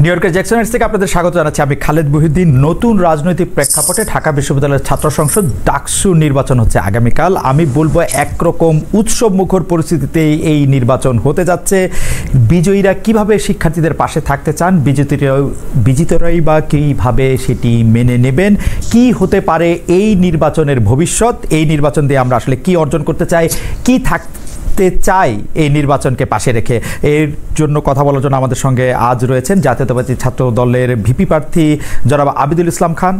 New ইয়র্কের Jackson থেকে আপনাদের স্বাগত জানাচ্ছি। আমি খালেদ মহিউদ্দিন। নতুন রাজনৈতিক প্রেক্ষাপটে ঢাকা বিশ্ববিদ্যালয়ের ছাত্র সংসদ ডাকসু নির্বাচন হচ্ছে আগামীকাল। আমি বলবো একরকম উৎসব মুখর পরিস্থিতিতে এই নির্বাচন হতে যাচ্ছে। বিজয়ীরা কিভাবে শিক্ষার্থীদের পাশে থাকতে চান, বিজিতরাই বা কীভাবে সেটি মেনে নেবেন, কি হতে পারে এই নির্বাচনের ভবিষ্যৎ, এই নির্বাচন দিয়ে আমরা আসলে কি অর্জন করতে চাই, কি চাই এই নির্বাচনকে পাশে রেখে, এর জন্য কথা বলার জন্য আমাদের সঙ্গে আজ রয়েছেন জাতীয়তাবাদী ছাত্র দলের ভিপি প্রার্থী জনাব আবিদুল ইসলাম খান।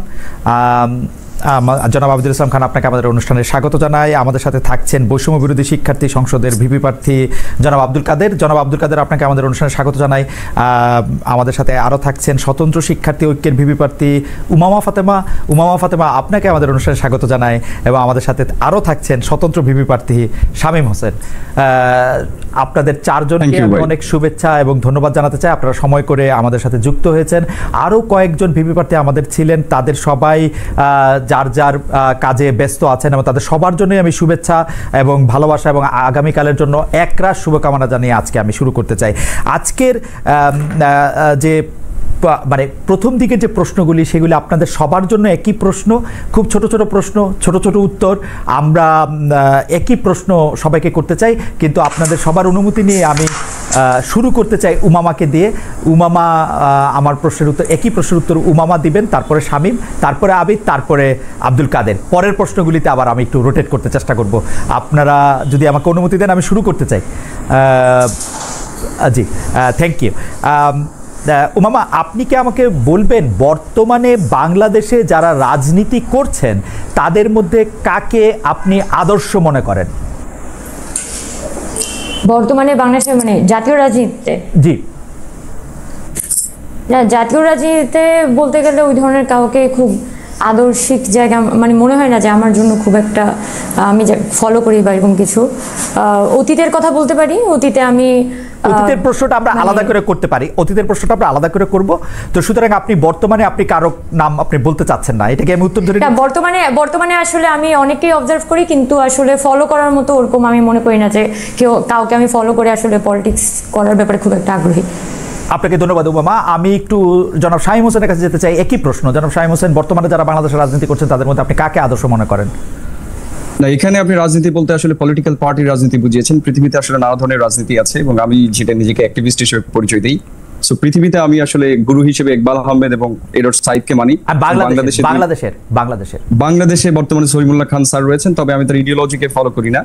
জনাব আবিদুল ইসলাম খান, আপনাকে আমাদের অনুষ্ঠানে স্বাগত জানাই। আমাদের সাথে থাকছেন বৈষম্য বিরোধী শিক্ষার্থী সংসদের ভিপি প্রার্থী জনাব আব্দুল কাদের। জনাব আব্দুল কাদের, আপনাকে আমাদের অনুষ্ঠানে স্বাগত জানাই। আমাদের সাথে আরও থাকছেন স্বতন্ত্র শিক্ষার্থী ঐক্যের ভিপি প্রার্থী উমামা ফাতেমা। উমামা ফাতেমা, আপনাকে আমাদের অনুষ্ঠানে স্বাগত জানাই। এবং আমাদের সাথে আরও থাকছেন স্বতন্ত্র ভিপি প্রার্থী শামীম হোসেন। আপনাদের চারজনকে অনেক শুভেচ্ছা এবং ধন্যবাদ জানাতে চাই, আপনারা সময় করে আমাদের সাথে যুক্ত হয়েছেন। আরও কয়েকজন ভিপি প্রার্থী আমাদের ছিলেন, তাদের সবাই যার যার কাজে ব্যস্ত আছেন এবং তাদের সবার জন্যই আমি শুভেচ্ছা এবং ভালোবাসা এবং আগামীকালের জন্য একরাশ শুভকামনা জানিয়ে আজকে আমি শুরু করতে চাই। আজকের যে মানে প্রথম দিকের যে প্রশ্নগুলি, সেগুলি আপনাদের সবার জন্য একই প্রশ্ন, খুব ছোট ছোট প্রশ্ন, ছোট ছোট উত্তর। আমরা একই প্রশ্ন সবাইকে করতে চাই, কিন্তু আপনাদের সবার অনুমতি নিয়ে আমি শুরু করতে চাই উমামাকে দিয়ে। উমামা আমার প্রশ্নের উত্তর, একই প্রশ্নের উত্তর উমামা দিবেন, তারপরে শামীম, তারপরে আবিদ, তারপরে আব্দুল কাদের। পরের প্রশ্নগুলিতে আবার আমি একটু রোটেট করতে চেষ্টা করব। আপনারা যদি আমাকে অনুমতি দেন আমি শুরু করতে চাই। জি, থ্যাংক ইউ। উমামা, আপনি কি আমাকে বলবেন বর্তমানে বাংলাদেশে যারা রাজনীতি করছেন তাদের মধ্যে কাকে আপনি আদর্শ মনে করেন? বর্তমানে বাংলাদেশে মানে জাতীয় রাজনীতিতে? জি, জাতীয় রাজনীতিতে বলতে গেলে ওই ধরনের কাউকে খুব আদর্শিক জায়গা মানে মনে হয় না যে আমার জন্য খুব একটা আমি ফলো করি বা এরকম কিছু। অতীতের কথা বলতে পারি, অতীতে আমি অতীতের প্রশ্নটা আমরা আলাদা করে করতে পারি, অতীতের প্রশ্নটা আমরা আলাদা করে করব। তো সুতরাং আপনি বর্তমানে আপনি কারো নাম আপনি বলতে চাচ্ছেন না, এটাকে আমি উত্তর ধরে। বর্তমানে আসলে আমি অনেকেই অবজার্ভ করি, কিন্তু আসলে ফলো করার মতো ওরকম আমি মনে করি না যে কাউকে আমি ফলো করে আসলে পলিটিক্স করার ব্যাপারে খুব একটা আগ্রহী। আপনাকে ধন্যবাদ উমামা। আমি একটু জনাব শামীম হোসেনের কাছে যেতে চাই। একই প্রশ্ন, জনাব শামীম হোসেন, বর্তমানে যারা বাংলাদেশের রাজনীতি করছেন তাদের মধ্যে আপনি কাকে আদর্শ মনে করেন? না, এখানে আপনি রাজনীতি বলতে আসলে পলিটিক্যাল পার্টির রাজনীতি বুঝিয়েছেন। পৃথিবীতে আসলে নানা ধরনের রাজনীতি আছে এবং আমি যেটা নিজেকে অ্যাক্টিভিস্ট হিসেবে পরিচয় দিই। সো পৃথিবীতে আমি আসলে গুরু হিসেবে ইকবাল আহমেদ এবং এডওয়ার্ড সাইদকে মানি। বাংলাদেশে বর্তমানে সলিমুল্লাহ খান স্যার রয়েছেন, তবে আমি তার ইডিওলজিকে ফলো করি না।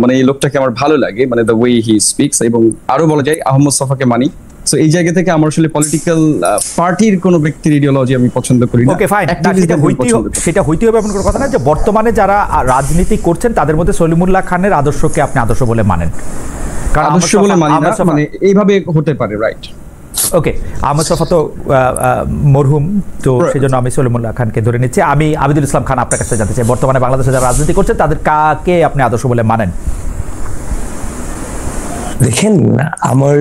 মানে এই লোকটাকে আমার ভালো লাগে, মানে দ্য ওয়ে হি স্পিক্স। এবং আরো বলা যায় আহমদ সফাকে মানি। সো এই জায়গা থেকে আমার আসলে পলিটিক্যাল পার্টির কোন ব্যক্তির ইডিওলজি আমি পছন্দ করি না। ওকে, ফাইন। সেটা হইতে হবে এমন কোনো কথা না যে বর্তমানে যারা রাজনীতি করছেন তাদের মধ্যে সলিমুল্লাহ খানের আদর্শকে আপনি আদর্শ বলে মানেন? কারণ আদর্শ বলে মানি না, মানে এইভাবে হতে পারে, রাইট? ওকে, আহমদ সফা তো মরহুম, তো সেজন্য আমি সলিমুল্লাহ খানকে ধরে নিচ্ছি। আমি আবিদুল ইসলাম খান, আপনার কাছে জানতে চাই বর্তমানে বাংলাদেশে যারা রাজনীতি করছেন তাদের কাকে আপনি আদর্শ বলে মানেন? দেখেন, আমার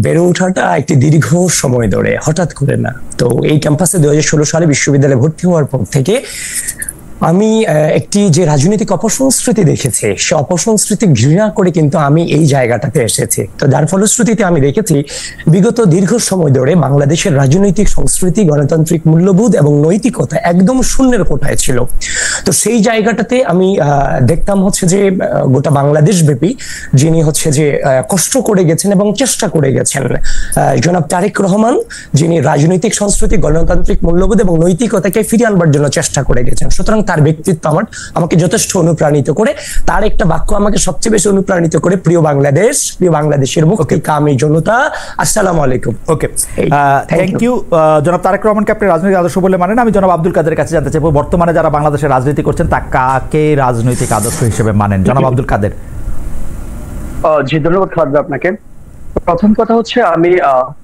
বেড়ে ওঠাটা একটি দীর্ঘ সময় ধরে, হঠাৎ করে না। তো এই ক্যাম্পাসে 2016 সালে বিশ্ববিদ্যালয়ে ভর্তি হওয়ার পর থেকে আমি একটি যে রাজনৈতিক অপসংস্কৃতি দেখেছি, সে অপসংস্কৃতি ঘৃণা করে কিন্তু আমি এই জায়গাটাতে এসেছি। তো যার ফলশ্রুতিতে আমি দেখেছি বিগত দীর্ঘ সময় ধরে বাংলাদেশের রাজনৈতিক সংস্কৃতি, গণতান্ত্রিক মূল্যবোধ এবং নৈতিকতা একদম শূন্যের কোঠায় ছিল। তো সেই জায়গাটাতে আমি দেখতাম হচ্ছে যে গোটা বাংলাদেশ ব্যাপী যিনি হচ্ছে যে কষ্ট করে গেছেন এবং চেষ্টা করে গেছেন, জনাব তারেক রহমান, যিনি রাজনৈতিক সংস্কৃতি, গণতান্ত্রিক মূল্যবোধ এবং নৈতিকতাকে ফিরিয়ে আনবার জন্য চেষ্টা করে গেছেন। সুতরাং তার ব্যক্তিত্ব আমাকে যথেষ্ট অনুপ্রাণিত করে। তার একটা বাক্য আমাকে সবচেয়ে বেশি অনুপ্রাণিত করে, প্রিয় বাংলাদেশ, প্রিয় বাংলাদেশের মুক্তিকামী জনতা, আসসালামু আলাইকুম। ওকে, থ্যাংক ইউ। জনাব তারেক রহমানকে আপনি রাজনৈতিক আদর্শ বলে মানেন। আমি জনাব আব্দুল কাদের কাছে জানতে চাইবো বর্তমানে যারা বাংলাদেশের রাজনীতি করছেন তা কাকে রাজনৈতিক আদর্শ হিসেবে মানেন? জনাব আব্দুল কাদের। জি, ধন্যবাদ খালেদ আপনাকে। প্রথম কথা হচ্ছে আমি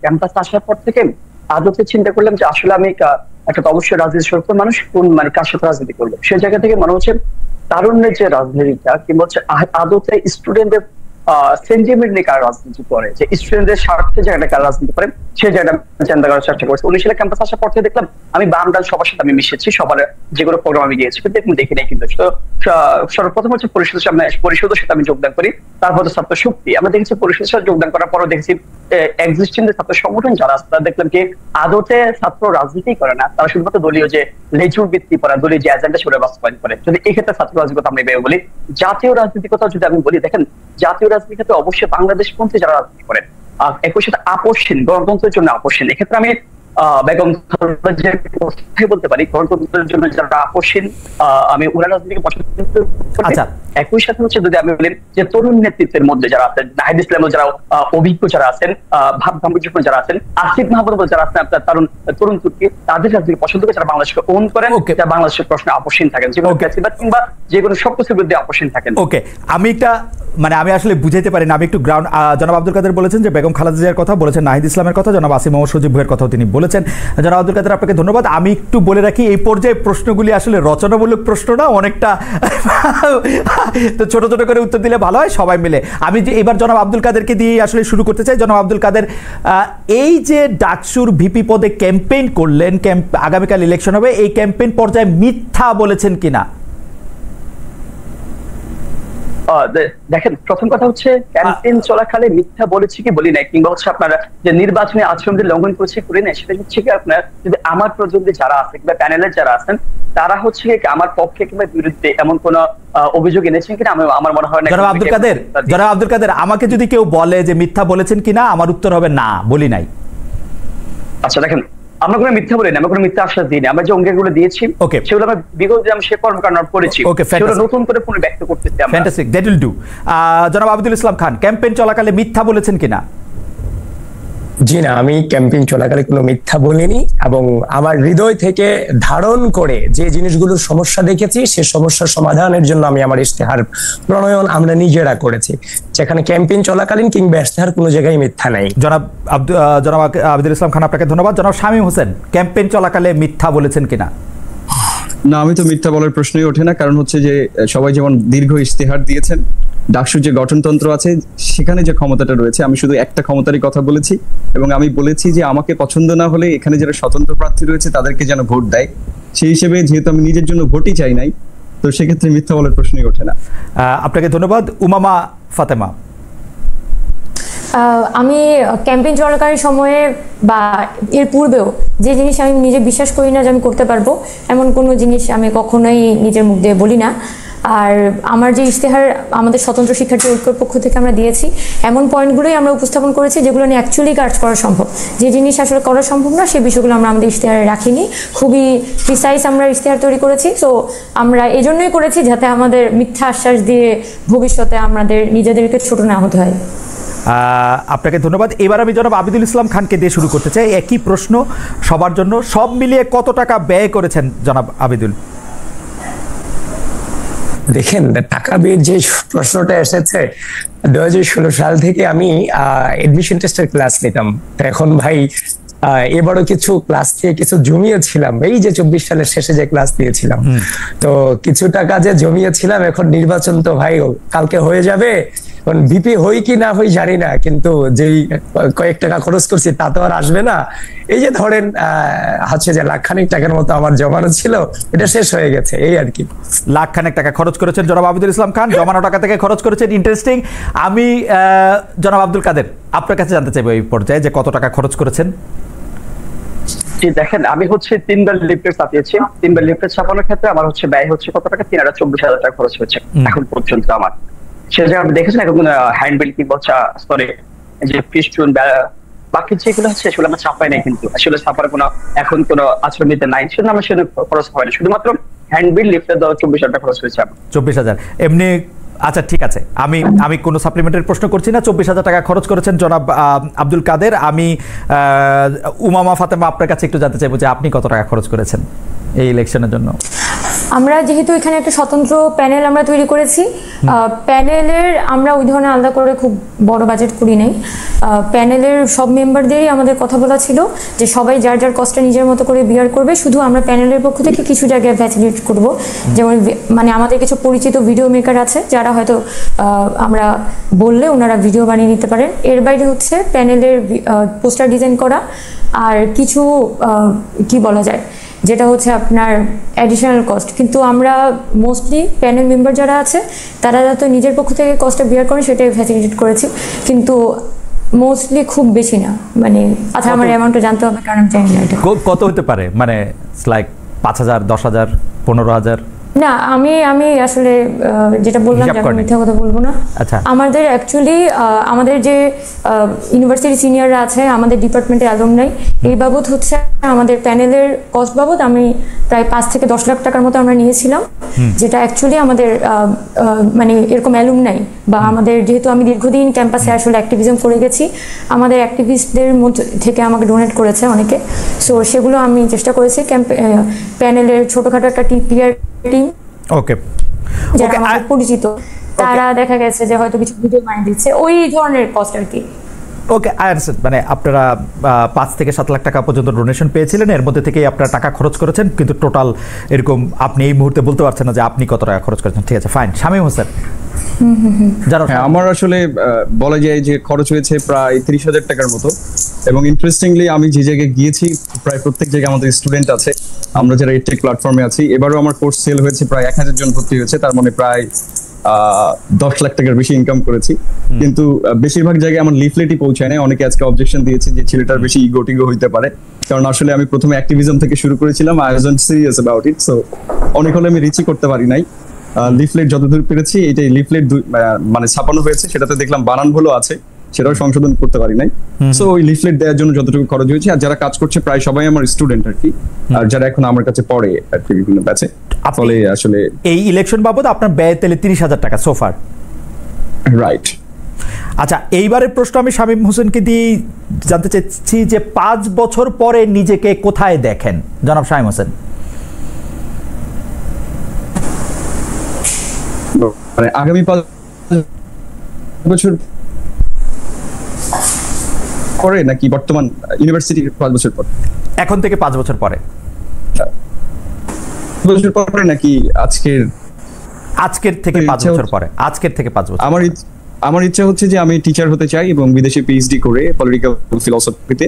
ক্যাম্পাসে আসার পর থেকে আদতে চিন্তা করলাম যে আসলে আমি একটা তো অবশ্যই রাজনীতি শুরু করে মানুষ কোন মানে কার সাথে রাজনীতি করবে, সেই জায়গা থেকে মনে হচ্ছে তারুণ্যের যে রাজনীতিটা কিংবা হচ্ছে আদতে স্টুডেন্টদের সেন্টিমেন্ট নিয়ে কারা রাজনীতি করে, যে স্টুডেন্টদের স্বার্থে জায়গাটা কারা রাজনীতি করে সেই জায়গাটা চিন্তা করার চেষ্টা করছে। 19 সালে ক্যাম্পাস আসার পর থেকে দেখলাম আমি বাম ডান সবার সাথে আমি মিশেছি, সবার যেগুলো প্রোগ্রাম আমি গিয়েছি কিন্তু এখন দেখি নাই। কিন্তু সর্বপ্রথম হচ্ছে পরিষদের সাথে আমি যোগদান করি, তারপর ছাত্র শক্তি আমরা দেখেছি। পরিষদের সাথে যোগদান করার পরও দেখেছি এক্সিস্টিং যে ছাত্র সংগঠন যারা আছে তারা দেখলাম কি আদতে ছাত্র রাজনীতি করে না, তারা শুধুমাত্র দলীয় যে লেজুর ভিত্তি করা, দলীয় যে এজেন্ডা সেটা বাস্তবায়ন করে। যদি এই ক্ষেত্রে ছাত্র রাজনীতি আমরা এভাবে বলি, জাতীয় রাজনীতি কথা যদি আমি বলি, দেখেন জাতীয় রাজনীতি ক্ষেত্রে অবশ্যই বাংলাদেশপন্থী যারা রাজনীতি করেন, একই সাথে আপোষহীন, গণতন্ত্রের জন্য আপোষহীন। এক্ষেত্রে আমি বেগম কথাই বলতে পারি, গণতন্ত্রের জন্য যারা আপোষহীন আমি ওরা রাজনীতিকে পছন্দ করি। একই সাথে হচ্ছে যদি আমি বলি যে তরুণ নেতৃত্বের মধ্যে যারা আছেন, নাহিদ ইসলাম যারা অভিজ্ঞ যারা আছেন, ভাব গাম্ভীর্যপূর্ণ যারা আছেন, আসিফ মাহমুদ যারা আছেন আপনার তরুণ তুর্কি, তাদের রাজনীতি পছন্দ করে যারা বাংলাদেশকে ওন করেন, যারা বাংলাদেশের প্রশ্নে আপোষহীন থাকেন, যেগুলো কিংবা যে কোনো সবকিছুর বিরুদ্ধে আপোষহীন থাকেন। ওকে, আমি আসলে বুঝাইতে পারি না, আমি একটু গ্রাউন্ড। জনাব আব্দুল কাদের বলেছেন যে বেগম খালেদা জিয়ার কথা বলেছেন, নাহিদ ইসলামের কথা, জনাব আসিফ মোহাম্মদ সজীব ভাইয়ের কথাও তিনি বলেছেন। জনাব আব্দুল কাদের আপনাকে ধন্যবাদ। আমি একটু বলে রাখি এই পর্যায়ে প্রশ্নগুলি আসলে রচনামূলক প্রশ্ন না, অনেকটা তো ছোট ছোট করে উত্তর দিলে ভালো হয় সবাই মিলে। আমি যে এবার জনাব আব্দুল কাদেরকে দিয়ে আসলে শুরু করতে চাই। জনাব আব্দুল কাদের, এই যে ডাকসুর ভিপি পদে ক্যাম্পেইন করলেন, আগামীকাল ইলেকশন হবে, এই ক্যাম্পেইন পর্যায়ে মিথ্যা বলেছেন কিনা? দেখেন, প্রথম কথা হচ্ছে ক্যাম্পেইন চলাকালে মিথ্যা বলেছি কি বলি নাই, কিংবা হচ্ছে আপনারা যে নির্বাচনী আচরণকে লঙ্ঘন করেছি করি নাই, সেটা হচ্ছে কি আপনার যদি আমার পর্যন্ত যারা আছে কিংবা প্যানেলের যারা আছেন তারা হচ্ছে আমার পক্ষে কিংবা বিরুদ্ধে এমন কোন অভিযোগ এনেছেন কিনা আমার মনে হয় না। জনাব আব্দুল কাদের আমাকে যদি কেউ বলে যে মিথ্যা বলেছেন কিনা, আমার উত্তর হবে না, বলি নাই। আচ্ছা দেখেন, আমরা কোনো মিথ্যা বলি না, আমরা কোনো মিথ্যা আশ্বাস দিই না, আমরা যে অঙ্গীকারগুলো দিয়েছি সেগুলো আমরা বিগত আমি সে কর্মকাণ্ড করেছি, সেগুলো নতুন করে পুনর্ব্যক্ত করতেছি আমরা। Fantastic, that will do. জনাব আব্দুল ইসলাম খান, ক্যাম্পেইন চলাকালে মিথ্যা বলেছেন কিনা? জি না, আমি ক্যাম্পেইন চলাকালে কোনো মিথ্যা বলিনি, এবং আমার হৃদয় থেকে ধারণ করে যে জিনিসগুলোর সমস্যা দেখেছি সে সমস্যার সমাধানের জন্য আমি আমার ইশতেহার প্রণয়ন আমরা নিজেরা করেছি, যেখানে ক্যাম্পেইন চলাকালীন কিংবা ইশতেহার কোনো জায়গায় মিথ্যা নাই। জনাব আব্দুল ইসলাম খান আপনাকে ধন্যবাদ। জনাব শামীম হোসেন, ক্যাম্পেইন চলাকালে মিথ্যা বলেছেন কিনা? না, আমি তো মিথ্যা বলার প্রশ্নই ওঠে না, কারণ হচ্ছে যে সবাই যেমন দীর্ঘ ইশতেহার দিয়েছেন, ডাকসুর যে গঠনতন্ত্র আছে সেখানে যে ক্ষমতাটা রয়েছে, আমি শুধু একটা ক্ষমতারই কথা বলেছি, এবং আমি বলেছি যে আমাকে পছন্দ না হলে এখানে যারা স্বতন্ত্র প্রার্থী রয়েছে তাদেরকে যেন ভোট দেয়। সেই হিসেবে যেহেতু আমি নিজের জন্য ভোটই চাই নাই, তো সেক্ষেত্রে মিথ্যা বলার প্রশ্নই ওঠে না। আপনাকে ধন্যবাদ। উমামা ফাতেমা, আমি ক্যাম্পেইন চলাকালীন সময়ে বা এর পূর্বেও যে জিনিস আমি নিজে বিশ্বাস করি না যে আমি করতে পারবো, এমন কোনো জিনিস আমি কখনোই নিজের মুখ দিয়ে বলি না। আর আমার যে ইশতেহার আমাদের স্বতন্ত্র শিক্ষার্থী ঐক্যর পক্ষ থেকে আমরা দিয়েছি, এমন পয়েন্টগুলোই আমরা উপস্থাপন করেছি যেগুলো নিয়ে অ্যাকচুয়ালি কাজ করা সম্ভব। যে জিনিস আসলে করা সম্ভব না সেই বিষয়গুলো আমরা আমাদের ইশতেহারে রাখিনি, খুবই প্রিসাইজ আমরা ইশতেহার তৈরি করেছি। সো আমরা এই জন্যই করেছি যাতে আমাদের মিথ্যা আশ্বাস দিয়ে ভবিষ্যতে আমাদের নিজেদেরকে ছোট না হতে হয়। আপনাকে ধন্যবাদ। এবার আমি জনাব আবিদুল ইসলাম খানকে দিয়ে শুরু করতে চাই। একই প্রশ্ন সবার জন্য, সব মিলিয়ে কত টাকা ব্যয় করেছেন জনাব আবিদুল? দেখেন, টাকা ব্যয়ের যে প্রশ্নটা এসেছে, 2016 সাল থেকে আমি এডমিশন টেস্টের ক্লাস নিতাম। এখন ভাই এবারও কিছু ক্লাস দিয়ে কিছু জমিয়েছিলাম, এই যে 24 সালের শেষে যে ক্লাস দিয়েছিলাম, তো কিছু টাকা যে জমিয়েছিলাম, এখন নির্বাচন তো ভাই কালকে হয়ে যাবে, এখন ভিপি হই কি না হই জানি না, কিন্তু যেই কয়েক টাকা খরচ করছি তা তো আর আসবে না। এই যে ধরেন হচ্ছে যে লাখখানেক টাকার মতো আমার জমানো ছিল, এটা শেষ হয়ে গেছে, এই আর কি। লাখখানেক টাকা খরচ করেছেন জনাব আবিদুল ইসলাম খান, জমানো টাকা থেকে খরচ করেছেন। ইন্টারেস্টিং। আমি জনাব আব্দুল কাদের আপনার কাছে জানতে চাইবো এই পর্যায়ে যে কত টাকা খরচ করেছেন? দেখেন, আমি হচ্ছে 3বার লিফলেট ছাপিয়েছি। 3বার লিফলেট ছাপানোর ক্ষেত্রে আমার হচ্ছে ব্যয় হচ্ছে কত টাকা? 3,24,000 টাকা খরচ হচ্ছে এখন পর্যন্ত আমার। সেটা আপনি দেখেছেন এখন হ্যান্ডবিল কিংবা সরি যে ফিস্টুন বাকি যেগুলো হচ্ছে সেগুলো আমরা ছাপাই নাই, কিন্তু আসলে ছাপার কোনো এখন কোনো আচরণ নিতে নাই, সেজন্য আমার সেটা খরচ হয় না। শুধুমাত্র হ্যান্ডবিল লিফলেট দেওয়া 24,000 টাকা খরচ হয়েছে। 24,000 এমনি? আচ্ছা ঠিক আছে, আমি কোনো সাপ্লিমেন্টারি প্রশ্ন করছি না। 24,000 টাকা খরচ করেছেন জনাব আব্দুল কাদের। আমি উমামা ফাতেমা আপনার কাছে একটু জানতে চাইবো যে আপনি কত টাকা খরচ করেছেন এই ইলেকশনের জন্য? আমরা যেহেতু এখানে একটা স্বতন্ত্র প্যানেল আমরা তৈরি করেছি, প্যানেলের আমরা ওই ধরনের আলাদা করে খুব বড় বাজেট করি নাই। প্যানেলের সব মেম্বারদেরই আমাদের কথা বলা ছিল যে সবাই যার যার কষ্টটা নিজের মতো করে বিয়ার করবে, শুধু আমরা প্যানেলের পক্ষ থেকে কিছু জায়গায় ফ্যাসিলিটেট করব। যেমন মানে আমাদের কিছু পরিচিত ভিডিও মেকার আছে যারা হয়তো আমরা বললে ওনারা ভিডিও বানিয়ে নিতে পারেন। এর বাইরে হচ্ছে প্যানেলের পোস্টার ডিজাইন করা আর কিছু কি বলা যায় যেটা হচ্ছে আপনার অ্যাডিশনাল কস্ট, কিন্তু আমরা মোস্টলি প্যানেল মেম্বার যারা আছে তারা যাতে নিজের পক্ষ থেকে কস্টটা বিয়ার করেন সেটাই ফ্যাসিলিটেট করেছি, কিন্তু মোস্টলি খুব বেশি না। মানে আচ্ছা আমার অ্যামাউন্টটা জানতে হবে কারণ আমি জানি না এটা কত হতে পারে, মানে লাইক 5,000, 10,000, 15,000? না, আমি আসলে যেটা বললাম যে আমি মিথ্যা কথা বলবো না। আচ্ছা, আমাদের অ্যাকচুয়ালি আমাদের যে ইউনিভার্সিটি সিনিয়ররা আছে আমাদের ডিপার্টমেন্টের অ্যালুমনাই, এই বাবদ হচ্ছে আমাদের প্যানেলের কস্ট বাবদ আমি প্রায় 5 থেকে 10 লাখ টাকার মতো আমরা নিয়েছিলাম, যেটা অ্যাকচুয়ালি আমাদের মানে এরকম অ্যালুমনাই বা আমাদের যেহেতু আমি দীর্ঘদিন ক্যাম্পাসে আসলে অ্যাক্টিভিজম করে গেছি, আমাদের অ্যাক্টিভিস্টদের মধ্যে থেকে আমাকে ডোনেট করেছে অনেকে। সো সেগুলো আমি চেষ্টা করেছি প্যানেলের ছোটখাটো একটা টিপিআর টিম ওকে যারা আমাদের পরিচিত তারা দেখা গেছে যে হয়তো কিছু ভিডিও বানিয়ে দিচ্ছে, ওই ধরনের কস্ট আর কি। ওকে, আই আন্ডারস্ট্যান্ড। মানে আপনারা 5 থেকে 7 লাখ টাকা পর্যন্ত ডোনেশন পেয়েছিলেন, এর মধ্যে থেকেই আপনারা টাকা খরচ করেছেন, কিন্তু টোটাল এরকম আপনি এই মুহূর্তে বলতে পারছেন না যে আপনি কত টাকা খরচ করেছেন। ঠিক আছে, ফাইন। শামীম হোসেন, আমার আসলে বলা যায় যে খরচ হয়েছে প্রায় 30,000 টাকার মতো, এবং ইন্টারেস্টিংলি আমি যে জায়গায় গিয়েছি প্রায় প্রত্যেক জায়গায় আমাদের স্টুডেন্ট আছে, আমরা যারা এডটেক প্ল্যাটফর্মে আছি। এবারও আমার কোর্স সেল হয়েছে, প্রায় 1000 জন ভর্তি হয়েছে, তার মানে প্রায় 10 লাখ টাকার বেশি ইনকাম করেছি। কিন্তু বেশিরভাগ জায়গায় আমার লিফলেটই পৌঁছায় না। অনেকে আজকে অবজেকশন দিয়েছে যে ছেলেটার বেশি ইগো হইতে পারে, কারণ আসলে আমি প্রথমে অ্যাক্টিভিজম থেকে শুরু করেছিলাম, I was serious about it. So অনেক হলে আমি রিচই করতে পারি নাই। লিফলেট যতদূর পেরেছি, এটাই লিফলেট মানে ছাপানো হয়েছে, সেটাতে দেখলাম বানান ভুলও আছে, সেটাও সংশোধন করতে পারি নাই। সো ওই লিফলেট দেওয়ার জন্য যতটুকু খরচ হয়েছে, আর যারা কাজ করছে প্রায় সবাই আমার স্টুডেন্ট আর কি, আর যারা এখন আমার কাছে পড়ে আর কি বিভিন্ন ব্যাচে। ফলে আসলে এই ইলেকশন বাবদ আপনার ব্যয় তাহলে 30,000 টাকা সোফার, রাইট? আচ্ছা, এইবারের প্রশ্ন আমি শামীম হোসেনকে দিয়ে জানতে চাইছি যে 5 বছর পরে নিজেকে কোথায় দেখেন জনাব শামীম হোসেন? মানে আগামী 5 বছর পরে নাকি বর্তমান ইউনিভার্সিটির 5 বছর পর? এখন থেকে 5 বছর পরে। বছর পরে নাকি আজকের থেকে 5 বছর পরে? আজকের থেকে 5 বছর। আমার ইচ্ছা হচ্ছে যে আমি টিচার হতে চাই এবং বিদেশে পিএইচডি করে পলিটিক্যাল ফিলোসফিতে,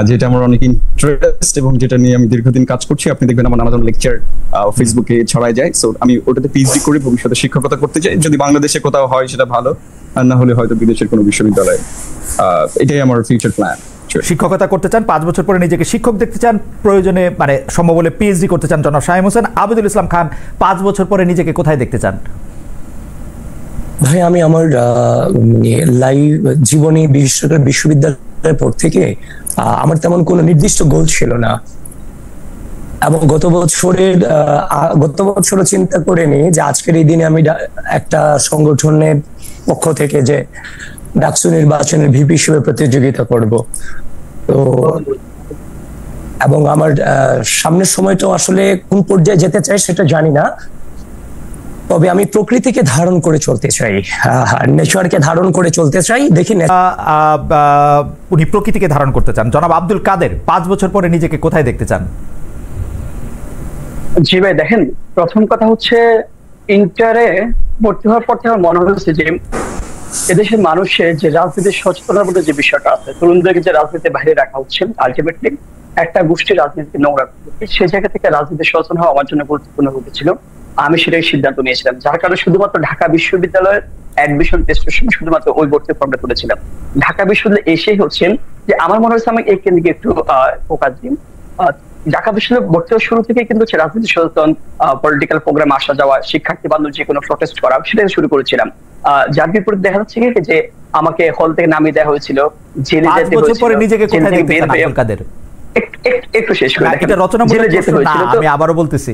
যেটা আমার অনেক ইন্টারেস্ট এবং যেটা নিয়ে আমি দীর্ঘদিন কাজ করছি। আপনি দেখবেন আমার নানান লেকচার ফেসবুকে ছড়ায় যায়। সো আমি ওটাতে পিএইচডি করে ভবিষ্যতে শিক্ষকতা করতে চাই। যদি বাংলাদেশে কোথাও হয় সেটা ভালো, আর না হলে হয়তো বিদেশের কোনো বিশ্ববিদ্যালয়ে। এটাই আমার ফিউচার প্ল্যান। শিক্ষকতা করতে চান, 5 বছর পরে নিজেকে শিক্ষক দেখতে চান, প্রয়োজনে মানে সম্ভব হলে পিএইচডি করতে চান জনাব শামীম হোসেন। আবিদুল ইসলাম খান, 5 বছর পরে নিজেকে কোথায় দেখতে চান? ভাই, আমি আমার লাইফ জীবনে বিশেষ করে বিশ্ববিদ্যালয়ের পর থেকে আমার তেমন কোনো নির্দিষ্ট গোল ছিল না, এবং গত বছর চিন্তা করে নি যে আজকের এই দিনে আমি একটা সংগঠনের পক্ষ থেকে যে ডাকসু নির্বাচনের ভিপি হিসেবে প্রতিযোগিতা করব। তো এবং আমার সামনের সময়টা আসলে কোন পর্যায়ে যেতে চাই সেটা জানি না, তবে আমি প্রকৃতিকে ধারণ করে চলতে চাই, নেচারকে ধারণ করে চলতে চাই। দেখি উনি প্রকৃতিকে ধারণ করতে চান। জনাব আব্দুল কাদের, 5 বছর পরে নিজেকে কোথায় দেখতে চান? জি ভাই, দেখেন, প্রথম কথা হচ্ছে ইন্টারে ভর্তি হওয়ার পর থেকে আমার মনে হয়েছে যে এদেশের মানুষের যে রাজনীতির সচেতনার মধ্যে যে বিষয়টা আছে, তরুণদেরকে যে রাজনীতির বাইরে রাখা হচ্ছে, আলটিমেটলি একটা গোষ্ঠীর রাজনীতি নোংরা, সেই জায়গা থেকে রাজনীতির সচেতন হওয়া আমার জন্য গুরুত্বপূর্ণ হয়েছিল। আমি সেটাই সিদ্ধান্ত নিয়েছিলাম, যার কারণে শুধুমাত্র ঢাকা বিশ্ববিদ্যালয়ের অ্যাডমিশন টেস্টের সময় শুধুমাত্র ওই ভর্তি ফর্মটা তুলেছিলাম। ঢাকা বিশ্ববিদ্যালয়ে এসেই হচ্ছে যে আমার মনে হচ্ছে আমি এই কেন্দ্রিকে একটু ফোকাস দিই। ঢাকা বিশ্ববিদ্যালয় ভর্তি হওয়ার শুরু থেকে কিন্তু রাজনীতি সচেতন, পলিটিক্যাল প্রোগ্রাম আসা যাওয়া, শিক্ষার্থী বান্ধব যে কোনো প্রটেস্ট করা, সেটাই শুরু করেছিলাম। যার বিপরীতে দেখা যাচ্ছে কি যে আমাকে হল থেকে নামিয়ে দেওয়া হয়েছিল, জেলে যেতে হয়েছিল। একটু শেষ করে, আমি আবারও বলতেছি,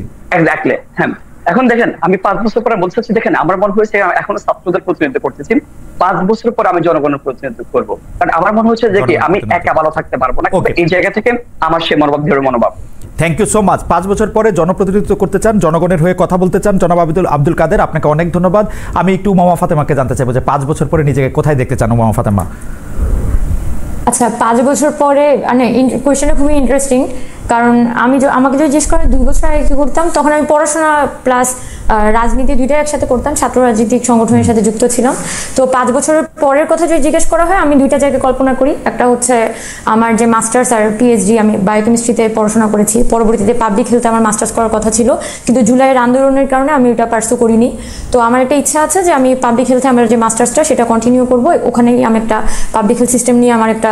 হ্যাঁ। এখন দেখেন, আমি 5 বছর পরে বলতে চাচ্ছি, দেখেন আমার মনে হয়েছে এখনো ছাত্রদের প্রতিনিধিত্ব করতেছি, 5 বছর পর আমি জনগণের প্রতিনিধিত্ব করবো। কারণ আমার মনে হচ্ছে যে কি আমি একা ভালো থাকতে পারবো না, এই জায়গা থেকে আমার সে মনোভাব, দৃঢ় মনোভাব। Thank you so much. 5 বছর পরে জনপ্রতিনিধিত্ব করতে চান, জনগণের হয়ে কথা বলতে চান জনাব আব্দুল কাদের, আপনাকে অনেক ধন্যবাদ। আমি একটু উমামা ফাতেমাকে জানতে চাইবো যে 5 বছর পরে নিজেকে কোথায় দেখতে চান উমামা ফাতেমা? আচ্ছা, 5 বছর পরে মানে কোয়েশ্চেনটা খুবই ইন্টারেস্টিং, কারণ আমাকে যদি জিজ্ঞেস করে 2 বছর আগে কি করতাম, তখন আমি পড়াশোনা প্লাস রাজনীতি দুইটাই একসাথে করতাম, ছাত্র রাজনৈতিক সংগঠনের সাথে যুক্ত ছিলাম। তো 5 বছরের পরের কথা যদি জিজ্ঞেস করা হয়, আমি দুইটা জায়গায় কল্পনা করি। একটা হচ্ছে আমার যে মাস্টার্স আর পিএইচডি, আমি বায়োকেমিস্ট্রিতে পড়াশোনা করেছি, পরবর্তীতে পাবলিক হেলথে আমার মাস্টার্স করার কথা ছিল, কিন্তু জুলাইয়ের আন্দোলনের কারণে আমি ওটা পার্সু করিনি। তো আমার একটা ইচ্ছা আছে যে আমি পাবলিক হেলথে আমার যে মাস্টার্সটা সেটা কন্টিনিউ করবো, ওখানেই আমি একটা পাবলিক হেলথ সিস্টেম নিয়ে আমার একটা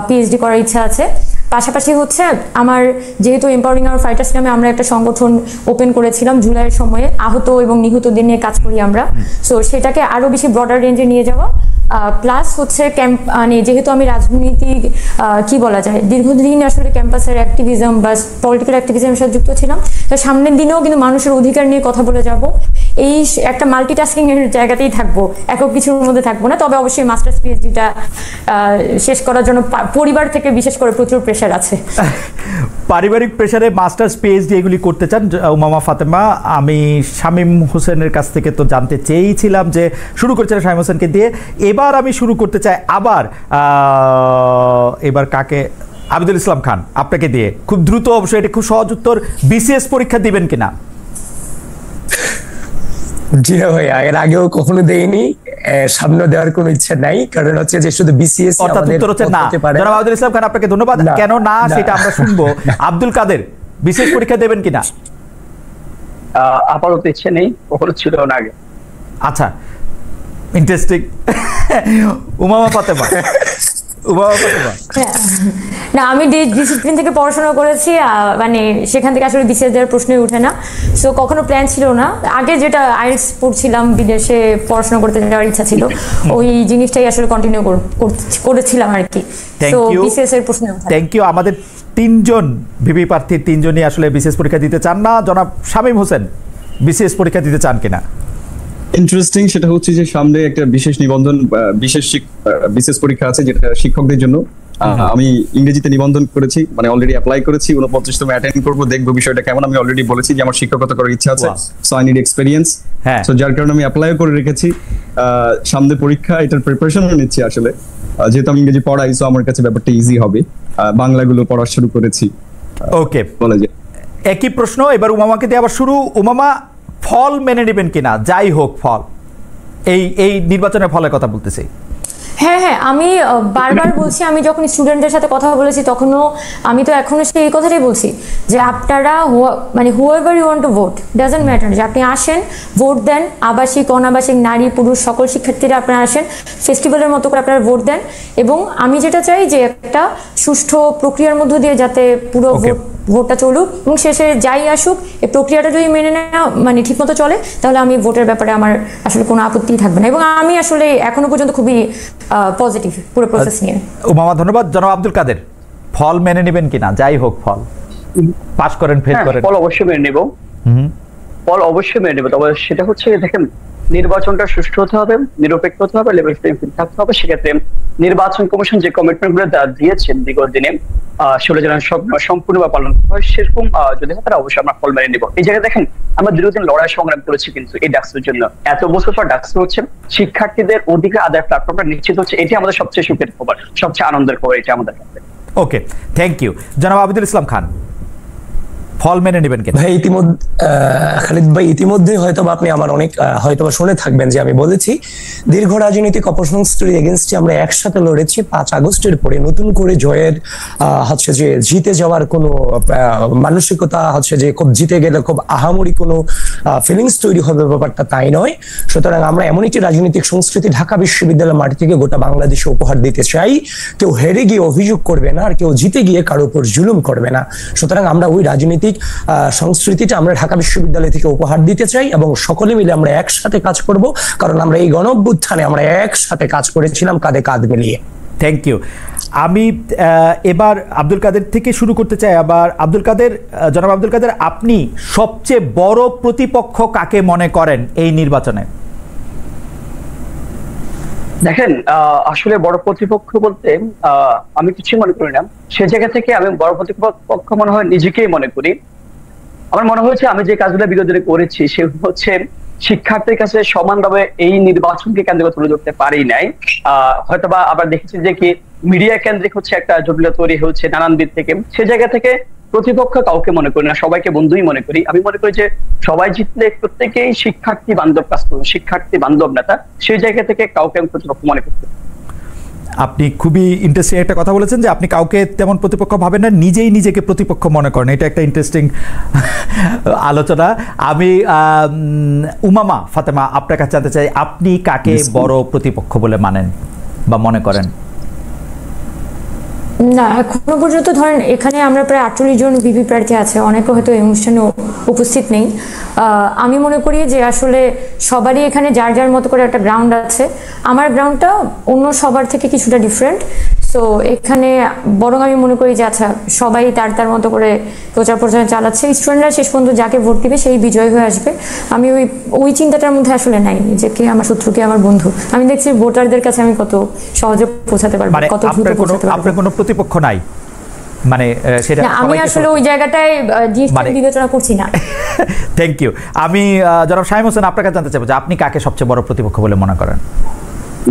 পিএইচডি করার ইচ্ছা আছে। পাশাপাশি হচ্ছে আমার যেহেতু এম্পাওয়ারিং আওয়ার ফাইটার্স নামে আমরা একটা সংগঠন ওপেন করেছিলাম জুলাইয়ের সময়ে, আহত এবং নিহতদের নিয়ে কাজ করি আমরা। সো সেটাকে আরো বেশি ব্রডার রেঞ্জে নিয়ে যাওয়া, প্লাস হচ্ছে মানে যেহেতু আমি রাজনীতি কি বলা যায় দীর্ঘদিন আসলে ক্যাম্পাসের অ্যাক্টিভিজম বা পলিটিক্যাল অ্যাক্টিভিজমের সাথে যুক্ত ছিলাম, তো সামনের দিনেও কিন্তু মানুষের অধিকার নিয়ে কথা বলে যাব। এই একটা মাল্টিটাস্কিং এর জায়গাতেই থাকবো, একক কিছুর মধ্যে থাকবো না। তবে অবশ্যই মাস্টার্স পিএইচডিটা শেষ করার জন্য পরিবার থেকে বিশেষ করে প্রচুর প্রেশার আছে। পারিবারিক প্রেশারে মাস্টার্স পিএইচডি এগুলি করতে চান উমামা ফাতেমা। আমি শামীম হোসেনের কাছ থেকে তো জানতে চেয়েছিলাম যে শুরু করেছিলেন শামীম হোসেনকে দিয়ে, এবার আমি শুরু করতে চাই এবার কাকে, আবিদুল ইসলাম খান আপনাকে দিয়ে। খুব দ্রুত, অবশ্যই এটা খুব সহজ উত্তর, বিসিএস পরীক্ষা দিবেন কিনা? জি না ভাইয়া, এর আগেও কখনো দেইনি, সামনে দেওয়ার কোনো ইচ্ছা নাই, কারণ হচ্ছে যে শুধু বিসিএস অর্থাৎ উত্তর হচ্ছে না। জনাব আবিদুল ইসলাম খান আপনাকে ধন্যবাদ। কেন না সেটা আমরা শুনবো। আব্দুল কাদের, বিসিএস পরীক্ষা দেবেন কিনা? আপাতত ইচ্ছে নেই, কখনো ছিল না আগে। আচ্ছা, ইন্টারেস্টিং। উমামা ফাতেমা? না, আমি ডিসিপ্লিন থেকে পড়াশোনা করেছি, মানে সেখান থেকে আসলে বিসিএস দেওয়ার প্রশ্নই উঠে না। সো কখনো প্ল্যান ছিল না। আগে যেটা আইএলটিএস পড়ছিলাম, বিদেশে পড়াশোনা করতে যাওয়ার ইচ্ছা ছিল, ওই জিনিসটাই আসলে কন্টিনিউ করেছিলাম আর কি। তো বিসিএস এর প্রশ্ন উঠে। Thank you. আমাদের 3জন ভিপি প্রার্থীর 3জনই আসলে বিসিএস পরীক্ষা দিতে চান না। জনাব শামীম হোসেন, বিসিএস পরীক্ষা দিতে চান কিনা? ইন্টারেস্টিং, সেটা হচ্ছে যে সামনে একটা বিশেষ নিবন্ধন বিশেষ পরীক্ষা আছে যেটা শিক্ষকদের জন্য। আমি ইংরেজিতে নিবন্ধন করেছি, মানে অলরেডি অ্যাপ্লাই করেছি, 49তম অ্যাটেন্ড করবো, দেখবো বিষয়টা কেমন। আমি অলরেডি বলেছি যে আমার শিক্ষকতা করার ইচ্ছা আছে, so I need experience. So যার কারণে আমি অ্যাপ্লাইও করে রেখেছি। সামনে পরীক্ষা, এটার প্রিপারেশনও নিচ্ছি আসলে। যেহেতু আমি ইংরেজি পড়াই, সো আমার কাছে ব্যাপারটা ইজি হবে। বাংলাগুলো পড়া শুরু করেছি। ওকে, বলা যায়। একই প্রশ্ন এবার উমামাকে দিয়ে আবার শুরু। উমামা, ফল মেনে নেবেন কিনা? যাই হোক ফল, এই নির্বাচনের ফলের কথা বলতেছি। হ্যাঁ, আমি বারবার বলছি, আমি যখন স্টুডেন্টদের সাথে কথা বলেছি তখনও আমি তো এখনো সেই কথাটাই বলছি যে আপনারা মানে whoever you want to vote, doesn't matter, যে আপনি আসেন, ভোট দেন। আবাসিক অনাবাসিক নারী পুরুষ সকল শিক্ষার্থীরা আপনারা আসেন, ফেস্টিভ্যালের মতো করে আপনারা ভোট দেন। এবং আমি যেটা চাই যে একটা সুষ্ঠু প্রক্রিয়ার মধ্য দিয়ে যাতে পুরো ভোটটা চলুক, এবং শেষে যাই আসুক এই প্রক্রিয়াটা যদি মেনে নেওয়া মানে ঠিকমতো চলে, তাহলে আমি ভোটের ব্যাপারে আমার আসলে কোনো আপত্তি থাকবে না। এবং আমি আসলে এখনো পর্যন্ত খুবই পজিটিভ পুরো প্রসেস নিয়ে। উমামা ধন্যবাদ। জনাব আব্দুল কাদের, ফল মেনে নেবেন কিনা? যাই হোক ফল, পাস করেন ফেল করেন। ফল অবশ্যই মেনে নেব, ফল অবশ্যই মেনে নেব। তবে সেটা হচ্ছে দেখেন, নির্বাচনটা সুষ্ঠু হতে হবে, নিরপেক্ষ হতে হবে, লেভেল প্লেইং ফিল্ড থাকতে হবে। সেক্ষেত্রে নির্বাচন কমিশন যে কমিটমেন্ট গুলো দিয়েছেন বিগত দিনে, সেগুলো যেন সম্পূর্ণভাবে পালন হয়, সেরকম যদি হয় তারা অবশ্যই আমরা ফল মেনে নেব। এই জায়গায় দেখেন, আমরা দীর্ঘদিন লড়াই সংগ্রাম করেছি কিন্তু এই ডাকসুর জন্য। এত বছর পর ডাকসু হচ্ছে, শিক্ষার্থীদের অধিকার আদায়ের প্ল্যাটফর্মটা নিশ্চিত হচ্ছে। এটি আমাদের সবচেয়ে সুখের খবর, সবচেয়ে আনন্দের খবর এটা আমাদের কাছে। ওকে, থ্যাংক ইউ। জনাব আবিদুল ইসলাম খান, ফল মেনে নেবেন কিনা? ভাই খালিদ ভাই, ইতিমধ্যে হয়তো আপনি আমার অনেক হয়তো শুনে থাকবেন যে আমি বলেছি দীর্ঘ রাজনৈতিক অপসংস্কৃতির এগেনস্টে আমরা একসাথে লড়েছি। 5 আগস্টের পরে নতুন করে জয়ের হচ্ছে যে জিতে যাওয়ার কোনো মানসিকতা হচ্ছে যে খুব জিতে গেলে খুব আহামরি কোনো ফিলিংস তৈরি হবে, ব্যাপারটা তাই নয়। সুতরাং আমরা এমন একটি রাজনৈতিক সংস্কৃতি ঢাকা বিশ্ববিদ্যালয়ের মাটি থেকে গোটা বাংলাদেশে উপহার দিতে চাই। কেউ হেরে গিয়ে অভিযোগ করবে না, আর কেউ জিতে গিয়ে কারো উপর জুলুম করবে না। সুতরাং আমরা ওই রাজনীতিক সংস্কৃতিটা আমরা ঢাকা বিশ্ববিদ্যালয় থেকে উপহার দিতে চাই, এবং সকলে মিলে আমরা একসাথে কাজ করব, কারণ আমরা এই গণঅভ্যুত্থানে আমরা একসাথে কাজ করেছিলাম কাঁধে কাঁধ মিলিয়ে। Thank you. আমি এবার আব্দুল কাদের থেকে শুরু করতে চাই। আবার আব্দুল কাদের, জনাব আব্দুল কাদের, আপনি সবচেয়ে বড় প্রতিপক্ষ কাকে মনে করেন এই নির্বাচনে? দেখেন আসলে বড় প্রতিপক্ষ বলতে আমি কিছু মনে করি না। সে জায়গা থেকে আমি বড় প্রতিপক্ষ মনে হয় নিজেকেই মনে করি। আমার মনে হয়েছে আমি যে কাজগুলো বিগত দিনে করেছি সেগুলো হচ্ছে শিক্ষার্থীর কাছে সমানভাবে এই নির্বাচনকে কেন্দ্র করে তুলে ধরতে পারি নাই। হয়তোবা আবার দেখেছি যে কি মিডিয়া কেন্দ্রিক হচ্ছে একটা জটিলতা তৈরি হচ্ছে নানান দিক থেকে। সে জায়গা থেকে প্রতিপক্ষ কাউকে মনে করি না, সবাইকে বন্ধুই মনে করি। আমি মনে করি যে সবাই জিতলে প্রত্যেকেই শিক্ষার্থী বান্ধব কাজ করুন, শিক্ষার্থী বান্ধব নেতা। সেই জায়গা থেকে কাউকে আমি প্রতিপক্ষ মনে করতে। আপনি খুবই ইন্টারেস্টিং একটা কথা বলেছেন যে আপনি কাউকে তেমন প্রতিপক্ষ ভাবেন না, নিজেই নিজেকে প্রতিপক্ষ মনে করেন। এটা একটা ইন্টারেস্টিং আলোচনা। আমি উমামা ফাতেমা আপনার কাছে জানতে চাই, আপনি কাকে বড় প্রতিপক্ষ বলে মানেন বা মনে করেন? না, এখনো পর্যন্ত ধরেন এখানে আমরা প্রায় 48 জন ভিপি প্রার্থী আছে, অনেকে হয়তো এই অনুষ্ঠানে উপস্থিত নেই। আমি মনে করি যে আসলে সবারই এখানে যার যার মতো করে একটা গ্রাউন্ড আছে। আমার গ্রাউন্ডটা অন্য সবার থেকে কিছুটা ডিফারেন্ট। সো এখানে বরং আমি মনে করি যে আচ্ছা সবাই তার তার মতো করে প্রচার প্রচার চালাচ্ছে, স্টুডেন্টরা শেষ পর্যন্ত যাকে ভোট দিবে সেই বিজয় হয়ে আসবে। আমি ওই চিন্তাটার মধ্যে আসলে নাই যে কে আমার শত্রু কে আমার বন্ধু। আমি দেখছি ভোটারদের কাছে আমি কত সহজে পৌঁছাতে পারবো, কত দ্রুত পৌঁছাতে পারবো। আপনার কোনো প্রতিপক্ষ নাই মানে সেটা আমি আসলে ওই জায়গাটায় বিবেচনা করছি না। Thank you. আমি জনাব শামীম হোসেন আপনার কাছে জানতে চাইবো যে আপনি কাকে সবচেয়ে বড় প্রতিপক্ষ বলে মনে করেন?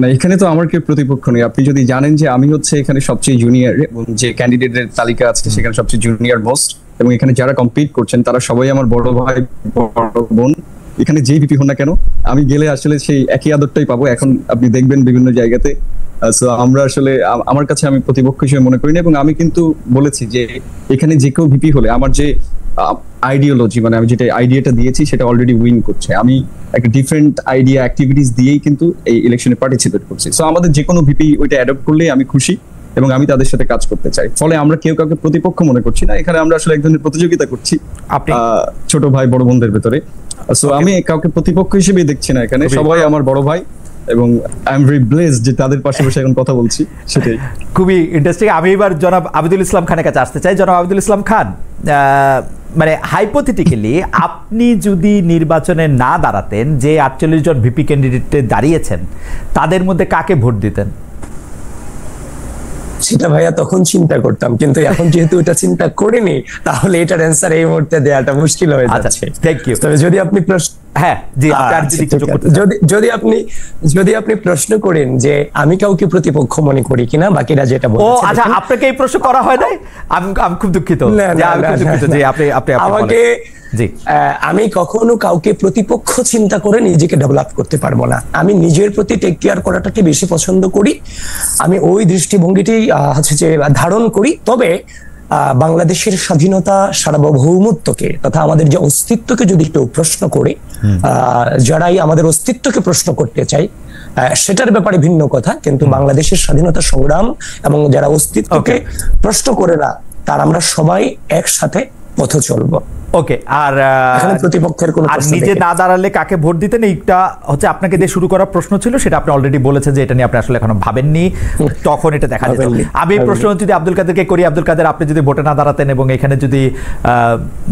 না, এখানে তো আমার কেউ প্রতিপক্ষ নেই। আপনি যদি জানেন যে আমি হচ্ছে এখানে সবচেয়ে জুনিয়র এবং যে ক্যান্ডিডেটের তালিকা আছে সেখানে সবচেয়ে জুনিয়র মোস্ট, এবং এখানে যারা কম্পিট করছেন তারা সবাই আমার বড় ভাই বড় বোন। এখানে যেই ভিপি হন না কেন আমি গেলে আসলে সেই একই আদরটাই পাবো। এখন আপনি দেখবেন বিভিন্ন জায়গাতে। সো আমরা আসলে আমার কাছে আমি প্রতিপক্ষ হিসেবে মনে করি না, এবং আমি কিন্তু বলেছি যে এখানে যে কেউ ভিপি হলে আমার যে আইডিওলজি মানে আমি যেটা আইডিয়াটা দিয়েছি সেটা অলরেডি উইন করছে। আমি একটা ডিফারেন্ট আইডিয়া অ্যাক্টিভিটিস দিয়েই কিন্তু এই ইলেকশনে পার্টিসিপেট করছি। সো আমাদের যে কোনো ভিপি ওইটা অ্যাডপ্ট করলেই আমি খুশি এবং আমি তাদের সাথে কাজ করতে চাই। ফলে আমরা কেউ কাউকে প্রতিপক্ষ মনে করছি না, এখানে আমরা আসলে এক ধরনের প্রতিযোগিতা করছি ছোট ভাই বড় বোনদের ভেতরে। সো আমি কাউকে প্রতিপক্ষ হিসেবেই দেখছি না, এখানে সবাই আমার বড় ভাই এবং আই এম ভেরি ব্লেসড যে তাদের পাশাপাশি এখন কথা বলছি, সেটাই খুবই ইন্টারেস্টিং। আমি এবার জনাব আবিদুল ইসলাম খানের কাছে আসতে চাই। জনাব আবিদুল ইসলাম খান, মানে হাইপোথেটিক্যালি আপনি যদি নির্বাচনে না দাঁড়াতেন, যে 48 জন ভিপি ক্যান্ডিডেটে দাঁড়িয়েছেন তাদের মধ্যে কাকে ভোট দিতেন? সেটা ভাইয়া তখন চিন্তা করতাম, কিন্তু এখন যেহেতু এটা চিন্তা করিনি তাহলে এটার অ্যান্সার এই মুহূর্তে দেওয়াটা মুশকিল হয়ে যাচ্ছে। Thank you. তবে যদি আপনি যদি আপনি প্রশ্ন করেন যে আমি কাউকে প্রতিপক্ষ মনে করি কিনা, বাকিরা যেটা বলছে। আচ্ছা, আপনাকে এই প্রশ্ন করা হয় নাই? আমি খুব দুঃখিত। আমাকে আমি কখনো কাউকে প্রতিপক্ষ চিন্তা করে নিজেকে ডেভেলপ করতে পারবো না। আমি নিজের প্রতি টেক কেয়ার করাটাকে বেশি পছন্দ করি। আমি ওই দৃষ্টিভঙ্গিটি হচ্ছে যে ধারণ করি। তবে বাংলাদেশের স্বাধীনতা সার্বভৌমত্বকে তথা আমাদের যে অস্তিত্বকে যদি কেউ প্রশ্ন করে, যারাই আমাদের অস্তিত্বকে প্রশ্ন করতে চাই সেটার ব্যাপারে ভিন্ন কথা, কিন্তু বাংলাদেশের স্বাধীনতা সংগ্রাম এবং যারা অস্তিত্বকে প্রশ্ন করে না তার আমরা সবাই একসাথে পথে চলবো। ওকে। আর প্রতিপক্ষের কোনো নিজে না দাঁড়ালে কাকে ভোট দিতেন, এইটা হচ্ছে আপনাকে যে শুরু করার প্রশ্ন ছিল, সেটা আপনি অলরেডি বলেছেন যে এটা নিয়ে আপনি আসলে এখনো ভাবেননি, তখন এটা দেখা যেত। আমি প্রশ্ন যদি আব্দুল কাদেরকে করি, আব্দুল কাদের, আপনি যদি ভোটে না দাঁড়াতেন এবং এখানে যদি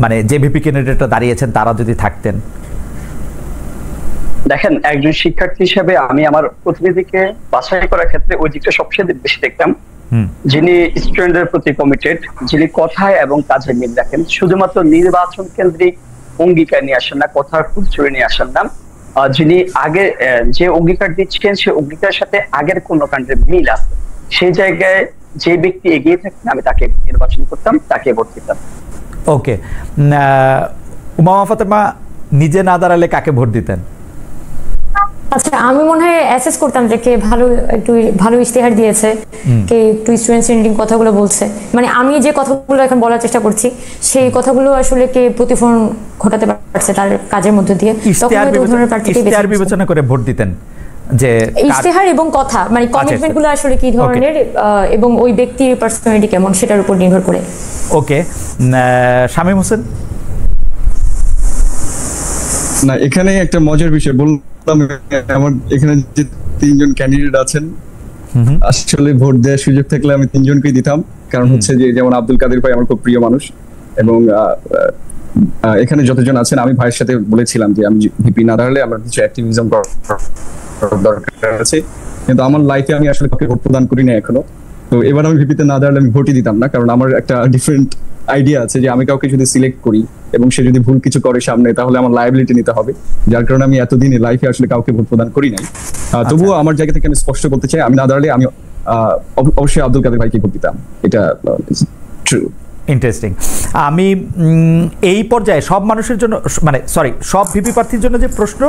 মানে যে ভিপি ক্যান্ডিডেটরা দাঁড়িয়েছেন তারা যদি থাকতেন? দেখেন, একজন শিক্ষার্থী হিসেবে আমি আমার প্রতিনিধিকে বাছাই করার ক্ষেত্রে ওই দিকটা সবচেয়ে বেশি দেখতাম, যিনি স্টুডেন্টদের প্রতি কমিটেড, যিনি কথায় এবং কাজে মিল রাখেন, শুধুমাত্র নির্বাচন কেন্দ্রিক অঙ্গীকার নিয়ে আসেন না, কথার ফুলছড়ি নিয়ে আসেন না, যিনি আগে যে অঙ্গীকার দিচ্ছেন সেই অঙ্গীকারের সাথে আগের কোনো কাণ্ডের মিল আছে, সেই জায়গায় যে ব্যক্তি এগিয়ে থাকেন আমি তাকে নির্বাচন করতাম, তাকে ভোট দিতাম। ওকে। উমামা ফাতেমা, নিজে না দাঁড়ালে কাকে ভোট দিতেন? আচ্ছা, আমি মনে হয় অ্যাসেস করতাম যে কে একটু ভালো ইশতেহার দিয়েছে, কে একটু স্টুডেন্ট সেন্টারিং কথাগুলো বলছে, মানে আমি যে কথাগুলো এখন বলার চেষ্টা করছি সেই কথাগুলো আসলে কে প্রতিফলন ঘটাতে পারছে তার কাজের মধ্যে দিয়ে, ইশতেহার বিবেচনা করে ভোট দিতেন? যে ইশতেহার এবং কথা মানে কমিটমেন্ট গুলো আসলে কি ধরনের এবং ওই ব্যক্তির পার্সোনালিটি কেমন সেটার উপর নির্ভর করে। ওকে। শামীম হোসেন? না, এখানে একটা মজার বিষয় বললাম, আমার এখানে যে 3 জন ক্যান্ডিডেট আছেন আসলে ভোট দেওয়ার সুযোগ থাকলে আমি 3 জনকেই দিতাম। কারণ হচ্ছে যে যেমন আব্দুল কাদের ভাই আমার খুব প্রিয় মানুষ, এবং এখানে যতজন আছেন আমি ভাইয়ের সাথে বলেছিলাম যে আমি ভিপি না দাঁড়ালে আমার কিছু অ্যাক্টিভিজম দরকার আছে, কিন্তু আমার লাইফে আমি আসলে কাউকে ভোট প্রদান করি না এখনো। তো এবার আমি ভিপিতে না দাঁড়ালে আমি ভোটই দিতাম না, কারণ আমার একটা ডিফারেন্ট আইডিয়া আছে যে আমি কাউকে যদি সিলেক্ট করি এবং সে যদি ভুল কিছু করে সামনে, তাহলে আমার লায়াবিলিটি নিতে হবে, যার কারণে আমি এতদিনে লাইফে আসলে কাউকে ভোট প্রদান করি নাই। তবুও আমার জায়গা থেকে আমি স্পষ্ট করতে চাই, আমি না দাঁড়ালে আমি অবশ্যই আব্দুল কাদের ভাইকে ভোট দিতাম, এটা ট্রু। ইন্টারেস্টিং। আমি এই পর্যায়ে সব মানুষের জন্য, মানে সরি, সব ভিপি প্রার্থীর জন্য যে প্রশ্ন,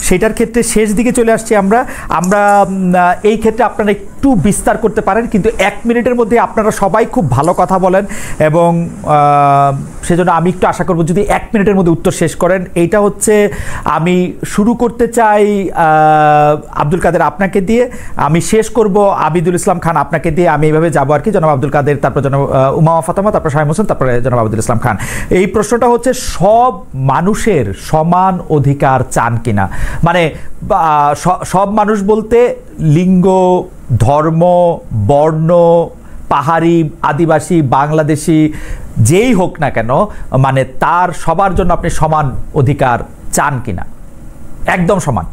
সেটার ক্ষেত্রে শেষ দিকে চলে আসছি আমরা। এই ক্ষেত্রে আপনারা একটু বিস্তার করতে পারেন, কিন্তু 1 মিনিটের মধ্যে আপনারা সবাই খুব ভালো কথা বলেন, এবং সেজন্য আমি একটু আশা করব যদি 1 মিনিটের মধ্যে উত্তর শেষ করেন। এইটা হচ্ছে, আমি শুরু করতে চাই আব্দুল কাদের আপনাকে দিয়ে, আমি শেষ করব আবিদুল ইসলাম খান আপনাকে দিয়ে, আমি এইভাবে যাবো আর কি। জনাব আব্দুল কাদের, তারপর জনাব উমামা ফাতেমা, তারপর শামীম হোসেন, তারপরে জনাব আবিদুল ইসলাম খান। এই প্রশ্নটা হচ্ছে, সব মানুষের সমান অধিকার চান কিনা? মানে সব মানুষ বলতে লিঙ্গ, ধর্ম, বর্ণ, পাহাড়ি, আদিবাসী, বাংলাদেশি, যেই হোক না কেন, মানে তার সবার জন্য আপনি সমান অধিকার চান কিনা? একদম সমান।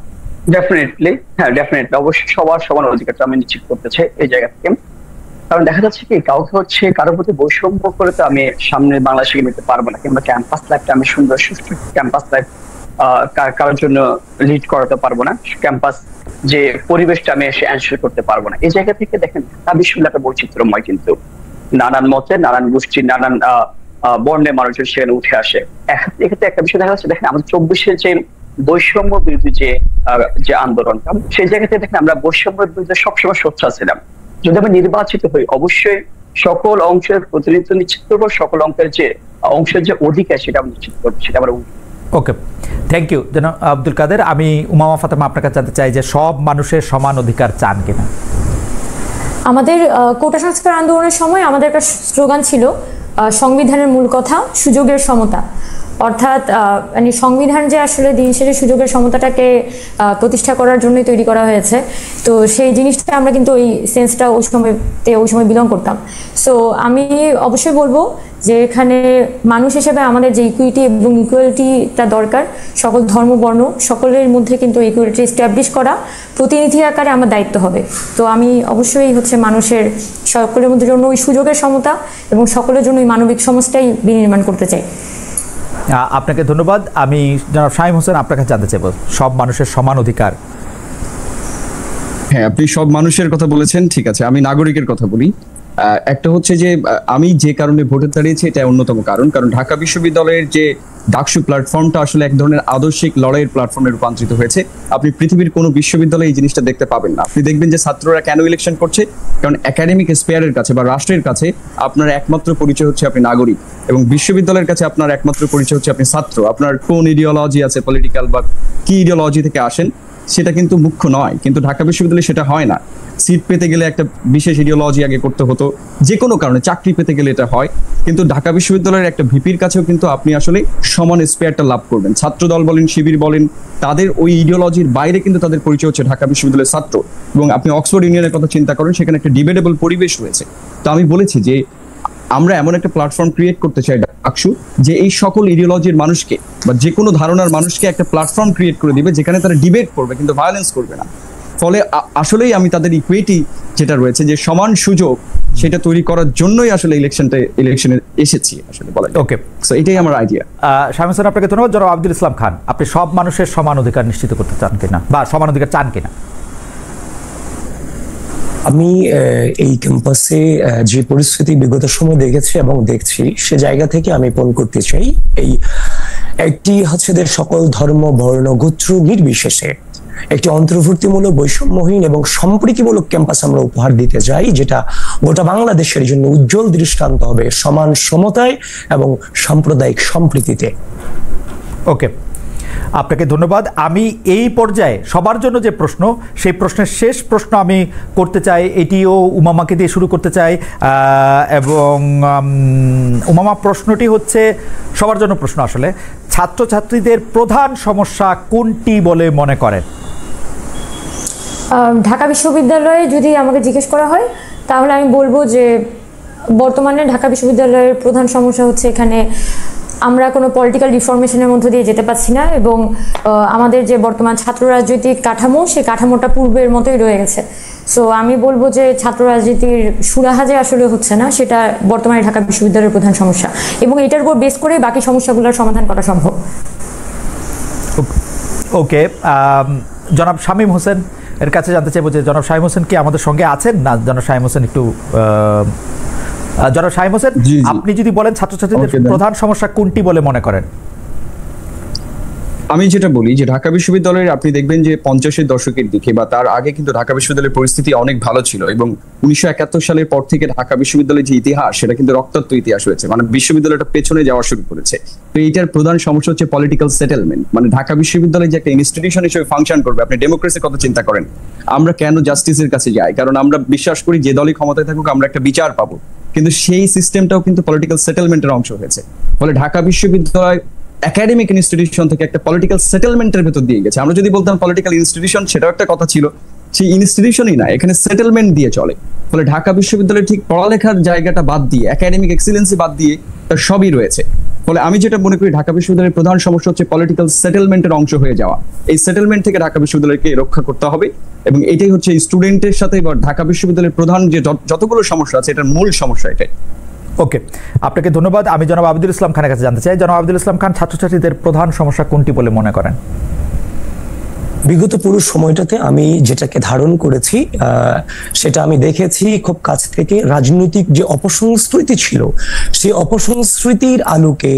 ডেফিনেটলি, হ্যাঁ ডেফিনেটলি, অবশ্যই সবার সমান অধিকারটা আমি নিশ্চিত করতে চাই এই জায়গা থেকে। কারণ দেখা যাচ্ছে কি, কাউকে হচ্ছে কারোর প্রতি বৈষম্য করে তো আমি সামনে বাংলাদেশে নিতে পারবো না, কিংবা ক্যাম্পাস লাইফটা আমি সুন্দর সুষ্ঠু ক্যাম্পাস লাইফ কারোর জন্য লিড করাতে পারবো না, ক্যাম্পাস যে পরিবেশটা আমি এসে এনশিওর করতে পারবো না। এই জায়গা থেকে দেখেন, ঢাকা বিশ্ববিদ্যালয় একটা বৈচিত্র্যময়, কিন্তু নানান মতে, নানান গোষ্ঠীর, নানান বর্ণের মানুষজন সেখানে উঠে আসে। এক্ষেত্রে একটা বিষয় দেখা যাচ্ছে, দেখেন আমাদের 24-এর যে বৈষম্য বিরোধী যে আন্দোলনটা, সেই জায়গাতে দেখেন আমরা বৈষম্যের বিরুদ্ধে সবসময় সোচ্চার ছিলাম। যদি আমি নির্বাচিত হই, অবশ্যই সকল অংশের প্রতিনিধিত্ব নিশ্চিত করবো, সকল অংশের যে অধিকার সেটা আমি নিশ্চিত করবো, সেটা আমরা। ওকে, থ্যাংক ইউ জনাব আব্দুল কাদের। আমি উমামা ফাতেমা আপনার কাছে জানতে চাই যে সব মানুষের সমান অধিকার চান কিনা? আমাদের কোটা সংস্কার আন্দোলনের সময় আমাদের একটা স্লোগান ছিল, সংবিধানের মূল কথা সুযোগের সমতা। অর্থাৎ মানে সংবিধান যে আসলে দিন শেষে সুযোগের সমতাটাকে প্রতিষ্ঠা করার জন্যই তৈরি করা হয়েছে। তো সেই জিনিসটা আমরা কিন্তু ওই সেন্সটা ওই সময় বিলং করতাম। সো আমি অবশ্যই বলবো যে এখানে মানুষ হিসেবে আমাদের যে ইকুইটি এবং ইকুয়ালিটিটা দরকার, সকল ধর্ম বর্ণ সকলের মধ্যে কিন্তু ইকুয়ালিটি এস্টাবলিশ করা প্রতিনিধি আকারে আমার দায়িত্ব হবে। তো আমি অবশ্যই হচ্ছে মানুষের সকলের মধ্যে জন্য ওই সুযোগের সমতা এবং সকলের জন্য ওই মানবিক সমাজটাই বিনির্মাণ করতে চাই। আপনাকে ধন্যবাদ। আমি জনাব শামীম হোসেন আপনার কাছে জানতে চাইব, সব মানুষের সমান অধিকার। হ্যাঁ, আপনি সব মানুষের কথা বলেছেন, ঠিক আছে, আমি নাগরিকের কথা বলি। একটা হচ্ছে যে আমি যে কারণে ভোটে দাঁড়িয়েছি, এটা অন্যতম কারণ ঢাকা বিশ্ববিদ্যালয়ের যে ডাকসু প্ল্যাটফর্মটা আসলে এক ধরনের আদর্শিক লড়াইয়ের প্ল্যাটফর্মে রূপান্তরিত হয়েছে। আপনি পৃথিবীর কোনো বিশ্ববিদ্যালয়ে এই জিনিসটা দেখতে পাবেন না। আপনি দেখবেন যে ছাত্ররা কেন ইলেকশন করছে, কারণ একাডেমিক স্পেয়ারের কাছে বা রাষ্ট্রের কাছে আপনার একমাত্র পরিচয় হচ্ছে আপনি নাগরিক, এবং বিশ্ববিদ্যালয়ের কাছে আপনার একমাত্র পরিচয় হচ্ছে আপনি ছাত্র। আপনার কোন ইডিওলজি আছে, পলিটিক্যাল বা কি ইডিওলজি থেকে আসেন, সেটা কিন্তু মুখ্য নয়। কিন্তু ঢাকা বিশ্ববিদ্যালয়ে সেটা হয় না। সিট পেতে গেলে একটা বিশেষ ইডিওলজি আগে করতে হতো, যে কোনো কারণে চাকরি পেতে গেলে এটা হয়। কিন্তু ঢাকা বিশ্ববিদ্যালয়ের একটা ভিপির কাছেও কিন্তু আপনি আসলে সমান স্পেয়ারটা লাভ করবেন। ছাত্রদল বলেন, শিবির বলেন, তাদের ওই ইডিওলজির বাইরে কিন্তু তাদের পরিচয় হচ্ছে ঢাকা বিশ্ববিদ্যালয়ের ছাত্র। এবং আপনি অক্সফোর্ড ইউনিয়নের কথা চিন্তা করেন, সেখানে একটা ডিবেটেবল পরিবেশ রয়েছে। তো আমি বলেছি যে আমরা এমন একটা প্ল্যাটফর্ম ক্রিয়েট করতে চাই ডাকসু, যে এই সকল ইডিওলজির মানুষকে বা যে কোনো ধারণার মানুষকে একটা প্ল্যাটফর্ম ক্রিয়েট করে দিবে, যেখানে তারা ডিবেট করবে কিন্তু ভায়োলেন্স করবে না। ফলে আসলেই আমি তাদের ইকুইটি যেটা রয়েছে, যে সমান সুযোগ, সেটা তৈরি করার জন্যই আসলে ইলেকশনে এসেছি আসলে বলা যায়। ওকে, সো এটাই আমার আইডিয়া। শামীম হোসেন আপনাকে ধন্যবাদ। জনাব আব্দুল ইসলাম খান, আপনি সব মানুষের সমান অধিকার নিশ্চিত করতে চান কিনা, বা সমান অধিকার চান কিনা? আমি এই ক্যাম্পাসে যে পরিস্থিতি বিগত সময় দেখেছি এবং দেখছি, সে জায়গা থেকে আমি পণ করতে চাই, এই একটি হচ্ছে সকল ধর্ম বর্ণ গোত্র নির্বিশেষে একটি অন্তর্ভুক্তিমূলক বৈষম্যহীন এবং সম্প্রীতিমূলক ক্যাম্পাস আমরা উপহার দিতে চাই, যেটা গোটা বাংলাদেশের জন্য উজ্জ্বল দৃষ্টান্ত হবে সমান সমতায় এবং সাম্প্রদায়িক সম্প্রীতিতে। ওকে, আপনাকে ধন্যবাদ। আমি এই পর্যায়ে সবার জন্য যে প্রশ্ন, সেই প্রশ্নের শেষ প্রশ্ন আমি করতে চাই, এটিও উমামাকে দিয়ে শুরু করতে চাই। এবং উমামা, প্রশ্নটি হচ্ছে সবার জন্য প্রশ্ন আসলে, ছাত্রছাত্রীদের প্রধান সমস্যা কোনটি বলে মনে করেন? ঢাকা বিশ্ববিদ্যালয়ে যদি আমাকে জিজ্ঞেস করা হয়, তাহলে আমি বলবো যে বর্তমানে ঢাকা বিশ্ববিদ্যালয়ের প্রধান সমস্যা হচ্ছে এখানে আমরা কোনো পলিটিক্যাল রিফরমেশনের মধ্য দিয়ে যেতে পারছি না, এবং আমাদের যে বর্তমান ছাত্র রাজনৈতিক কাঠামো, সেই কাঠামোটা পূর্বের মতোই রয়ে গেছে। সো আমি বলবো যে ছাত্র রাজনীতির সুরাহা যে আসলে হচ্ছে না, সেটা বর্তমানে ঢাকা বিশ্ববিদ্যালয়ের প্রধান সমস্যা, এবং এটার উপর বেস করে বাকি সমস্যাগুলোর সমাধান করা সম্ভব। ওকে, জনাব শামীম হোসেন এর কাছে জানতে চাইবো যে জনাব শামীম হোসেন কি আমাদের সঙ্গে আছেন? না, জনাব শামীম হোসেন একটু জনাব শামীম হোসেন, আপনি যদি বলেন ছাত্রছাত্রীদের প্রধান সমস্যা কোনটি বলে মনে করেন? আমি যেটা বলি যে ঢাকা বিশ্ববিদ্যালয়ের আপনি দেখবেন যে 50-এর দশকের দিকে বা তার আগে কিন্তু ঢাকা বিশ্ববিদ্যালয়ের পরিস্থিতি অনেক ভালো ছিল, এবং 1971 সালের পর থেকে ঢাকা বিশ্ববিদ্যালয়ের যে ইতিহাস সেটা কিন্তু রক্তাক্ত ইতিহাস হয়েছে, মানে বিশ্ববিদ্যালয়টা পেছনে যাওয়া শুরু করেছে। তো এইটার প্রধান সমস্যা হচ্ছে পলিটিক্যাল সেটেলমেন্ট। মানে ঢাকা বিশ্ববিদ্যালয় যে একটা ইনস্টিটিউশন হিসেবে ফাংশন করবে, আপনি ডেমোক্রেসির কথা চিন্তা করেন, আমরা কেন জাস্টিসের কাছে যাই? কারণ আমরা বিশ্বাস করি যে দলই ক্ষমতায় থাকুক আমরা একটা বিচার পাবো, কিন্তু সেই সিস্টেমটাও কিন্তু পলিটিক্যাল সেটেলমেন্টের অংশ হয়েছে। ফলে ঢাকা বিশ্ববিদ্যালয় একাডেমিক ইনস্টিটিউশন থেকে একটা পলিটিক্যাল সেটেলমেন্টের ভেতর দিয়ে গেছে। আমরা যদি বলতাম পলিটিক্যাল ইনস্টিটিউশন, সেটাও একটা কথা ছিল, সেই ইনস্টিটিউশনই না, এখানে সেটেলমেন্ট দিয়ে চলে। ফলে ঢাকা বিশ্ববিদ্যালয়ে ঠিক পড়ালেখার জায়গাটা বাদ দিয়ে, একাডেমিক এক্সিলেন্সি বাদ দিয়ে তার সবই রয়েছে। ফলে আমি যেটা মনে করি ঢাকা বিশ্ববিদ্যালয়ের প্রধান সমস্যা হচ্ছে পলিটিক্যাল সেটেলমেন্টের অংশ হয়ে যাওয়া। এই সেটেলমেন্ট থেকে ঢাকা বিশ্ববিদ্যালয়কে রক্ষা করতে হবে, এবং এটাই হচ্ছে স্টুডেন্টের সাথে বা ঢাকা বিশ্ববিদ্যালয়ের প্রধান যে যতগুলো সমস্যা আছে এটার মূল সমস্যা এটাই। ওকে, আপনাকে ধন্যবাদ। আমি জনাব আবিদুল ইসলাম খানের কাছে জানতে চাই, জনাব আবিদুল ইসলাম খান, ছাত্রছাত্রীদের প্রধান সমস্যা কোনটি বলে মনে করেন? বিগত পুরো সময়টাতে আমি যেটাকে ধারণ করেছি সেটা আমি দেখেছি খুব কাছ থেকে, রাজনৈতিক যে অপসংস্কৃতি ছিল সেই অপসংস্কৃতির আলোকে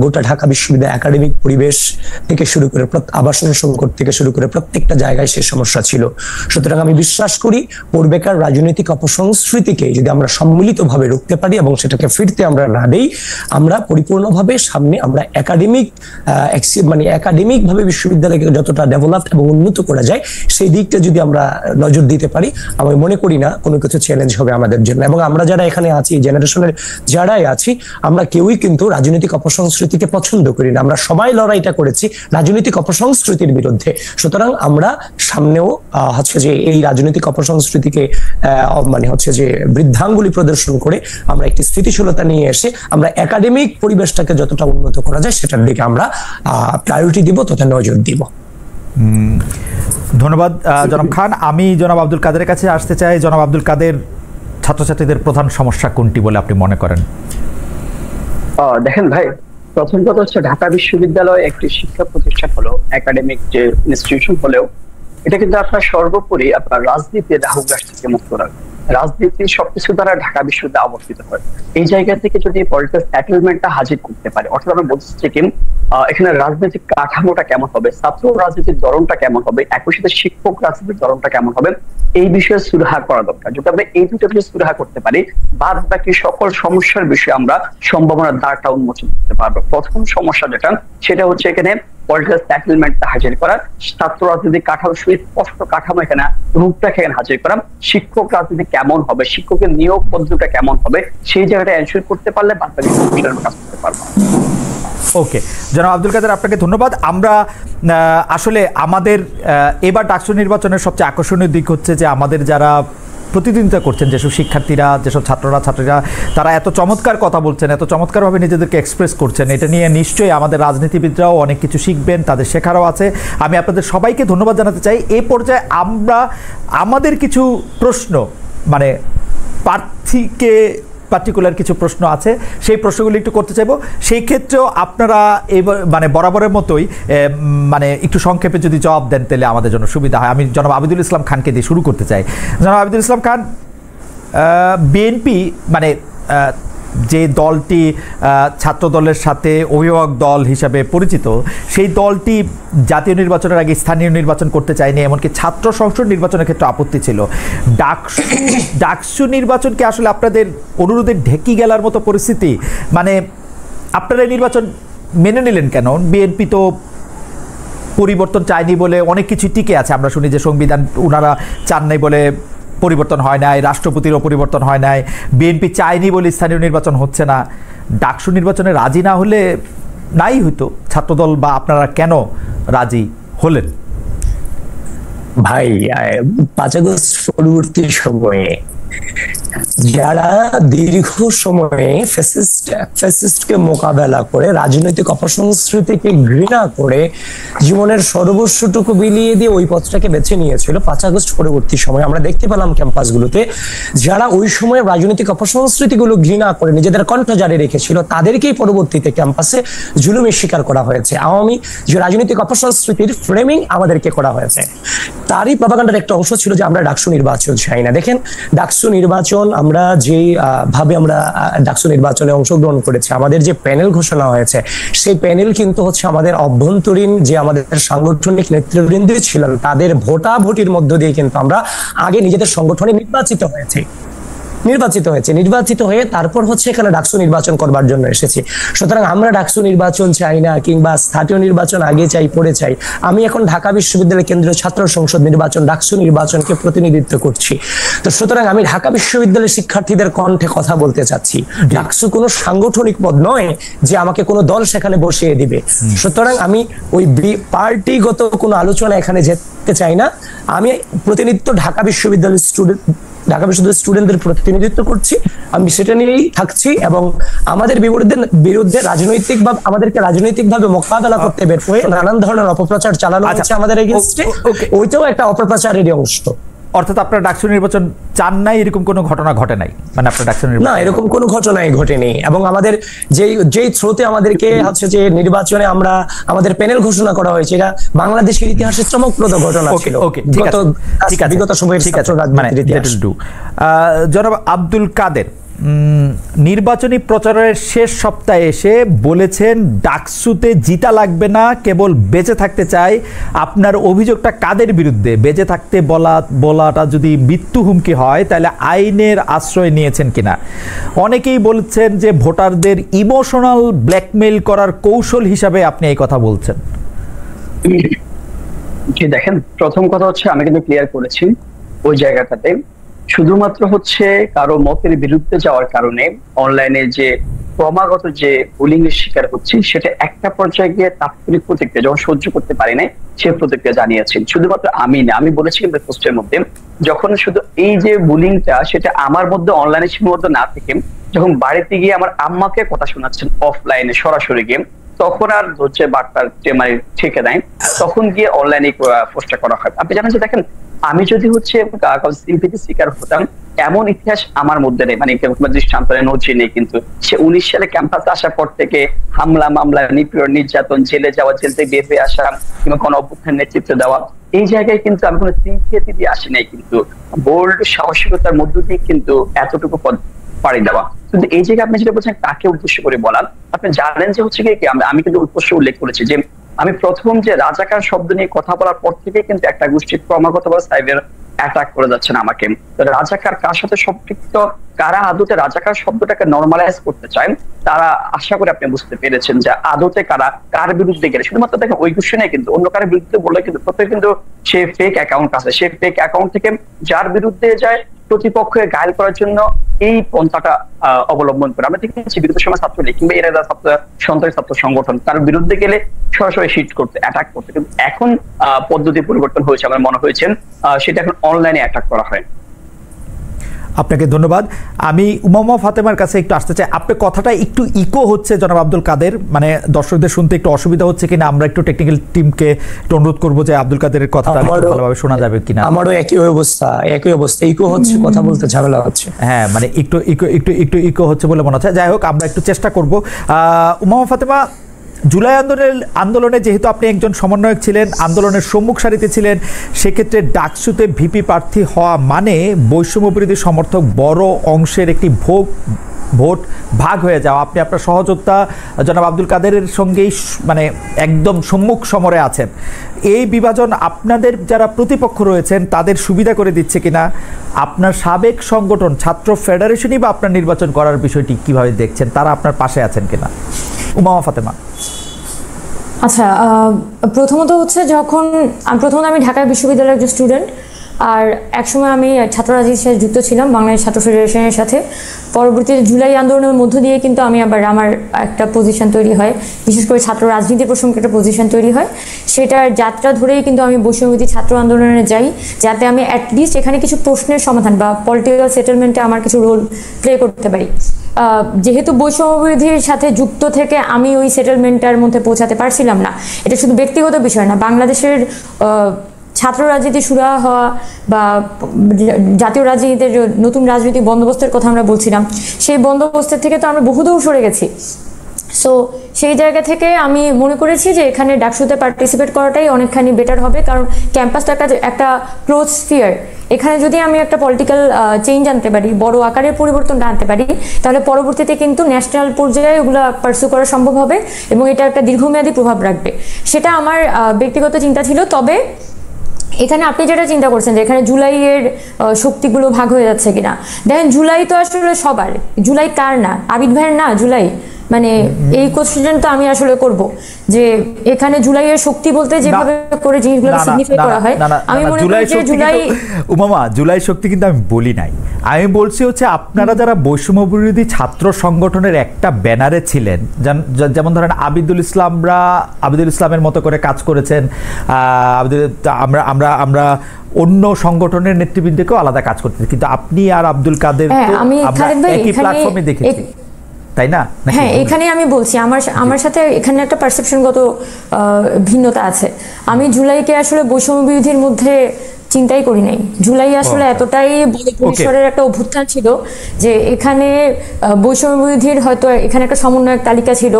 গোটা ঢাকা বিশ্ববিদ্যালয় একাডেমিক পরিবেশ থেকে শুরু করে আবাসন সংকট থেকে শুরু করে প্রত্যেকটা জায়গায় সেই সমস্যা ছিল। সুতরাং আমি বিশ্বাস করি পূর্বেকার রাজনৈতিক অপসংস্কৃতিকে যদি আমরা সম্মিলিতভাবে রুখতে পারি এবং সেটাকে ফিরতে আমরা না দেই, আমরা পরিপূর্ণভাবে সামনে আমরা একাডেমিক ভাবে বিশ্ববিদ্যালয়কে যতটা ডেভেলপ এবং উন্নত করা যায় সেই দিকটা যদি আমরা নজর দিতে পারি, আমি মনে করি না কোনো কিছু চ্যালেঞ্জ হবে আমাদের জন্য। এবং আমরা যারা এখানে আছি, জেনারেশনের যারাই আছি, আমরা কেউই কিন্তু রাজনৈতিক অপসংস্কৃতিকে পছন্দ করি না। আমরা সবাই লড়াইটা করেছি রাজনৈতিক অপসংস্কৃতির বিরুদ্ধে। সুতরাং আমরা সামনেও হচ্ছে যে এই রাজনৈতিক অপসংস্কৃতিকে হচ্ছে যে বৃদ্ধাঙ্গুলি প্রদর্শন করে আমরা একটি স্থিতিশীলতা নিয়ে এসে আমরা একাডেমিক পরিবেশটাকে যতটা উন্নত করা যায় সেটার দিকে আমরা প্রায়োরিটি দিব, তথা নজর দিব। ধন্যবাদ জনাব খান। আমি জনাব আব্দুল কাদেরের কাছে আসতে চাই। জনাব আব্দুল কাদের, ছাত্রছাত্রীদের প্রধান সমস্যা কোনটি বলে আপনি মনে করেন? দেখেন ভাই, প্রথম কথা হচ্ছে ঢাকা বিশ্ববিদ্যালয় একটি শিক্ষা প্রতিষ্ঠান হলো, একাডেমিক যে ইনস্টিটিউশন হলেও এটা কিন্তু আপনার সর্বোপরি আপনার রাজনীতির রাহুগ্রাস থেকে মুক্ত রাখবে। রাজনীতি সবকিছু দ্বারা ঢাকা বিশ্ববিদ্যালয় আবর্তিত হয়। এই জায়গা থেকে যদি পলিটিক্যাল সেটেলমেন্টটা হাজির করতে পারে, অর্থাৎ আমরা বলছি কি এখানে রাজনৈতিক কাঠামোটা কেমন হবে, ছাত্র রাজনীতির ধরনটা কেমন হবে, একই সাথে শিক্ষক রাজনীতির ধরনটা কেমন হবে, এই বিষয়ে সুরাহা করা দরকার। যদি আমরা এই দুটো বিষয়ে সুরাহা করতে পারি, বাদ বাকি সকল সমস্যার বিষয়ে আমরা সম্ভাবনার দ্বারটা উন্মোচন করতে পারবো। প্রথম সমস্যা যেটা, সেটা হচ্ছে এখানে পলিটিক্যাল সেটেলমেন্টটা হাজির করা, ছাত্র রাজনীতির কাঠামো, সুস্পষ্ট কাঠামো এখানে রূপটাকে এখানে হাজির করা, শিক্ষক রাজনীতি কেমন হবে, শিক্ষকের নিয়োগ পদ্ধতিটা কেমন হবে, সেই জায়গাটা এনশিওর করতে পারলে বাদ বাকি সমস্যার কাজ করতে পারবো। ওকে, জনাব আব্দুল কাদের, আপনাকে ধন্যবাদ। আমরা আসলে আমাদের এবার ডাকসু নির্বাচনের সবচেয়ে আকর্ষণীয় দিক হচ্ছে যে আমাদের যারা প্রতিদ্বন্দ্বিতা করছেন, যেসব শিক্ষার্থীরা, যেসব ছাত্রীরা, তারা এত চমৎকার কথা বলছেন, এত চমৎকারভাবে নিজেদেরকে এক্সপ্রেস করছেন, এটা নিয়ে নিশ্চয়ই আমাদের রাজনীতিবিদরাও অনেক কিছু শিখবেন, তাদের শেখারও আছে। আমি আপনাদের সবাইকে ধন্যবাদ জানাতে চাই। এই পর্যায়ে আমরা আমাদের কিছু প্রশ্ন, মানে প্রার্থীকে পার্টিকুলার কিছু প্রশ্ন আছে, সেই প্রশ্নগুলি একটু করতে চাইবো। সেই ক্ষেত্রেও আপনারা মানে বরাবরের মতোই মানে একটু সংক্ষেপে যদি জবাব দেন তাহলে আমাদের জন্য সুবিধা হয়। আমি জনাব আবিদুল ইসলাম খানকে দিয়ে শুরু করতে চাই। জনাব আবিদুল ইসলাম খান, বিএনপি মানে যে দলটি ছাত্র দলের সাথে অভিভাবক দল হিসাবে পরিচিত, সেই দলটি জাতীয় নির্বাচনের আগে স্থানীয় নির্বাচন করতে চায়নি, এমনকি ছাত্র সংসদ নির্বাচনের ক্ষেত্রে আপত্তি ছিল। ডাকসু নির্বাচনকে আসলে আপনাদের অনুরোধে ঢেকি গেলার মতো পরিস্থিতি, মানে আপনারা নির্বাচন মেনে নিলেন কেন? বিএনপি তো পরিবর্তন চায়নি বলে অনেক কিছু টিকে আছে। আমরা শুনি যে সংবিধান ওনারা চান নাই বলে পরিবর্তন হয় নাই, রাষ্ট্রপতিরও পরিবর্তন হয় নাই, বিএনপি চায়নি বলে স্থানীয় নির্বাচন হচ্ছে না। ডাকসু নির্বাচনে রাজি না হলে নাই হইতো, ছাত্রদল বা আপনারা কেন রাজি হলেন? ভাই, 5 আগস্ট পরবর্তী সময়ে যারা দীর্ঘ সময়ে ফ্যাসিস্টকে মোকাবেলা করে রাজনৈতিক অপসংস্কৃতিকে ঘৃণা করে জীবনের সর্বস্বটুকু বিলিয়ে দিয়ে ওই পথটাকে বেছে নিয়েছিল 5 আগস্ট পরবর্তী সময় আমরা দেখতে পেলাম ক্যাম্পাসগুলোতে যারা ওই সময় রাজনৈতিক অপসংস্কৃতিগুলো ঘৃণা করে নিজেদের কণ্ঠ জারি রেখেছিল তাদেরকেই পরবর্তীতে ক্যাম্পাসে জুলুমের শিকার করা হয়েছে। আওয়ামী যে রাজনৈতিক অপসংস্কৃতির ফ্রেমিং আমাদেরকে করা হয়েছে, তারই প্রপাগান্ডার একটা অংশ ছিল যে আমরা ডাকসু নির্বাচন চাই না। দেখেন ডাকসু নির্বাচন আমরা যেই ভাবে আমরা ডাকসু নির্বাচনে অংশগ্রহণ করেছি, আমাদের যে প্যানেল ঘোষণা হয়েছে সেই প্যানেল কিন্তু হচ্ছে আমাদের অভ্যন্তরীণ যে আমাদের সাংগঠনিক নেতৃবৃন্দ ছিলেন তাদের ভোটাভুটির মধ্য দিয়ে কিন্তু আমরা আগে নিজেদের সংগঠনে নির্বাচিত হয়ে তারপর হচ্ছে এখানে ডাকসু নির্বাচন করবার জন্য এসেছি। সুতরাং আমরা ডাকসু নির্বাচন চাই না কিংবা স্থানীয় নির্বাচন আগে চাই পরে চাই। আমি এখন ঢাকা বিশ্ববিদ্যালয় কেন্দ্রীয় ছাত্র সংসদ নির্বাচন ডাকসু নির্বাচনকে প্রতিনিধিত্ব করছি। তো সুতরাং আমি ঢাকা বিশ্ববিদ্যালয়ের শিক্ষার্থীদের কণ্ঠে কথা বলতে চাচ্ছি, ডাকসু কোনো সাংগঠনিক পদ নয় যে আমাকে কোনো দল সেখানে বসিয়ে দিবে। সুতরাং আমি ওই পার্টিগত কোনো আলোচনা এখানে যেতে চাই না। আমি প্রতিনিধিত্ব ঢাকা বিশ্ববিদ্যালয়ের স্টুডেন্টদের প্রতিনিধিত্ব করছি, আমি সেটা নিয়েই থাকছি এবং আমাদের বিরুদ্ধে আমাদেরকে রাজনৈতিকভাবে মোকাবেলা করতে বের হয়ে নানান ধরনের অপপ্রচার চালানো হচ্ছে আমাদের এগেইনস্টে, ওইটাও একটা অপপ্রচারেরই অংশ। অর্থাৎ আপনার ডাকসু নির্বাচন চান নাই, এরকম কোনো ঘটনা ঘটে নাই? মানে আপনার ডাকসু না, এরকম কোনো ঘটনাই ঘটেনি এবং আমাদের যেই থ্রোতে আমাদেরকে হচ্ছে যে নির্বাচনে আমাদের প্যানেল ঘোষণা করা হয়েছে, এটা বাংলাদেশের ইতিহাসে চমকপ্রদ ঘটনা ছিল বিগত সময়ের ছাত্র রাজনীতির ইতিহাস। জনাব আব্দুল কাদের নির্বাচনী প্রচারের শেষ সপ্তাহে এসে বলেছেন ডাকসুতে জিতা লাগবে না, কেবল বেঁচে থাকতে চাই। আপনার অভিযোগটা কাদের বিরুদ্ধে? বেঁচে থাকতে বলাটা যদি মৃত্যু হুমকি হয় তাহলে আইনের আশ্রয় নিয়েছেন কিনা? অনেকেই বলছেন যে ভোটারদের ইমোশনাল ব্ল্যাকমেইল করার কৌশল হিসাবে আপনি এই কথা বলছেন। দেখেন, প্রথম কথা হচ্ছে আমি কিন্তু ক্লিয়ার করেছি ওই জায়গাটাতে শুধুমাত্র হচ্ছে কারো মতের বিরুদ্ধে যাওয়ার কারণে অনলাইনে যে ক্রমাগত যে বুলিং এর শিকার হচ্ছে সেটা একটা পর্যায়ে গিয়ে তাৎক্ষণিক প্রতিক্রিয়া যখন সহ্য করতে পারি না সে প্রতিক্রিয়া জানিয়েছেন। শুধুমাত্র আমি না, আমি বলেছি কিন্তু পোস্টের মধ্যে যখন শুধু এই যে বুলিংটা সেটা আমার মধ্যে অনলাইনে সীমাবদ্ধ না থেকে যখন বাড়িতে গিয়ে আমার আম্মাকে কথা শোনাচ্ছেন অফলাইনে সরাসরি গিয়ে, তখন আর হচ্ছে বার্তার মানে ঠেকে দেয়, তখন গিয়ে অনলাইনে পোস্টটা করা হয়। আপনি জানেন যে দেখেন, আমি যদি হচ্ছে সিম্পিতি শিকার হতাম এমন ইতিহাস আমার মধ্যে নেই, মানে দৃষ্টান্তরে নজির নেই। কিন্তু সে 19 সালে ক্যাম্পাসে আসার পর থেকে হামলা মামলা নিপীড়ন নির্যাতন, জেলে যাওয়া, জেল থেকে বের হয়ে আসা কিংবা কোনো অভ্যুত্থান নেতৃত্ব দেওয়া, এই জায়গায় কিন্তু আমি কোনো সিম্পিতি দিয়ে আসি নাই, কিন্তু বোল্ড সাহসিকতার মধ্য দিয়ে কিন্তু এতটুকু পদ পাড়ি দেওয়া। কিন্তু এই জায়গায় আপনি যেটা বলছেন কাকে উদ্দেশ্য করে বলার, আপনি জানেন যে হচ্ছে কি আমি কিন্তু উদ্দেশ্য উল্লেখ করেছি যে আমি প্রথম যে রাজাকার শব্দ নিয়ে কথা বলার পর থেকে কিন্তু একটা গোষ্ঠী ক্রমাগত সাইবার অ্যাটাক করে যাচ্ছেন আমাকে। রাজাকার কার সাথে সম্পৃক্ত, কারা আদতে রাজাকার শব্দটাকে নর্মালাইজ করতে চায়, তারা আশা করে আপনি বুঝতে পেরেছেন যে আদতে কারা কার বিরুদ্ধে গেলে। শুধুমাত্র দেখেন ওই গোষ্ঠী নেই, কিন্তু অন্য কারোর বিরুদ্ধে বললে কিন্তু প্রত্যেক কিন্তু সে ফেক অ্যাকাউন্ট আছে, সে ফেক অ্যাকাউন্ট থেকে যার বিরুদ্ধে যায় প্রতিপক্ষকে ঘায়েল করার জন্য এই পন্থাটা অবলম্বন করে। আমরা দেখেছি বিগত সময় ছাত্রলীগ কিংবা এরা সন্ত্রাসী ছাত্র সংগঠন তার বিরুদ্ধে গেলে সরাসরি হিট করতে, অ্যাটাক করতে। কিন্তু এখন পদ্ধতি পরিবর্তন হয়েছে, আমার মনে হয়েছে সেটা এখন অনলাইনে অ্যাটাক করা হয়। আপনাকে ধন্যবাদ। আমি উমামা ফাতেমার কাছে একটু আসতে চাই। আপনার কথাটা একটু ইকো হচ্ছে জনাব আব্দুল কাদের, মানে দর্শকদের শুনতে একটু অসুবিধা হচ্ছে কিনা আমরা একটু টেকনিক্যাল টিমকে একটু অনুরোধ করবো যে আব্দুল কাদেরের কথাটা ভালোভাবে শোনা যাবে কিনা। আমারও একই অবস্থা ইকো হচ্ছে, কথা বলতে ঝামেলা হচ্ছে। হ্যাঁ, মানে একটু ইকো হচ্ছে বলে মনে হচ্ছে। যাই হোক, আমরা একটু চেষ্টা করব। উমামা ফাতেমা, জুলাই আন্দোলনে যেহেতু আপনি একজন সমন্বয়ক ছিলেন, আন্দোলনের সম্মুখ সারিতে ছিলেন, সেক্ষেত্রে ডাকসুতে ভিপি প্রার্থী হওয়া মানে বৈষম্যবিরোধী সমর্থক বড় অংশের একটি ভোট ভাগ হয়ে যাওয়া। আপনি আপনার সহযোদ্ধা জনাব আব্দুল কাদেরের সঙ্গেই মানে একদম সম্মুখ সমরে আছেন। এই বিভাজন আপনাদের যারা প্রতিপক্ষ রয়েছেন তাদের সুবিধা করে দিচ্ছে কিনা? আপনার সাবেক সংগঠন ছাত্র ফেডারেশনই বা আপনার নির্বাচন করার বিষয়টি কিভাবে দেখছেন? তারা আপনার পাশে আছেন কিনা? উমামা ফাতেমা। আচ্ছা, প্রথমত হচ্ছে যখন আমি ঢাকা বিশ্ববিদ্যালয়ের একজন স্টুডেন্ট, আর একসময় আমি ছাত্র রাজনীতির সাথে যুক্ত ছিলাম বাংলাদেশ ছাত্র ফেডারেশনের সাথে। পরবর্তীতে জুলাই আন্দোলনের মধ্য দিয়ে কিন্তু আমি আবার আমার একটা পজিশন তৈরি হয়, বিশেষ করে ছাত্র রাজনীতির প্রসঙ্গে একটা পজিশন তৈরি হয়। সেটার যাত্রা ধরেই কিন্তু আমি বৈষম্যবিরোধী ছাত্র আন্দোলনে যাই, যাতে আমি অ্যাটলিস্ট এখানে কিছু প্রশ্নের সমাধান বা পলিটিক্যাল সেটেলমেন্টে আমার কিছু রোল প্লে করতে পারি। যেহেতু বৈষম্যবিরোধীর সাথে যুক্ত থেকে আমি ওই সেটেলমেন্টটার মধ্যে পৌঁছাতে পারছিলাম না, এটা শুধু ব্যক্তিগত বিষয় না, বাংলাদেশের ছাত্র রাজনীতি শুরু হওয়া বা জাতীয় রাজনীতির নতুন রাজনৈতিক বন্দোবস্তের কথা আমরা বলছিলাম, সেই বন্দোবস্তের থেকে তো আমরা বহুদূর সরে গেছি। সো সেই জায়গা থেকে আমি মনে করেছি যে এখানে ডাকসুতে পার্টিসিপেট করাটাই অনেকখানি বেটার হবে, কারণ ক্যাম্পাসটা একটা ক্লোজ স্ফিয়ার। এখানে যদি আমি একটা পলিটিক্যাল চেঞ্জ আনতে পারি, বড় আকারের পরিবর্তনটা আনতে পারি, তাহলে পরবর্তীতে কিন্তু ন্যাশনাল পর্যায়ে ওগুলো পার্সু করা সম্ভব হবে এবং এটা একটা দীর্ঘমেয়াদী প্রভাব রাখবে। সেটা আমার ব্যক্তিগত চিন্তা ছিল। তবে এখানে আপনি যেটা চিন্তা করছেন যে এখানে জুলাইয়ের শক্তিগুলো ভাগ হয়ে যাচ্ছে কিনা, দেখেন জুলাই তো আসলে সবার, জুলাই কার না? আবিদ ভাইয়ের না জুলাই? মানে এই কোশ্চেন তো আমি আসলে করব যে এখানে জুলাইয়ের শক্তি বলতে যেভাবে করে জিনিসগুলো সিগনিফাই করা হয়, আমি মনে করি যে জুলাই উমামা জুলাই শক্তি কিন্তু আমি বলি নাই। আমি বলছি হচ্ছে আপনারা যারা বৈষম্য বিরোধী ছাত্র সংগঠনের একটা ব্যানারে ছিলেন, যেমন ধরেন আবিদুল ইসলামের মতো করে কাজ করেছেন, আমরা অন্য সংগঠনের নেতৃবৃন্দকেও আলাদা কাজ করতে, কিন্তু আপনি আর আব্দুল কাদের একই প্ল্যাটফর্মে দেখেছি, তাই না? হ্যাঁ, এখানে আমি বলছি আমার সাথে এখানে একটা পারসেপশনগত ভিন্নতা আছে। আমি জুলাইকে আসলে বৈষম্য বিরোধীর মধ্যে চিন্তাই করি নাই। জুলাই আসলে এতটাই বড় পরিসরের একটা অভ্যুত্থান ছিল যে এখানে বৈষম্য বিরোধীর হয়তো এখানে একটা সমন্বয়ক তালিকা ছিল,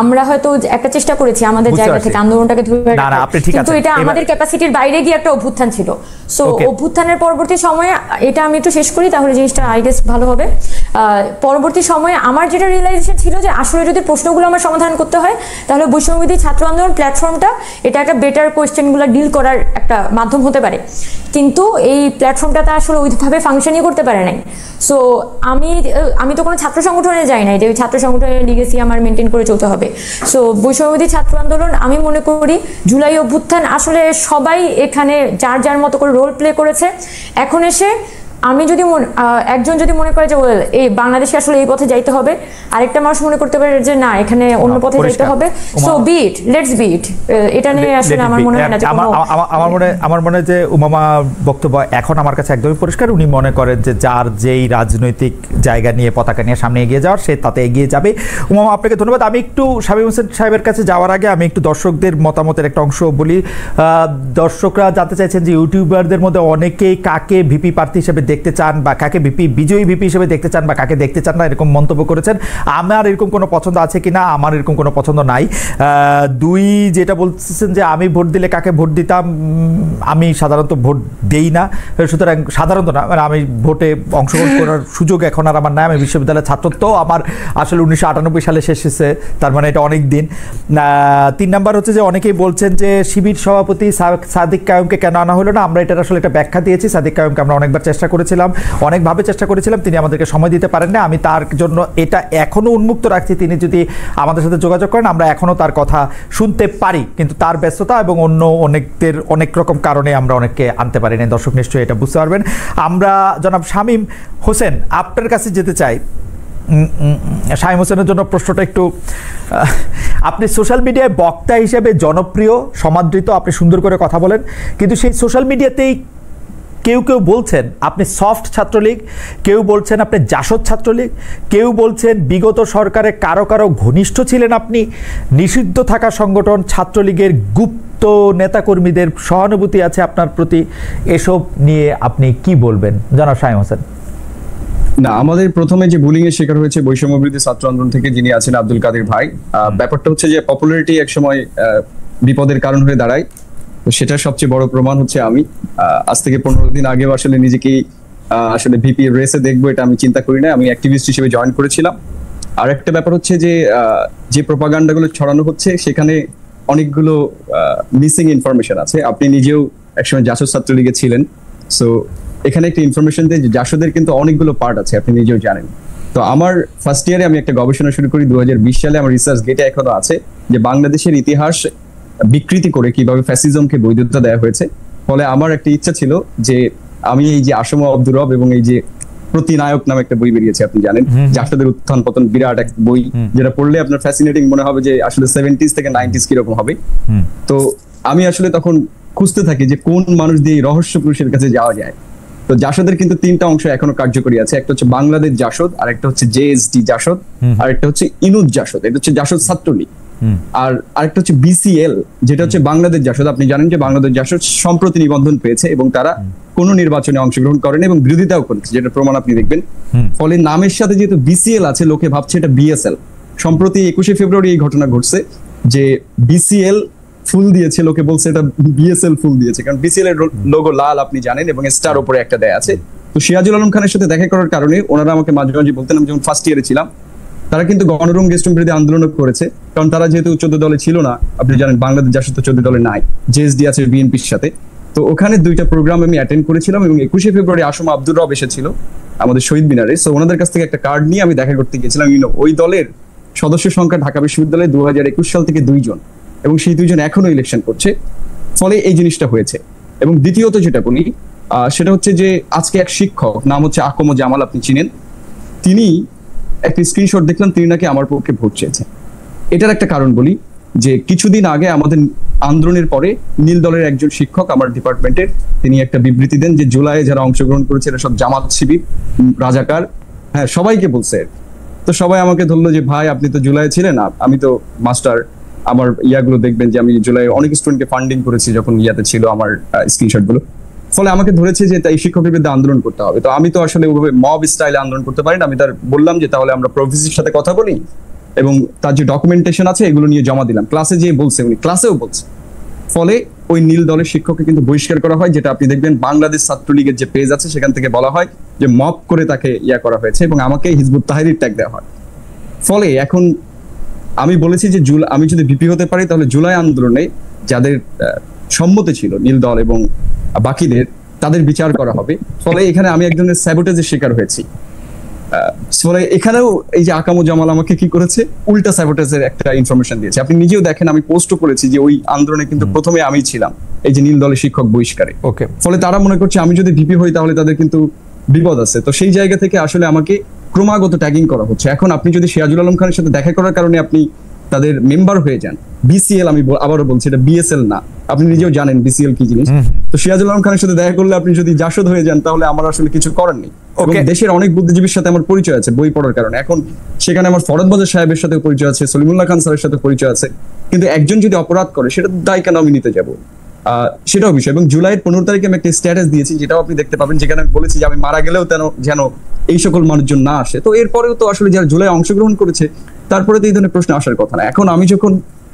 আমরা হয়তো একটা চেষ্টা করেছি আমাদের জায়গা থেকে আন্দোলনটাকে ধরে রাখার, কিন্তু এটা আমাদের ক্যাপাসিটির বাইরে গিয়ে একটা অভ্যুত্থান ছিল। সো অভ্যুত্থানের পরবর্তী সময়ে এটা আমি একটু শেষ করি, তাহলে জিনিসটা আই গেস ভালো হবে। পরবর্তী সময়ে আমার যেটা রিয়েলাইজেশন ছিল যে আসলে যদি প্রশ্নগুলো আমার সমাধান করতে হয়, তাহলে বৈষম্যবিরোধী ছাত্র আন্দোলন প্ল্যাটফর্মটা এটা একটা বেটার কোয়েশ্চেনগুলো ডিল করার একটা মাধ্যম হতে পারে, কিন্তু এই প্ল্যাটফর্মটাতে আসলে ওইভাবে ফাংশনই করতে পারে নাই। সো আমি তো কোনো ছাত্র সংগঠনে যাই নাই যে ওই ছাত্র সংগঠনের লিগেসি আমার মেনটেন করে চলতে হবে। সো বৈষম্যবিরোধী ছাত্র আন্দোলন আমি মনে করি জুলাই অভ্যুত্থান আসলে সবাই এখানে যার যার মতো করে রোল প্লে করেছে। এখন এসে আমি যদি একজন যদি মনে করে যে এই বাংলাদেশে আসলে এই পথে যাইতে হবে, আরেকটা মানুষ মনে করতে পারে যে না এখানে অন্য পথে যাইতে হবে, সো বিট লেটস বিট, এটা নিয়ে আসলে আমার মনে হয় না যে আমার মনে যে উমামা বক্তব্য এখন আমার কাছে একদমই পরিষ্কার। উনি মনে করেন যে যার যেই রাজনৈতিক জায়গা নিয়ে পতাকা নিয়ে সামনে এগিয়ে যাওয়ার সে তাতে এগিয়ে যাবে। উমামা আপনাকে ধন্যবাদ। আমি একটু শামীম হোসেন সাহেবের কাছে যাওয়ার আগে আমি একটু দর্শকদের মতামতের একটা অংশ বলি। দর্শকরা জানতে চাইছেন যে ইউটিউবারদের মধ্যে অনেকেই কাকে ভিপি প্রার্থী হিসেবে দেখতে চান বা কাকে বিজয়ী ভিপি হিসেবে দেখতে চান বা কাকে দেখতে চান না, এরকম মন্তব্য করেছেন। আমার এরকম কোনো পছন্দ আছে কিনা, আমার এরকম কোনো পছন্দ নাই। দুই যেটা বলছেন যে আমি ভোট দিলে কাকে ভোট দিতাম, আমি সাধারণত ভোট দেই না, সুতরাং সাধারণত না, মানে আমি ভোটে অংশগ্রহণ করার সুযোগ এখন আর আমার নাই। আমি বিশ্ববিদ্যালয়ের ছাত্রত্ব আমার আসলে 1998 সালে শেষ হয়েছে, তার মানে এটা অনেক দিন। 3 নাম্বার হচ্ছে যে অনেকেই বলছেন যে শিবির সভাপতি সাদিক কায়েমকে কেন আনা হলো না। আমরা এটার আসলে একটা ব্যাখ্যা দিয়েছি। সাদিক কায়েমকে আমরা অনেকবার অনেকভাবে চেষ্টা করেছিলাম, তিনি আমাদেরকে সময় দিতে পারেন না। আমি তার জন্য এটা এখনো উন্মুক্ত রাখছি, তিনি যদি আমাদের সাথে যোগাযোগ করেন আমরা এখনো তার কথা শুনতে পারি, কিন্তু তার ব্যস্ততা এবং অন্য অনেক রকম কারণে আমরা অনেককে আনতে পারি না। দর্শক নিশ্চয়ই এটা বুঝতে পারবেন। আমরা জনাব শামীম হোসেন আপনার কাছে যেতে চাই। শামীম হোসেনের জন্য প্রশ্নটা একটু, আপনি সোশ্যাল মিডিয়ায় বক্তা হিসেবে জনপ্রিয়, সমাদৃত, আপনি সুন্দর করে কথা বলেন, কিন্তু সেই সোশ্যাল মিডিয়াতেই কেউ বলছেন আপনি সফট ছাত্রলীগ, কেউ বলছেন আপনি জাসদ ছাত্রলীগ, কেউ বলছেন বিগত সরকারে কারো ঘনিষ্ঠ ছিলেন আপনি। নিষিদ্ধ থাকা সংগঠন ছাত্রলীগের গুপ্ত নেতাকর্মীদের সহানুভূতি আছে আপনার প্রতি, এসব নিয়ে আপনি কি বলবেন জনাব শামীম হোসেন? না, আমাদের প্রথমে যে বুলিং এর শিকার হয়েছে বৈষম্য বিরোধী ছাত্র আন্দোলন থেকে যিনি আছেন আব্দুল কাদের ভাই, ব্যাপারটা হচ্ছে যে পপুলারিটি একসময় বিপদের কারণ হয়ে দাঁড়ায়। তো সেটার সবচেয়ে বড় প্রমাণ হচ্ছে আমি আজ থেকে 15 দিন আগেও আসলে নিজেকে আসলে ভিপি রেসে দেখবো এটা আমি চিন্তা করি না, আমি অ্যাক্টিভিস্ট হিসেবে জয়েন করেছিলাম। আর একটা ব্যাপার হচ্ছে যে প্রোপাগান্ডাগুলো ছড়ানো হচ্ছে সেখানে অনেকগুলো মিসিং ইনফরমেশন আছে। আপনি নিজেও একসময় জাসদ ছাত্রলীগে ছিলেন, সো এখানে একটা ইনফরমেশন দেয় যে জাসদের কিন্তু অনেকগুলো পার্ট আছে, আপনি নিজেও জানেন। তো আমার ফার্স্ট ইয়ারে আমি একটা গবেষণা শুরু করি 2020 সালে, আমার রিসার্চ গেটে এখনো আছে, যে বাংলাদেশের ইতিহাস বিকৃতি করে কিভাবে ফ্যাসিজমকে বৈধতা দেওয়া হয়েছে ফলে আমার একটা ইচ্ছা ছিল যে আমি এই যে আসম আব্দুর রব এবং এই যে প্রতিনায়ক নামে একটা বই বেরিয়েছে আপনি জানেন, জাসদের উত্থান পতন, বিরাট এক বই, যেটা পড়লে আপনার ফ্যাসিনেটিং মনে হবে যে আসলে 70s থেকে 90s কিরকম হবে। তো আমি আসলে তখন খুঁজতে থাকি যে কোন মানুষ দিয়ে এই রহস্য পুরুষের কাছে যাওয়া যায়। তো জাসদের কিন্তু 3টা অংশ এখনো কার্যকরী আছে, একটা হচ্ছে বাংলাদেশ জাসদ, আর একটা হচ্ছে জেএসডি জাসদ, আর একটা হচ্ছে ইনুদ জাসদ, এটা হচ্ছে জাসদ ছাত্রলীগ, আর আরেকটা হচ্ছে বিসিএল যেটা হচ্ছে বাংলাদেশ জাসদ। আপনি জানেন যে বাংলাদেশ জাসদ সম্প্রতি নিবন্ধন পেয়েছে এবং তারা কোনো নির্বাচনে অংশগ্রহণ করেন এবং বিরোধিতাও করেছে, যেটা প্রমাণ আপনি দেখবেন। ফলে নামের সাথে যেহেতু বিসিএল আছে, লোকে ভাবছে এটা বিএসএল। সম্প্রতি 21শে ফেব্রুয়ারি এই ঘটনা ঘটছে যে বিসিএল ফুল দিয়েছে, লোকে বলছে এটা বিএসএল ফুল দিয়েছে, কারণ বিসিএল এর লোগো লাল আপনি জানেন এবং স্টার উপরে একটা দেয়া আছে। তো সিরাজুল আলম খানের সাথে দেখা করার কারণে ওনারা আমাকে মাঝে মাঝে বলতেন, আমি যখন ফার্স্ট ইয়ারে ছিলাম, তারা কিন্তু গণরুম গেস্টরুম বিরোধী আন্দোলন করেছে, কারণ তারা যেহেতু 14 দলে ছিল না, আপনি জানেন বাংলাদেশ জাসদ তো 14 দলে নাই, জেএসডি আছে বিএনপির সাথে। তো ওখানে 2টা প্রোগ্রাম আমি অ্যাটেন্ড করেছিলাম এবং 21শে ফেব্রুয়ারি আসম আব্দুর রব এসেছিল আমাদের শহীদ মিনারে। সো ওনাদের কাছ থেকে একটা কার্ড নিয়ে আমি দেখা করতে গেছিলাম। ওই দলের সদস্য সংখ্যা ঢাকা বিশ্ববিদ্যালয়ে 2021 সাল থেকে 2 জন, এবং সেই 2 জন এখনো ইলেকশন করছে। ফলে এই জিনিসটা হয়েছে। এবং দ্বিতীয়ত যেটা বলি সেটা হচ্ছে যে আজকে এক শিক্ষক, নাম হচ্ছে আকম জামাল, আপনি চিনেন, তিনি একটা স্ক্রিনশট দেখলাম, তিনি নাকি আমার পক্ষে ভোট চেয়েছেন। এটার একটা কারণ বলি যে কিছুদিন আগে আমাদের আন্দোলনের পরে নীল দলের একজন শিক্ষক আমার ডিপার্টমেন্টের, তিনি একটা বিবৃতি দেন যে জুলাইয়ে যারা অংশগ্রহণ করেছে এরা সব জামাত শিবির, রাজাকার, হ্যাঁ সবাইকে বলছে। তো সবাই আমাকে ধরলো যে ভাই আপনি তো জুলাইয়ে ছিলেন, আমি তো মাস্টার, আমার ইয়াগুলো দেখবেন যে আমি জুলাইয়ে অনেক স্টুডেন্টকে ফান্ডিং করেছি যখন ইয়াতে ছিল আমার স্ক্রিনশট গুলো। ফলে আমাকে ধরেছে যে এই শিক্ষকের বিরুদ্ধে আন্দোলন করতে হবে। তো আমি তো আসলে ওইভাবে মব স্টাইলে আন্দোলন করতে পারি না। আমি তার বললাম যে তাহলে আমরা প্রফেসরের সাথে কথা বলি এবং তার যে ডকুমেন্টেশন আছে এগুলো নিয়ে জমা দিলাম। ক্লাসে যে বলছে, উনি ক্লাসেও বলছে। ফলে ওই নীল দলের শিক্ষককে কিন্তু বহিষ্কার করা হয়, যেটা আপনি দেখবেন বাংলাদেশ ছাত্রলীগের যে পেজ আছে সেখান থেকে বলা হয় যে মব করে তাকে ইয়া করা হয়েছে এবং আমাকে হিজবুত তাহরির ট্যাগ দেওয়া হয়। ফলে এখন আমি বলেছি যে আমি যদি ভিপি হতে পারি তাহলে জুলাই আন্দোলনে যাদের সম্মতি ছিল নীল দল এবং বাকিদের, তাদের বিচার করা হবে। ফলে এখানে আমি এক ধরনের স্যাবোটেজের শিকার হয়েছি। ফলে এখানেও এই যে আকামু জামাল আমাকে কি করেছে, উল্টা স্যাবোটেজের একটা ইনফরমেশন দিয়েছে। আপনি নিজেও দেখেন, আমি পোস্টও করেছি যে ওই আন্দোলনে কিন্তু প্রথমে আমি ছিলাম এই যে নীল দলের শিক্ষক বহিষ্কারে। ফলে তারা মনে করছে আমি যদি ভিপি হই তাহলে তাদের কিন্তু বিপদ আছে। তো সেই জায়গা থেকে আসলে আমাকে ক্রমাগত ট্যাগিং করা হচ্ছে। এখন আপনি যদি সিরাজুল আলম খানের সাথে দেখা করার কারণে আপনি তাদের মেম্বার হয়ে যান, বিসিএল, আমি আবারও বলছি এটা বিএসএল না, আপনি নিজেও জানেন বিসিএল কি জিনিস। তো সিরাজুল আলম খানের সাথে দেখা করলে আপনি যদি জাসদ হয়ে যান তাহলে আমার আসলে কিছু করার নেই। দেশের অনেক বুদ্ধিজীবীর সাথে আমার পরিচয় আছে বই পড়ার কারণে। এখন সেখানে আমার ফরদ বাজার সাহেবের সাথে পরিচয় আছে, সলিমুল্লাহ খান স্যারের সাথে পরিচয় আছে, কিন্তু একজন যদি অপরাধ করে সেটা দায় কেন আমি নিতে যাবো, সেটাও বিষয়। এবং জুলাইয়ের 15 তারিখে আমি একটা স্ট্যাটাস দিয়েছি, যেটাও আপনি দেখতে পাবেন, যেখানে আমি বলেছি যে আমি মারা গেলেও যেন এই সকল মানুষজন না আসে। তো এরপরেও তো আসলে যারা জুলাই অংশগ্রহণ করেছে তারপরে তো এই ধরনের প্রশ্ন আসার কথা না। এখন আমি যখন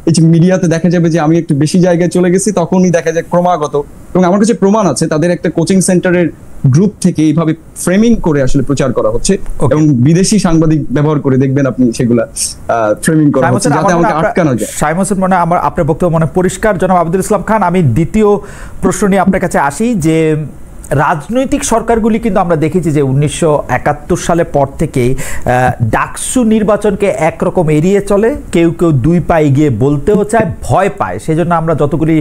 এই যে মিডিয়াতে দেখা যাবে যে আমি একটু বেশি জায়গায় চলে গেছি, তখনই দেখা যায় ক্রমাগত, এবং আমার কাছে প্রমাণ আছে তাদের একটা কোচিং সেন্টারের গ্রুপ থেকে এইভাবে ফ্রেমিং করে আসলে প্রচার করা হচ্ছে এবং বিদেশি সাংবাদিক ব্যবহার করে দেখবেন আপনি সেগুলা ফ্রেমিং করা হচ্ছে যাতে আমাকে আটকানো যায়। শাইম হোসেন, মানে আমার আপনার বক্তব্য মনে পরিষ্কার। জনাব আব্দুল ইসলাম খান, আমি দ্বিতীয় প্রশ্ন নিয়ে আপনার কাছে আসি যে রাজনৈতিক সরকারগুলি কিন্তু আমরা দেখেছি যে 1971 সালের পর থেকেই ডাকসু নির্বাচনকে একরকম এড়িয়ে চলে, কেউ কেউ 2 পা এগিয়ে বলতেও চায়, ভয় পায়। সেজন্য আমরা যতগুলি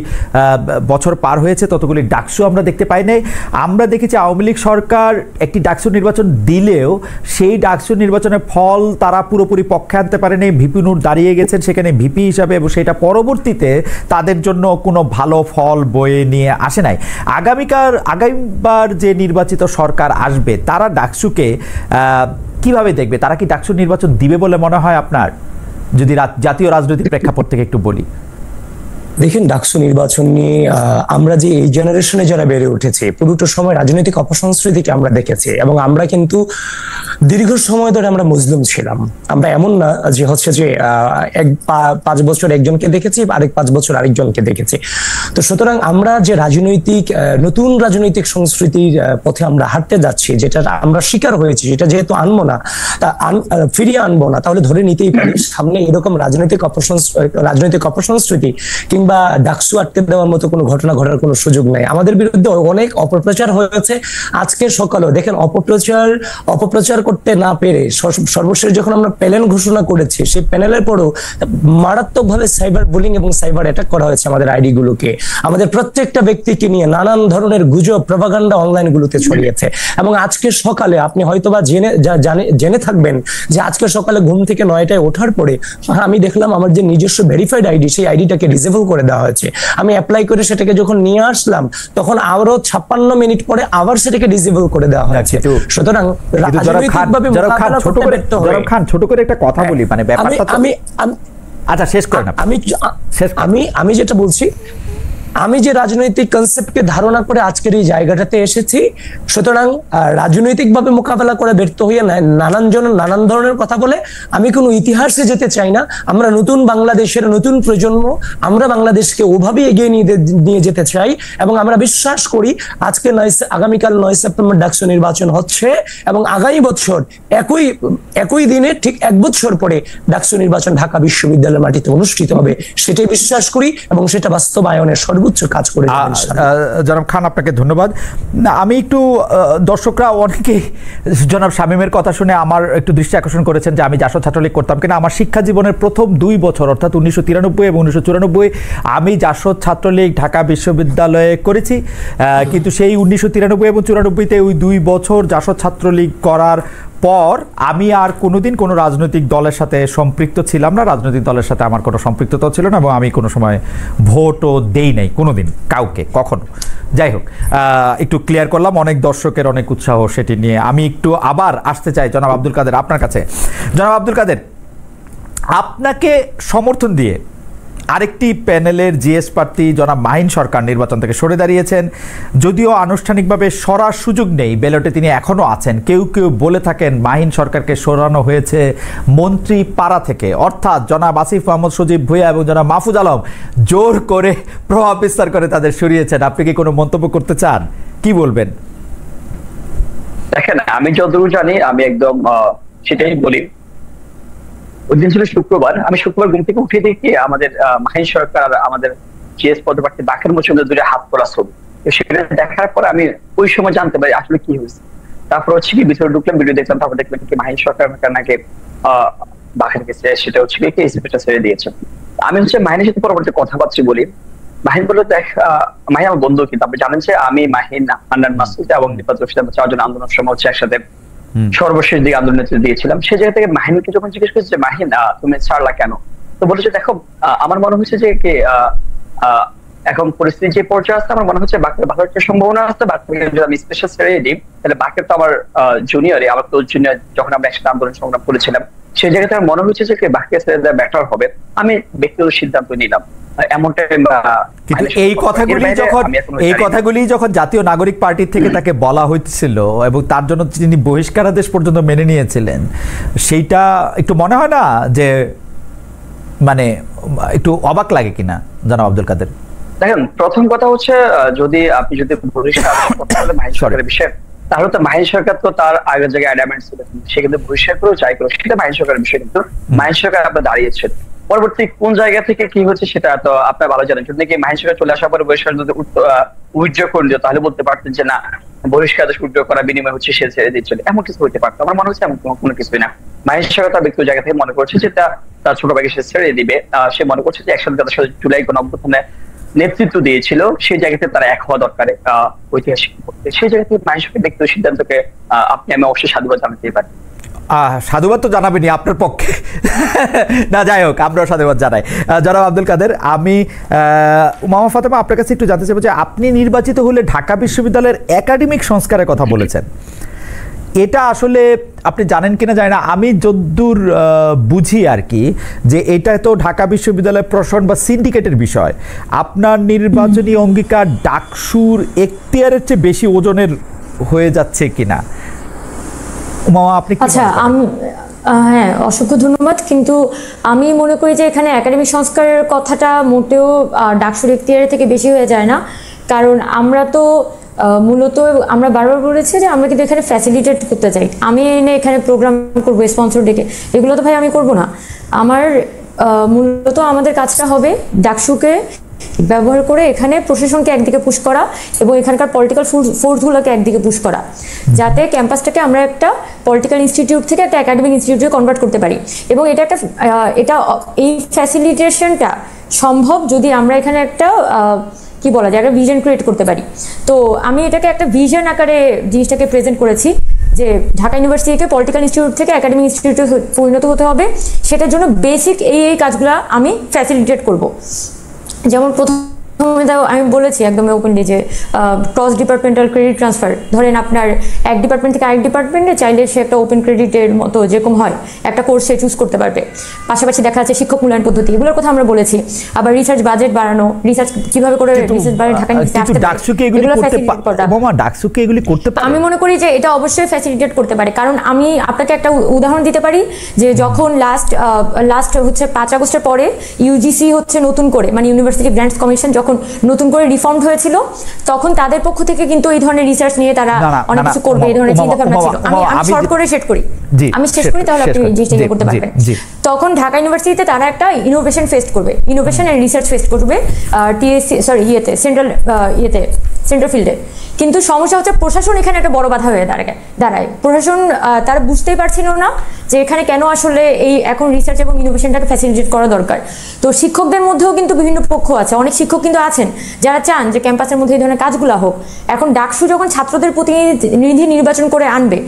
বছর পার হয়েছে ততগুলি ডাকসু আমরা দেখতে পাই নাই। আমরা দেখেছি আওয়ামী লীগ সরকার একটি ডাকসু নির্বাচন দিলেও সেই ডাকসু নির্বাচনের ফল তারা পুরোপুরি পক্ষে আনতে পারেনি। ভিপি নূর দাঁড়িয়ে গেছেন সেখানে ভিপি হিসাবে এবং সেটা পরবর্তীতে তাদের জন্য কোনো ভালো ফল বয়ে নিয়ে আসে নাই। আগামীবার যে নির্বাচিত সরকার আসবে তারা ডাকসুকে কিভাবে দেখবে? তারা কি ডাকসু নির্বাচন দিবে বলে মনে হয় আপনার, যদি জাতীয় রাজনৈতিক প্রেক্ষাপট থেকে একটু বলি? দেখেন, ডাকসু নির্বাচন নিয়ে আমরা যে এই জেনারেশনে যারা বেড়ে উঠেছে পুরোটা সময় রাজনৈতিক অপসংস্কৃতিকে আমরা দেখেছি এবং আমরা কিন্তু দীর্ঘ সময় ধরে আমরা মুসলিম ছিলাম। আমরা এমন না যে হচ্ছে যে 5 বছর একজনকে দেখেছি, আরেক 5 বছর আরেকজনকে দেখেছি। তো সুতরাং আমরা যে নতুন রাজনৈতিক সংস্কৃতির পথে আমরা হাঁটতে যাচ্ছি, যেটা আমরা শিকার হয়েছি, যেটা যেহেতু আনবো না, ফিরিয়ে আনবো না, তাহলে ধরে নিতেই পারি সামনে এরকম রাজনৈতিক অপসংস্কৃতি কিংবা কিংবা ডাকসু আটকে দেওয়ার মতো কোনো ঘটনা ঘটার কোনো সুযোগ নাই। আমাদের বিরুদ্ধে অনেক অপপ্রচার হয়েছে। আজকে সকালেও দেখেন অপপ্রচার করতে না পেরে সর্বশেষ যখন আমরা প্যানেল ঘোষণা করেছি, সেই প্যানেলের পরও মারাত্মকভাবে সাইবার বুলিং এবং সাইবার অ্যাটাক করা হয়েছে আমাদের আইডি গুলোকে। আমাদের প্রত্যেকটা ব্যক্তিকে নিয়ে নানান ধরনের গুজব প্রপাগান্ডা অনলাইন গুলোতে ছড়িয়েছে। এবং আজকে সকালে আপনি হয়তোবা জেনে থাকবেন যে আজকে সকালে ঘুম থেকে 9টায় ওঠার পরে আমি দেখলাম আমার যে নিজস্ব ভেরিফাইড আইডি, সেই আইডিটাকে ডিসেবল করে দেওয়া হয়েছে। আমি অ্যাপ্লাই করে সেটাকে যখন নিয়ে আসলাম, তখন আরো 56 মিনিট পরে আবার সেটাকে ডিসেবল করে দেওয়া হয়েছে। সুতরাং ছোট করে একটা কথা বলি, মানে ব্যাপারটা আচ্ছা শেষ করেন। আমি যেটা বলছি, আমি যে রাজনৈতিক কনসেপ্টকে ধারণা করে আজকের এই জায়গাটাতে এসেছি, সুতরাং রাজনৈতিকভাবে মোকাবেলা করে ব্যর্থ হয়ে নানান ধরনের কথা বলে আমি কোনো ইতিহাসে যেতে চাই না। আমরা নতুন বাংলাদেশের নতুন প্রজন্ম, আমরা বাংলাদেশকে ওভাবে এগিয়ে নিয়ে যেতে চাই এবং আমরা বিশ্বাস করি আগামীকাল 9 সেপ্টেম্বর ডাকসু নির্বাচন হচ্ছে এবং আগামী বছর একই দিনে ঠিক 1 বছর পরে ডাকসু নির্বাচন ঢাকা বিশ্ববিদ্যালয়ের মাটিতে অনুষ্ঠিত হবে, সেটাই বিশ্বাস করি এবং সেটা বাস্তবায়নের সর্বোচ্চ কাজ করে। জনাব খান, আপনাকে ধন্যবাদ। আমি একটু দর্শকরা অনেকে জনাব শামীমের কথা শুনে আমার একটু দৃষ্টি আকর্ষণ করেছেন যে আমি জাসদ ছাত্রলীগ করতাম কিনা। আমার শিক্ষা জীবনের প্রথম 2 বছর অর্থাৎ 1993 এবং 1994 আমি জাসদ ছাত্রলীগ ঢাকা বিশ্ববিদ্যালয়ে করেছি, কিন্তু সেই 1993 এবং 94-তে ওই 2 বছর জাসদ ছাত্রলীগ করার পর আমি আর কোনোদিন কোনো রাজনৈতিক দলের সাথে সম্পৃক্ত ছিলাম না। রাজনৈতিক দলের সাথে আমার কোনো সম্পৃক্ততা ছিল না এবং আমি কোনো সময় ভোটও দেই নাই কোনোদিন কাউকে কখনো। যাই হোক, একটু ক্লিয়ার করলাম। অনেক দর্শকের অনেক উৎসাহ সেটি নিয়ে। আমি একটু আবার আসতে চাই জনাব আব্দুল কাদের আপনার কাছে। জনাব আব্দুল কাদের, আপনাকে সমর্থন দিয়ে আরেকটি প্যানেলের জিএস প্রার্থী জনাব মাহিন সরকার নির্বাচন থেকে সরে দাঁড়িয়েছেন। যদিও আনুষ্ঠানিকভাবে সরার সুযোগ নেই, ব্যালটে তিনি এখনও আছেন। কেউ কেউ বলে থাকেন মাহিন সরকারকে সরানো হয়েছে মন্ত্রী পাড়া থেকে, অর্থাৎ জনাব আসিফ মোহাম্মদ সজীব ভুঁইয়া এবং জনাব মাহফুজ আলম জোর করে প্রভাব বিস্তার করে তাদের সরিয়েছেন। আপনি কি কোনো মন্তব্য করতে চান? কি বলবেন? দেখেন, আমি যতদূর জানি আমি একদম সেটাই বলি। ওই দিন ছিল শুক্রবার, আমি শুক্রবার ঘুম থেকে উঠে দেখি আমাদের মাহিন সরকার আমাদের জিএস পদপ্রার্থী বাকের মোচনের দূরে হাত পড়া ছবি। সেটা দেখার পর আমি ওই সময় জানতে পারি আসলে কি হয়েছে। তারপর হচ্ছে কি ভিতরে ঢুকলাম, ভিডিও দেখলাম, তারপর দেখলাম কি মাহিন সরকার নাকি বাকের গেছে, সেটা হচ্ছে কি এসপিটা ছেড়ে দিয়েছে। আমি হচ্ছে মাহিনের সাথে পরবর্তী কথাবার্তা বলি। মাহিন বললো, দেখ মাহিন আমার বন্ধু, কিন্তু আপনি জানেন যে আমি মাহিন, হান্নান মাসুদ এবং দীপক রশিদ 4 জন আন্দোলনের সময় হচ্ছে একসাথে সর্বশেষ দিকে আন্দোলন নেতৃত্ব দিয়েছিলাম। সেই জায়গা থেকে মাহিনকে যখন জিজ্ঞেস করছে যে মাহিন তুমি ছাড়লা কেন, তো বলেছে দেখো আমার মনে হচ্ছে যে কি এখন পরিস্থিতি যে পর্যায়ে আছে, আমার মনে হচ্ছে বাকের ভালো একটা সম্ভাবনা আছে। বাকের যদি আমি স্পেশাল ছেড়ে দিই তাহলে বাকের তো আমার জুনিয়রে, আমার ক্লোজ জুনিয়র, যখন আমরা একসাথে আন্দোলন সংগ্রাম করেছিলাম, সেই জায়গাতে আমার মনে হচ্ছে যে বাকে ছেড়ে দেওয়া বেটার হবে। আমি ব্যক্তিগত সিদ্ধান্ত নিলাম। এই কথাগুলি যখন জাতীয় নাগরিক পার্টি থেকে তাকে বলা হয়েছিল এবং তার জন্য তিনি বহিষ্কারাদেশ পর্যন্ত মেনে নিয়েছিলেন, সেইটা একটু মনে হয় না যে মানে একটু অবাক লাগে কিনা জনাব আব্দুল কাদের? দেখেন, প্রথম কথা হচ্ছে আপনি যদি বহিষ্কার মাহিন সরকারের বিষয়ে, তাহলে তো মাহিন সরকার তো তার আগের জায়গায় অ্যাডামেন্ট ছিল, সে কিন্তু বহিষ্কার করেও যাই করে, সেটা মাহিন সরকারের বিষয়। কিন্তু মাহিন সরকার আপনার দাঁড়িয়েছে, পরবর্তী কোন জায়গা থেকে কি হচ্ছে সেটা তো আপনার ভালো জানেন। যদি কি মাহিন সরকার চলে আসার পরে বহিষ্কার যদি উইথড্র করে দিত, তাহলে বলতে পারতেন যে না, বহিষ্কার উইথড্র করা বিনিময় হচ্ছে সে ছেড়ে দিচ্ছিল, এমন কিছু হতে পারতো। আমার মনে হচ্ছে এমন কোনো কিছুই না। মাহিন সরকার তার ব্যক্তিগত জায়গা থেকে মনে করছে যে তার ছোট ভাইকে সে ছেড়ে দিবে। সে মনে করছে যে একসাথে তাদের সাথে জুলাই গণঅভ্যুত্থানে নেতৃত্ব দিয়েছিল, সেই জায়গাতে তারা এক হওয়া দরকার ঐতিহাসিক। সেই জায়গা থেকে মাহিন সরকারের ব্যক্তিগত সিদ্ধান্তকে আমি অবশ্যই সাধুবাদ জানাতেই পারি। সাধুবাদ তো জানাবেনি আপনার পক্ষে না, যাই হোক, আমরাও সাধুবাদ জানাই। জনাব আব্দুল কাদের, আমি উমামা ফাতেমা আপনার কাছে একটু জানতে চাইবো যে আপনি নির্বাচিত হলে ঢাকা বিশ্ববিদ্যালয়ের একাডেমিক সংস্কারের কথা বলেছেন। এটা আসলে আপনি জানেন কিনা জানি না, আমি যদ্দূর বুঝি আর কি, যে এটা তো ঢাকা বিশ্ববিদ্যালয় প্রশাসন বা সিন্ডিকেটের বিষয়। আপনার নির্বাচনী অঙ্গীকার ডাকসুর এখতিয়ারের চেয়ে বেশি ওজনের হয়ে যাচ্ছে কিনা? আচ্ছা, হ্যাঁ, অসংখ্য ধন্যবাদ। কিন্তু আমি মনে করি যে এখানে একাডেমিক সংস্কারের কথাটা মোটেও ডাকসুর এখতিয়ারের থেকে বেশি হয়ে যায় না। কারণ আমরা তো মূলত আমরা বারবার বলেছি যে আমরা কিন্তু এখানে ফ্যাসিলিটেট করতে চাই। আমি এখানে প্রোগ্রাম করবো স্পন্সর ডেকে, এগুলো তো ভাই আমি করব না। আমার মূলত আমাদের কাজটা হবে ডাকসুকে ব্যবহার করে এখানে প্রশাসনকে একদিকে পুশ করা এবং এখানকার পলিটিক্যাল ফোর্সগুলোকে একদিকে পুশ করা, যাতে ক্যাম্পাসটাকে আমরা একটা পলিটিক্যাল ইনস্টিটিউট থেকে একটা একাডেমিক ইনস্টিটিউটে কনভার্ট করতে পারি। এবং এটা এই ফ্যাসিলিটেশনটা সম্ভব যদি আমরা এখানে একটা কি বলা যায়, একটা ভিশন ক্রিয়েট করতে পারি। তো আমি এটাকে একটা ভিশন আকারে জিনিসটাকে প্রেজেন্ট করেছি যে ঢাকা ইউনিভার্সিটিকে পলিটিক্যাল ইনস্টিটিউট থেকে একাডেমিক ইনস্টিটিউটে পরিণত হতে হবে। সেটার জন্য বেসিক এই কাজগুলো আমি ফ্যাসিলিটেট করব। যেমন প্রথমে আমি বলেছি একদম ওপেনলি যে ক্রস ডিপার্টমেন্টাল ক্রেডিট ট্রান্সফার, ধরেন আপনার এক ডিপার্টমেন্ট থেকে আরেক ডিপার্টমেন্টে চাইলে সে একটা ওপেন ক্রেডিটের মতো যেরকম হয় একটা কোর্স সে চুজ করতে পারবে। পাশাপাশি দেখা যাচ্ছে শিক্ষক মূল্যায়ন পদ্ধতি, এগুলোর কথা আমরা বলেছি। আবার রিসার্চ বাজেট বাড়ানো, রিসার্চ কিভাবে করে রিসার্চ বাড়ে ঢাকা আমি মনে করি যে এটা অবশ্যই ফ্যাসিলিটেট করতে পারে। কারণ আমি আপনাকে একটা উদাহরণ দিতে পারি যে যখন লাস্ট হচ্ছে 5 আগস্টের পরে ইউজিসি হচ্ছে নতুন করে মানে ইউনিভার্সিটি গ্র্যান্টস কমিশন যখন নতুন করে রিফর্মড হয়েছিল, তখন তাদের পক্ষ থেকে কিন্তু এই ধরনের রিসার্চ নিয়ে তারা অনেক কিছু করবে এই ধরনের চিন্তা ভাবনা ছিল। আমি শর্ট করে শেষ করি, তাহলে আপনি জিনিসটা নিয়ে করতে পারবেন। তখন ঢাকা ইউনিভার্সিটিতে তারা একটা ইনোভেশন ফেস্ট করবে, ইনোভেশন এন্ড রিসার্চ ফেস্ট করবে টিএসসি সেন্ট্রাল ফিল্ডে। কিন্তু সমস্যা হচ্ছে প্রশাসন এখানে একটা বড় বাধা হয়ে দাঁড়ায়। প্রশাসন তারা বুঝতেই পারছিল না যে এখানে কেন আসলে এই এখন রিসার্চ এবং ইনোভেশনটাকে ফ্যাসিলিটেট করা দরকার। তো শিক্ষকদের মধ্যেও কিন্তু বিভিন্ন পক্ষ আছে, অনেক শিক্ষক কিন্তু আছেন যারা চান যে ক্যাম্পাসের মধ্যে এই ধরনের কাজগুলো হোক। এখন ডাকসু যখন ছাত্রদের প্রতিনিধি নির্বাচন করে আনবে,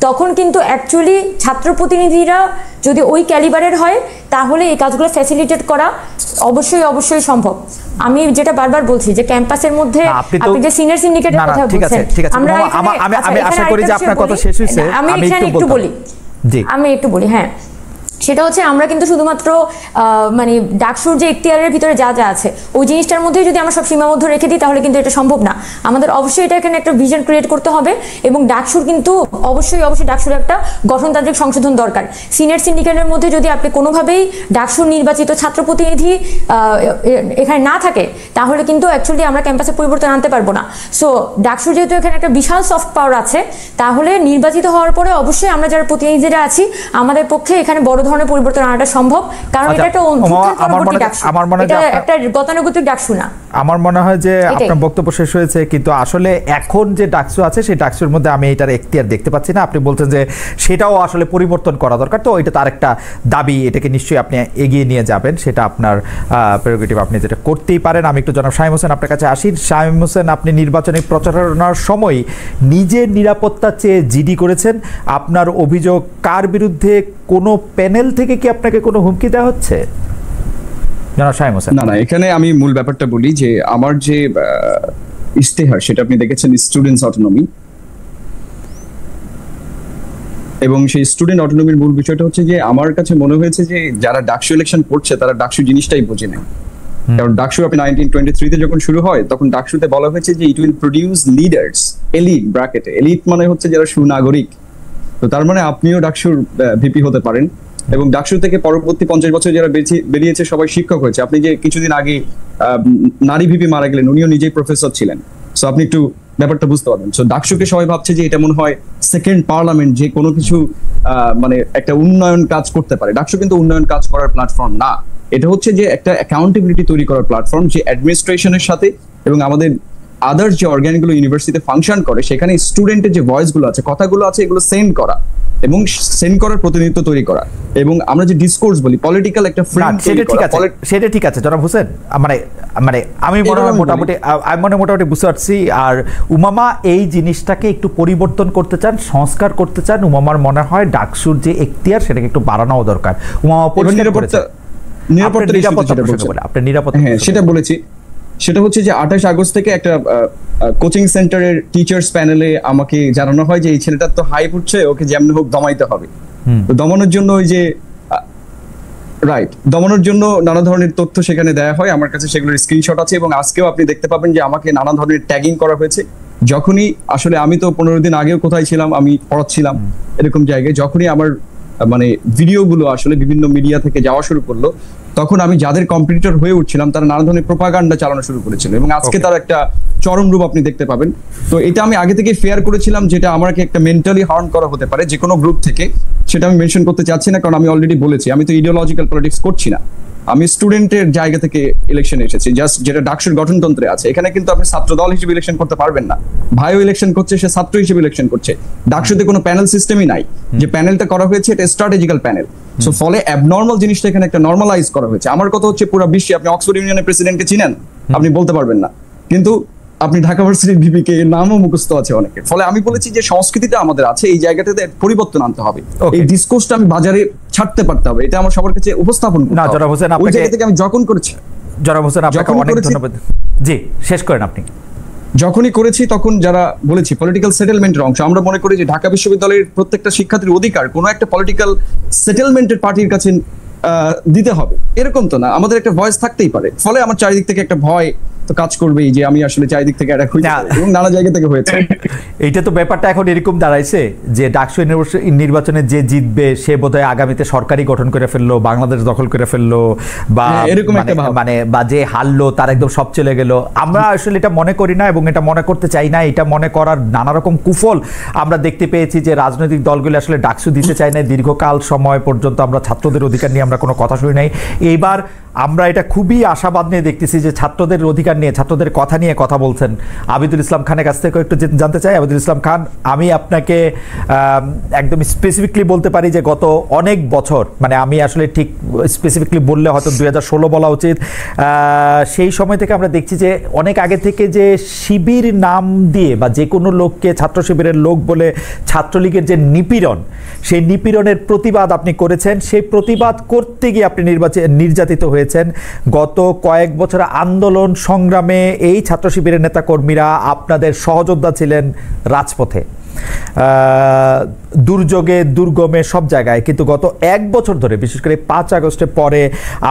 তখন কিন্তু অ্যাকচুয়ালি ছাত্র প্রতিনিধিরা যদি ওই ক্যালিবারের হয়, তাহলে এই কাজগুলো ফ্যাসিলিটেট করা অবশ্যই সম্ভব। আমি যেটা বারবার বলছি যে ক্যাম্পাসের মধ্যে আপনি যে সিনিয়র সিন্ডিকেটের কথা বলছেন, আমি আশা করি যে আপনার কথা শেষ হয়েছে। আমি একটু বলি হ্যাঁ, সেটা হচ্ছে আমরা কিন্তু শুধুমাত্র মানে ডাকসুর যে এখতিয়ারের ভিতরে যা আছে ওই জিনিসটার মধ্যেই যদি আমরা সব সীমাবদ্ধ রেখে দিই তাহলে কিন্তু এটা সম্ভব না। আমাদের অবশ্যই এটা এখানে একটা ভিশন ক্রিয়েট করতে হবে এবং ডাকসুর কিন্তু অবশ্যই ডাকসুর একটা গঠনতান্ত্রিক সংশোধন দরকার। সিনিয়র সিন্ডিকেটের মধ্যে যদি আপনি কোনোভাবেই ডাকসুর নির্বাচিত ছাত্র প্রতিনিধি এখানে না থাকে, তাহলে কিন্তু অ্যাকচুয়ালি আমরা ক্যাম্পাসে পরিবর্তন আনতে পারবো না। সো ডাকসুর যেহেতু এখানে একটা বিশাল সফট পাওয়ার আছে, তাহলে নির্বাচিত হওয়ার পরে অবশ্যই আমরা যারা প্রতিনিধিরা আছি আমাদের পক্ষে এখানে বড় ধরনের পরিবর্তন আনাটা সম্ভব। কারণ এটা একটা একটা গতানুগতিক ডাকসু না। আমার মনে হয় যে আপনার বক্তব্য শেষ হয়েছে, কিন্তু আসলে এখন যে ডাকসু আছে সেই ডাকসুর মধ্যে আমি এটার এখতিয়ার দেখতে পাচ্ছি না। আপনি বলছেন যে সেটাও আসলে পরিবর্তন করা দরকার, তো এটা তার একটা দাবি, এটাকে নিশ্চয়ই আপনি এগিয়ে নিয়ে যাবেন, সেটা আপনার প্রেরোগেটিভ, আপনি যেটা করতেই পারেন। আমি একটু জনাব শামীম হোসেন আপনার কাছে আসি। শামীম হোসেন, আপনি নির্বাচনী প্রচারণার সময় নিজের নিরাপত্তা চেয়ে জিডি করেছেন, আপনার অভিযোগ কার বিরুদ্ধে? কোনো প্যানেল থেকে কি আপনাকে কোনো হুমকি দেওয়া হচ্ছে? না, এখানে আমি মূল ব্যাপারটা বলি যে আমার যে ইশতেহার সেটা আপনি দেখেছেন স্টুডেন্টস অটোনমি, এবং সেই স্টুডেন্ট অটোনমির মূল বিষয়টা হচ্ছে যে আমার কাছে মনে হয়েছে যে যারা ডাকসু ইলেকশন করছে তারা ডাকসু জিনিসটাই বোঝে না। কারণ ডাকসু আপনি 1923 তে যখন শুরু হয় তখন ডাকসুতে বলা হয়েছে যে it will produce leaders, elite ব্র্যাকেটে, এলিট মানে হচ্ছে যারা সুনাগরিক। তো তার মানে আপনিও ডাকসুর ভিপি হতে পারেন, এবং ডাকসু থেকে পরবর্তী 50 বছর যারা বেরিয়েছে সবাই শিক্ষক হয়েছে। আপনি যে কিছুদিন আগে নারী ভিপি মারা গেলেন, উনিও নিজেই প্রফেসর ছিলেন। সো আপনি একটু ব্যাপারটা বুঝতে পারবেন। সো ডাকসুকে সবাই ভাবছে যে এটা মনে হয় সেকেন্ড পার্লামেন্ট, যে কোনো কিছু মানে একটা উন্নয়ন কাজ করতে পারে। ডাকসু কিন্তু উন্নয়ন কাজ করার প্ল্যাটফর্ম না, এটা হচ্ছে যে একটা অ্যাকাউন্টেবিলিটি তৈরি করার প্ল্যাটফর্ম, যে অ্যাডমিনিস্ট্রেশনের সাথে এবং আমাদের আদার্স যে অর্গানগুলো ইউনিভার্সিটিতে ফাংশন করে সেখানে স্টুডেন্টের যে ভয়েসগুলো আছে, কথাগুলো আছে, এগুলো সেন্ড করা এবং সেন্ড করার প্রতিনিধিত্ব তৈরি করা, এবং আমরা যে ডিসকোর্স বলি পলিটিক্যাল একটা ফ্রেম, সেটা ঠিক আছে জনাব হোসেন। মানে আমি মনে হয় মোটামুটি বুঝতে পারছি। আর উমামা এই জিনিসটাকে একটু পরিবর্তন করতে চান, সংস্কার করতে চান। উমামার মনে হয় ডাকসুর যে এখতিয়ার সেটাকে একটু বাড়ানো দরকার। উমামা নিরাপত্তা, হ্যাঁ সেটা বলেছি। সেটা হচ্ছে যে 28 আগস্ট থেকে একটা কোচিং সেন্টারের টিচার্স প্যানেলে আমাকে জানানো হয় যে এই ছেলেটার তো হাইপ উঠছে, ওকে যেমন হোক দমাইতে হবে। তো দমানোর জন্য ওই যে দমানোর জন্য নানা ধরনের তথ্য সেখানে দেওয়া হয়, আমার কাছে সেগুলোর স্ক্রিনশট আছে, এবং আজকেও আপনি দেখতে পাবেন যে আমাকে নানা ধরনের ট্যাগিং করা হয়েছে। যখনই আসলে আমি তো 15 দিন আগেও কোথায় ছিলাম, আমি পড়াচ্ছিলাম এরকম জায়গায়, যখনই আমার মানে ভিডিওগুলো আসলে বিভিন্ন মিডিয়া থেকে যাওয়া শুরু করলো, তখন আমি যাদের কম্পিটিটর হয়ে উঠছিলাম তারা নানা ধরনের প্রোপাগান্ডা চালানো শুরু করেছিল, এবং আজকে তার একটা চরম রূপ আপনি দেখতে পাবেন। তো এটা আমি আগে থেকে ফেয়ার করেছিলাম, যেটা আমাকে একটা মেন্টালি হার্ম করা হতে পারে যে কোনো গ্রুপ থেকে, সেটা আমি মেনশন করতে চাচ্ছি না, কারণ আমি অলরেডি বলেছি আমি তো ইডিওলজিক্যাল পলিটিক্স করছি না। আমি স্টুডেন্টের জায়গা থেকে ইলেকশন এসেছি, জাস্ট যেটা ডাকসুর গঠনতন্ত্রে আছে। এখানে কিন্তু আপনি ছাত্র দল হিসেবে ইলেকশন করতে পারবেন না। ভাইও ইলেকশন করছে, সে ছাত্র হিসেবে ইলেকশন করছে। ডাকসুতে কোনো প্যানেল সিস্টেমই নাই, যে প্যানেলটা করা হয়েছে এটা স্ট্র্যাটেজিক্যাল প্যানেল। সো ফলে অ্যাবনর্মাল জিনিসটা এখানে একটা নর্মালাইজ করা হয়েছে। আমার কথা হচ্ছে পুরো বিশ্বে আপনি অক্সফোর্ড ইউনিয়নের প্রেসিডেন্টকে চিনেন, আপনি বলতে পারবেন না, কিন্তু আপনি ঢাকা ভার্সিটির ভিপিকে নামও মুখস্থ আছে অনেকের। ফলে আমি বলেছি যে সংস্কৃতিটা আমাদের আছে, এই জায়গাটাতে পরিবর্তন আনতে হবে। এই ডিসকোর্সটা আমি বাজারে ছাড়তে পারতে হবে, এটা আমার সবার কাছে উপস্থাপন করতে হবে। না জনাব হোসেন, ওই জায়গা থেকে আমি যখন করেছি, জনাব হোসেন আপনাকে অনেক ধন্যবাদ। জি শেষ করেন আপনি। যখনই করেছি তখন যারা বলেছি পলিটিক্যাল সেটেলমেন্টের অংশ, আমরা মনে করি যে ঢাকা বিশ্ববিদ্যালয়ের প্রত্যেকটা শিক্ষার্থীর অধিকার কোনো একটা পলিটিক্যাল সেটেলমেন্টের পার্টির কাছে দিতে হবে, এরকম তো না, আমাদের একটা ভয়েস থাকতেই পারে। ফলে আমার চারিদিক থেকে একটা ভয় তো কাজ করবেই যে আমি আসলে চারিদিক থেকে এটা হইতে পারে, এবং নানা জায়গা থেকে হয়েছে। এইটা তো ব্যাপারটা এখন এরকম দাঁড়াইছে যে ডাকসু নির্বাচনে যে জিতবে সে বোধহয় আগামীতে সরকারি গঠন করে ফেললো, বাংলাদেশ দখল করে ফেললো, বা এরকম একটা মানে বা যে হারলো তার একদম সব চলে গেল। আমরা আসলে এটা মনে করি না এবং এটা মনে করতে চাই না। এটা মনে করার নানা রকম কুফল আমরা দেখতে পেয়েছি যে রাজনৈতিক দলগুলো আসলে ডাকসু দিতে চায় না। দীর্ঘকাল সময় পর্যন্ত আমরা ছাত্রদের অধিকার নিয়ে আমরা কোনো কথা শুনি নাই। এইবার আমরা এটা খুবই আশাবাদ নিয়ে দেখতেছি যে ছাত্রদের অধিকার নিয়ে, ছাত্রদের কথা নিয়ে কথা বলছেন। আবিদুল ইসলাম খানের কাছ থেকে একটু জানতে চাই। আবিদুল ইসলাম খান, আমি আপনাকে একদম স্পেসিফিকলি বলতে পারি যে গত অনেক বছর, মানে আমি আসলে ঠিক স্পেসিফিকলি বললে হয়তো 2016 বলা উচিত, সেই সময় থেকে আমরা দেখছি যে অনেক আগে থেকে যে শিবির নাম দিয়ে বা যে কোনো লোককে ছাত্র শিবিরের লোক বলে ছাত্রলীগের যে নিপীড়ন, সেই নিপীড়নের প্রতিবাদ আপনি করেছেন। সেই প্রতিবাদ করতে গিয়ে আপনি নির্যাতিত হয়েছেন। গত কয়েক বছর আন্দোলন সংগ্রামে এই ছাত্র শিবিরের নেতাকর্মীরা আপনাদের সহযোদ্ধা ছিলেন রাজপথে, দুর্যোগে দুর্গমে সব জায়গায়। কিন্তু গত এক বছর ধরে, বিশেষ করে 5 আগস্টের পরে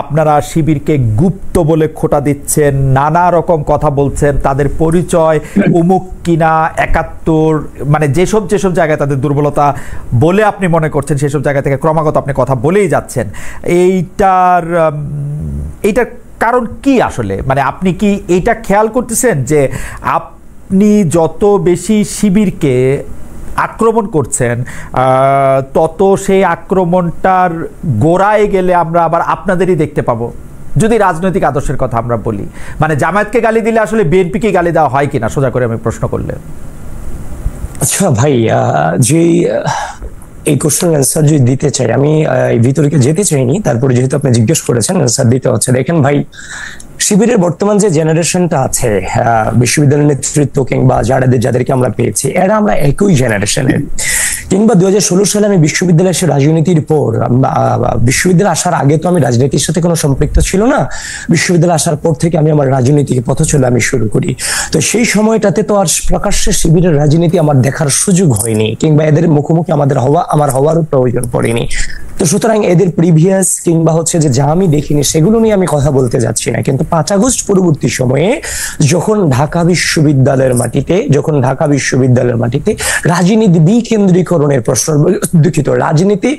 আপনারা শিবিরকে গুপ্ত বলে খোঁটা দিচ্ছেন, নানা রকম কথা বলছেন, তাদের পরিচয় উমুক কিনা 71, মানে যেসব জায়গায় তাদের দুর্বলতা বলে আপনি মনে করছেন সেসব জায়গা থেকে ক্রমাগত আপনি কথা বলেই যাচ্ছেন। এইটার কারণ কি আসলে? মানে আপনি কি এইটা খেয়াল করতেছেন যে আপনি যত বেশি শিবিরকে আক্রমণ করছেন তত সেই আক্রমণটার গোড়ায় গেলে আমরা আবার আপনাদেরই দেখতে পাবো? যদি রাজনৈতিক আদর্শের কথা আমরা বলি, মানে জামায়াতকে গালি দিলে আসলে বিএনপিকে গালি দেওয়া হয় কিনা, সোজা করে আমি প্রশ্ন করলে। আচ্ছা ভাই, যে এই কোশ্চেন অ্যান্সার যদি দিতে চাই, আমি এই ভিতরে যেতে চাইনি, তারপরে যেহেতু আপনি জিজ্ঞেস করেছেন অ্যান্সার দিতে হচ্ছে। দেখেন ভাই, শিবিরের বর্তমান যে জেনারেশনটা আছে, বিশ্ববিদ্যালয়ের নেতৃত্ব কিংবা যাদেরকে আমরা পেয়েছি, এরা আমরা একই জেনারেশনের। কিংবা 2016 সালে আমি বিশ্ববিদ্যালয়ে এসে রাজনীতির পর, বিশ্ববিদ্যালয়ে আসার আগে তো আমি রাজনীতির সাথে কোনো সম্পৃক্ত ছিল না, বিশ্ববিদ্যালয়ে আসার পর থেকে আমি আমার রাজনৈতিক পথচলা আমি শুরু করি। তো সেই সময়টাতে তো আর প্রকাশ্যে শিবিরের রাজনীতি আমার দেখার সুযোগ হয়নি, কিংবা এদের মুখোমুখি আমার হওয়ারও প্রয়োজন পড়েনি। তো সুতরাং এদের প্রিভিয়াস কিংবা হচ্ছে যে যা আমি দেখিনি সেগুলো নিয়ে আমি কথা বলতে যাচ্ছি না। কিন্তু 5 আগস্ট পরবর্তী সময়ে যখন ঢাকা বিশ্ববিদ্যালয়ের মাটিতে রাজনীতি বিকেন্দ্রীকরণের প্রশ্ন, দুঃখিত, রাজনীতি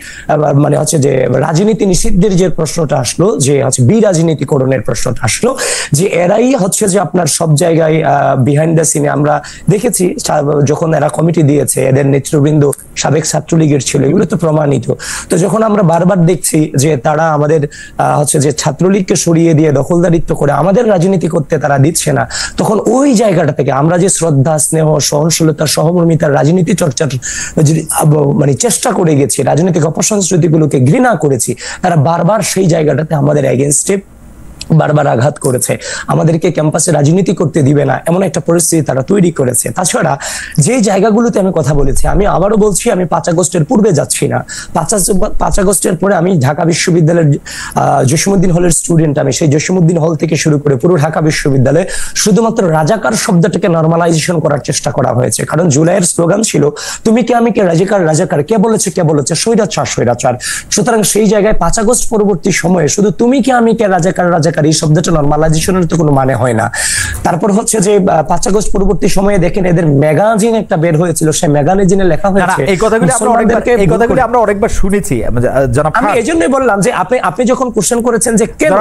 মানে হচ্ছে যে রাজনীতি নিষিদ্ধের যে প্রশ্নটা আসলো, যে হচ্ছে বিরাজনীতিকরণের প্রশ্নটা আসলো, যে এরাই হচ্ছে যে আপনার সব জায়গায় বিহাইন্ড দ্য সিনে আমরা দেখেছি যখন এরা কমিটি দিয়েছে, এদের নেতৃবৃন্দ সাবেক ছাত্রলীগের ছিল, এগুলো তো প্রমাণিত। তো যখন আমরা বারবার দেখছি যে তারা আমাদের হচ্ছে যে ছাত্রলীগকে সরিয়ে দিয়ে দখলদারিত্ব করে আমাদের রাজনীতি করতে তারা দিচ্ছে না, তখন ওই জায়গাটা থেকে আমরা যে শ্রদ্ধা, স্নেহ, সহনশীলতা, সহমর্মিতার রাজনীতি চর্চার মানে চেষ্টা করে গেছি, রাজনৈতিক অপসংস্কৃতিগুলোকে ঘৃণা করেছি, তারা বারবার সেই জায়গাটাতে আমাদের এগেইনস্টে বারবার আঘাত করেছে, আমাদেরকে ক্যাম্পাসে রাজনীতি করতে দিবে না, এমন একটা পরিস্থিতি তারা তৈরি করেছে। তাছাড়া যে জায়গাগুলোতে আমি কথা বলেছি, আমি আবারও বলছি, আমি 5 আগস্টের পূর্বে যাচ্ছি না। 5 আগস্টের পরে আমি ঢাকা বিশ্ববিদ্যালয়ের জসীমউদ্দিন হলের স্টুডেন্ট। আমি সেই জসীমউদ্দিন হল থেকে শুরু করে পুরো ঢাকা বিশ্ববিদ্যালয়ে শুধুমাত্র রাজাকার শব্দটাকে নরমালাইজেশন করার চেষ্টা করা হয়েছে। কারণ জুলাইয়ের স্লোগান ছিল, তুমি কে আমি কে, রাজাকার রাজাকার, কে বলেছে স্বৈরাচার স্বৈরাচার। সুতরাং সেই জায়গায় 5 আগস্ট পরবর্তী সময়ে শুধু তুমি কে আমি কে, রাজাকার রাজাকার দরকার, এই শব্দটা নরমালাইজেশনের তো কোনো মানে হয় না। তারপর হচ্ছে যে 5 আগস্ট পরবর্তী সময়ে দেখেন এদের ম্যাগাজিন একটা বের হয়েছিল, সেই ম্যাগাজিনে লেখা হয়েছে, এই কথাগুলি আমরা অনেকবার শুনেছি জনাব খান। আমি এজন্যই বললাম যে আপনি যখন কোশ্চেন করেছেন যে কেন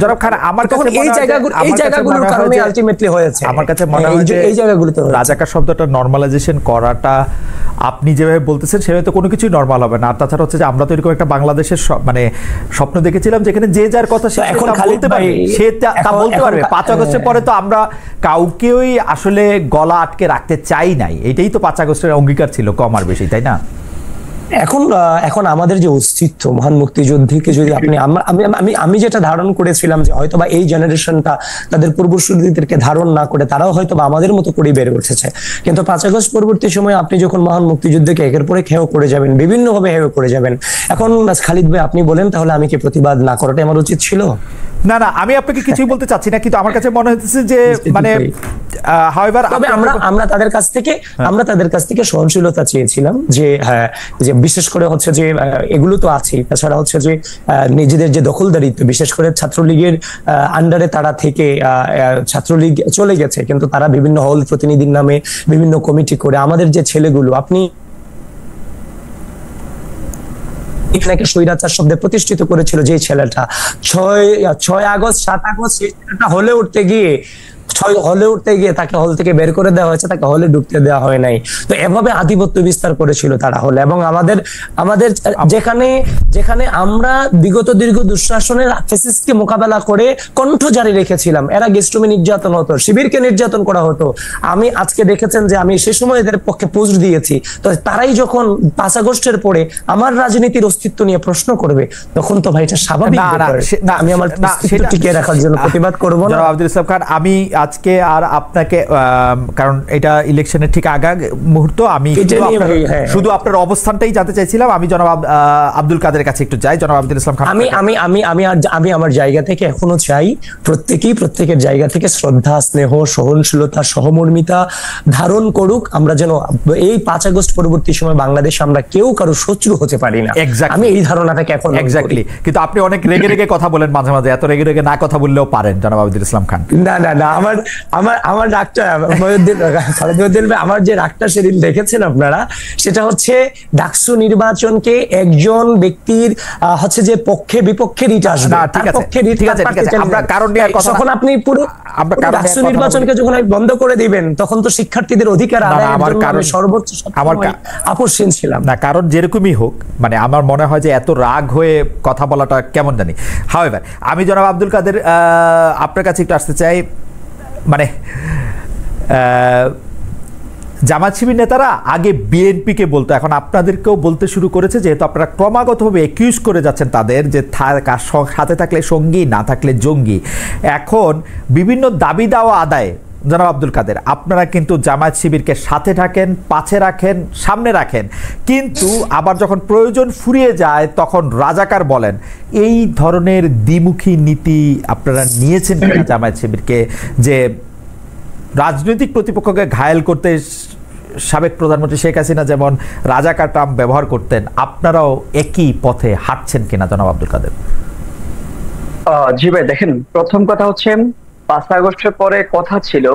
জনাব খান, আমার কাছে এই জায়গাগুলোর কারণে আলটিমেটলি হয়েছে, আমার কাছে মনে হয় যে এই জায়গাগুলোতে রাজাকার শব্দটা নরমালাইজেশন করাটা আপনি যেভাবে বলতেছেন সেভাবে তো কোনো কিছুই নরমাল হবে না। আর তাছাড়া হচ্ছে যে আমরা তো এরকম একটা বাংলাদেশের মানে স্বপ্ন দেখেছিলাম যেখানে যে যার কথা সে বলতে পারবে, সে তা বলতে পারবে। 5 আগস্টের পরে তো আমরা কাউকেই আসলে গলা আটকে রাখতে চাই নাই, এটাই তো 5 আগস্টের অঙ্গীকার ছিল কম আর বেশি, তাই না? এখন আমাদের যে অস্তিত্ব, মহান মুক্তিযুদ্ধকে যদি আমি যেটা ধারণ করেছিলাম যে হয়তোবা এই জেনারেশনটা তাদের পূর্বসূরিদেরকে ধারণ না করে তারাও হয়তোবা আমাদের মতো করে বেড়ে উঠেছে, কিন্তু 5 আগস্ট পরবর্তী সময়ে আপনি যখন মহান মুক্তিযুদ্ধকে একের পরে হেয় করে যাবেন, বিভিন্নভাবে হেয় করে যাবেন, এখন খালিদ ভাই আপনি বলেন তাহলে আমি কি প্রতিবাদ না করাটাই আমার উচিত ছিল? না না, আমি আপনাকে কিছুই বলতে চাচ্ছি না, কিন্তু আমার কাছে মনে হচ্ছে যে মানে তবে আমরা তাদের কাছ থেকে সহনশীলতা চেয়েছিলাম যে হ্যাঁ, যে বিশেষ করে হচ্ছে যে এগুলো তো আছেই, তাছাড়া হচ্ছে যে নিজেদের যে দখলদারিত্ব, বিশেষ করে ছাত্রলীগের আন্ডারে তারা থেকে ছাত্রলীগ চলে গেছে, কিন্তু তারা বিভিন্ন হল প্রতিনিধির নামে বিভিন্ন কমিটি করে আমাদের যে ছেলেগুলো, আপনি এখানে স্বৈরাচার শব্দে প্রতিষ্ঠিত করেছিল যে ছেলেটা 6 আগস্ট 7 আগস্ট সেই ছেলেটা হলে উঠতে গিয়ে তাকে হল থেকে বের করে দেওয়া হয়েছে, তাকে হলে ঢুকতে দেওয়া হয় নাই। তো এভাবে আধিপত্য বিস্তার করেছিল তারা হলে, এবং আমাদের যেখানে আমরা বিগত দীর্ঘ দুঃশাসনের ফ্যাসিস্টকে মোকাবেলা করে কণ্ঠ জারি রেখেছিলাম, এরা গেস্টরুমে নির্যাতন হতো, শিবিরকে নির্যাতন করা হতো। আমি আজকে দেখেছেন যে আমি সে সময় এদের পক্ষে পোস্ট দিয়েছি, তো তারাই যখন 5 আগস্টের পরে আমার রাজনীতির অস্তিত্ব নিয়ে প্রশ্ন করবে, তখন তো ভাই এটা স্বাভাবিক না, আমি আমার অস্তিত্ব টিকিয়ে রাখার জন্য প্রতিবাদ করবো না। আব্দুল ইসলাম খান, আমি আজকে আর আপনাকে, কারণ এটা ইলেকশনের ঠিক আগা মুহূর্ত, আমি শুধু আপনার অবস্থানটাই জানতে চাইছিলাম। আমি জনাব আব্দুল কাদের কাছে একটু যাই। জনাব আব্দুল ইসলাম খান, আমি আমার জায়গা থেকে এখনো চাই প্রত্যেকের জায়গা থেকে শ্রদ্ধা, স্নেহ, সহনশীলতা, সহমর্মিতা ধারণ করুক। আমরা যেন এই 5 আগস্ট পরবর্তী সময় বাংলাদেশে আমরা কেউ কারো শত্রু হতে পারি না, আমি এই ধারণাটাকে এখন এক্স্যাক্টলি। কিন্তু আপনি অনেক রেগে রেগে কথা বলেন মাঝে মাঝে, এত রেগে রেগে না কথা বললেও পারেন জনাব আব্দুল ইসলাম খান। না, আমার রাগটা আমার যে রাগটা সেদিন দেখেছেন আপনারা, সেটা হচ্ছে ডাকসু নির্বাচনকে একজন ব্যক্তির হচ্ছে যে পক্ষে বিপক্ষে রিট আসবে, তখন আপনি পুরো ডাকসু নির্বাচনকে যখন বন্ধ করে দিবেন, তখন তো শিক্ষার্থীদের অধিকার আদায়ের জন্য সর্বোচ্চ আপসহীন ছিলাম না। কারণ যেরকমই হোক, মানে আমার মনে হয় যে এত রাগ হয়ে কথা বলাটা কেমন জানি। হাওয়েভার, আমি জনাব আব্দুল কাদের আপনার কাছে একটু আসতে চাই। মানে জামাত শিবির নেতারা আগে বিএনপিকে বলতো, এখন আপনাদেরকেও বলতে শুরু করেছে, যেহেতু আপনারা ক্রমাগতভাবে একিউজ করে যাচ্ছেন তাদের যে সাথে থাকলে সঙ্গী, না থাকলে জঙ্গি। এখন বিভিন্ন দাবি দাওয়া আদায় জনাব আব্দুল কাদের, আপনারা কিন্তু জামায়াত শিবিরকে সাথে থাকেন, পাশে রাখেন, সামনে রাখেন, কিন্তু আবার যখন প্রয়োজন ফুরিয়ে যায় তখন রাজাকার বলেন। এই ধরনের দ্বিমুখী নীতি আপনারা নিয়েছেন কিনা জামায়াত শিবিরকে, যে রাজনৈতিক প্রতিপক্ষকে ঘায়েল করতে সাবেক প্রধানমন্ত্রী শেখ হাসিনা যেমন রাজাকার টার্ম ব্যবহার করতেন, আপনারাও একই পথে হাঁটছেন কিনা জনাব আব্দুল কাদের? জি ভাই, দেখেন, প্রথম কথা হচ্ছে 5 আগস্টের পরে কথা ছিল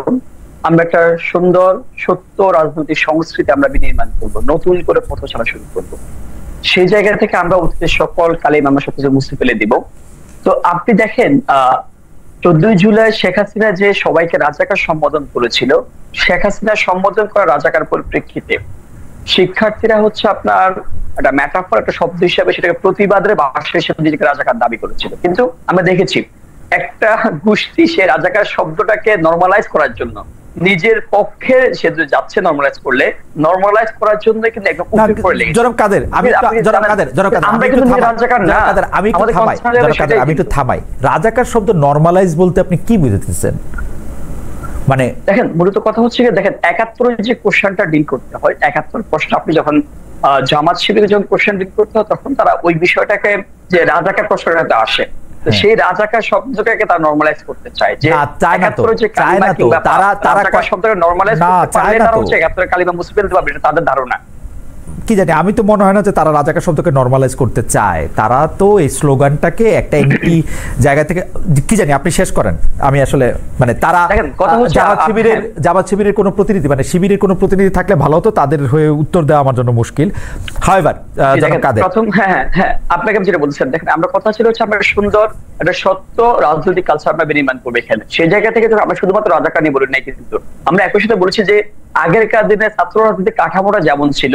আমরা একটা সুন্দর সত্য রাজনৈতিক সংস্কৃতি আমরা বিনির্মাণ করব, নতুন করে পথচলা শুরু করব। সেই জায়গা থেকে আমরা অতীতের সকল কালিমা আমরা সবকিছু মুছে ফেলে দিব। তো আপনি দেখেন 14 জুলাই শেখ হাসিনা যে সবাইকে রাজাকার সম্বোধন করেছিল, শেখ হাসিনা সম্বোধন করা রাজাকার পরিপ্রেক্ষিতে শিক্ষার্থীরা হচ্ছে আপনার একটা ম্যাটাফর, একটা শব্দ হিসাবে সেটাকে প্রতিবাদের ভাষা হিসেবে নিজেকে রাজাকার দাবি করেছিল। কিন্তু আমরা দেখেছি একটা গোষ্ঠী সে রাজাকার শব্দটাকে নর্মালাইজ করার জন্য নিজের পক্ষে সে যাচ্ছে, নর্মালাইজ করার জন্য কিন্তু একদম উপরে পড়ে লেগেছে। জনাব কাদের, আমি একটু থামাই। রাজাকার শব্দ নর্মালাইজ বলতে আপনি কি বুঝাতেছেন? মানে দেখেন, মূলত কথা হচ্ছে দেখেন 71 যে কোশ্চেনটা ডিল করতে হয়, 71 প্রশ্ন আপনি যখন জামাত শিবিরে যখন কোশ্চেন ডিল করতে হয়, তখন তারা ওই বিষয়টাকে যে রাজাকার প্রশ্নটাতে আসে, সেই রাজাকার শব্দটাকে তারা নরমালাইজ করতে চায়, যে তারা শব্দটাকে নরমালাইজ করতে পারলে তারা হচ্ছে 71 কালিমা মুছে ফেলতে পারবে, এটা তাদের ধারণা। কি জানি, আমি তো মনে হয় না যে তারা রাজাকার শব্দকে নর্মালাইজ করতে চায়। তারা তো এই স্লোগানটাকে একটা এমপি জায়গা থেকে, কি জানি, আপনি শেষ করেন। আমি আসলে মানে তারা জামাত শিবিরের কোনো প্রতিনিধি, মানে শিবিরের কোনো প্রতিনিধি থাকলে ভালো হতো, তাদের হয়ে উত্তর দেওয়া আমার জন্য মুশকিল। হাওয়েভার প্রথম হ্যাঁ আপনাকে যেটা বলছেন, দেখেন আমরা কথা ছিল হচ্ছে আমরা সুন্দর একটা সত্য রাজনৈতিক কালচার আমরা বিনির্মাণ করবো এখানে। সেই জায়গা থেকে আমরা শুধুমাত্র রাজাকার নিয়ে বলি নাই, কিন্তু আমরা একই সাথে বলেছি যে আগেরকার দিনে ছাত্র রাজনীতির কাঠামোটা যেমন ছিল,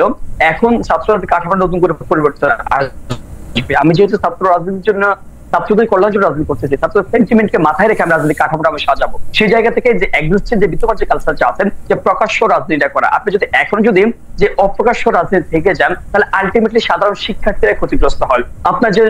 এখন ছাত্র রাজনীতির কাঠামোটা নতুন করে পরিবর্তন আসবে। আমি যেহেতু ছাত্র রাজনীতির জন্য, ছাত্রদের কল্যাণ জন্য রাজনীতি করতেছি, ছাত্র সেন্টিমেন্টকে মাথায় রেখে আমি রাজনীতি কাঠামোটা আমি সাজাবো। সেই জায়গা থেকে যে এক্সিস্টেন্স, যে বিদ্যমান যে কালচারটা আছেন, যে প্রকাশ্য রাজনীতিটা করা, আপনি যদি এখন যদি যে অপ্রকাশ্য রাজনীতি থেকে যান, তাহলে আলটিমেটলি সাধারণ শিক্ষার্থীরা ক্ষতিগ্রস্ত হয়। আপনার যে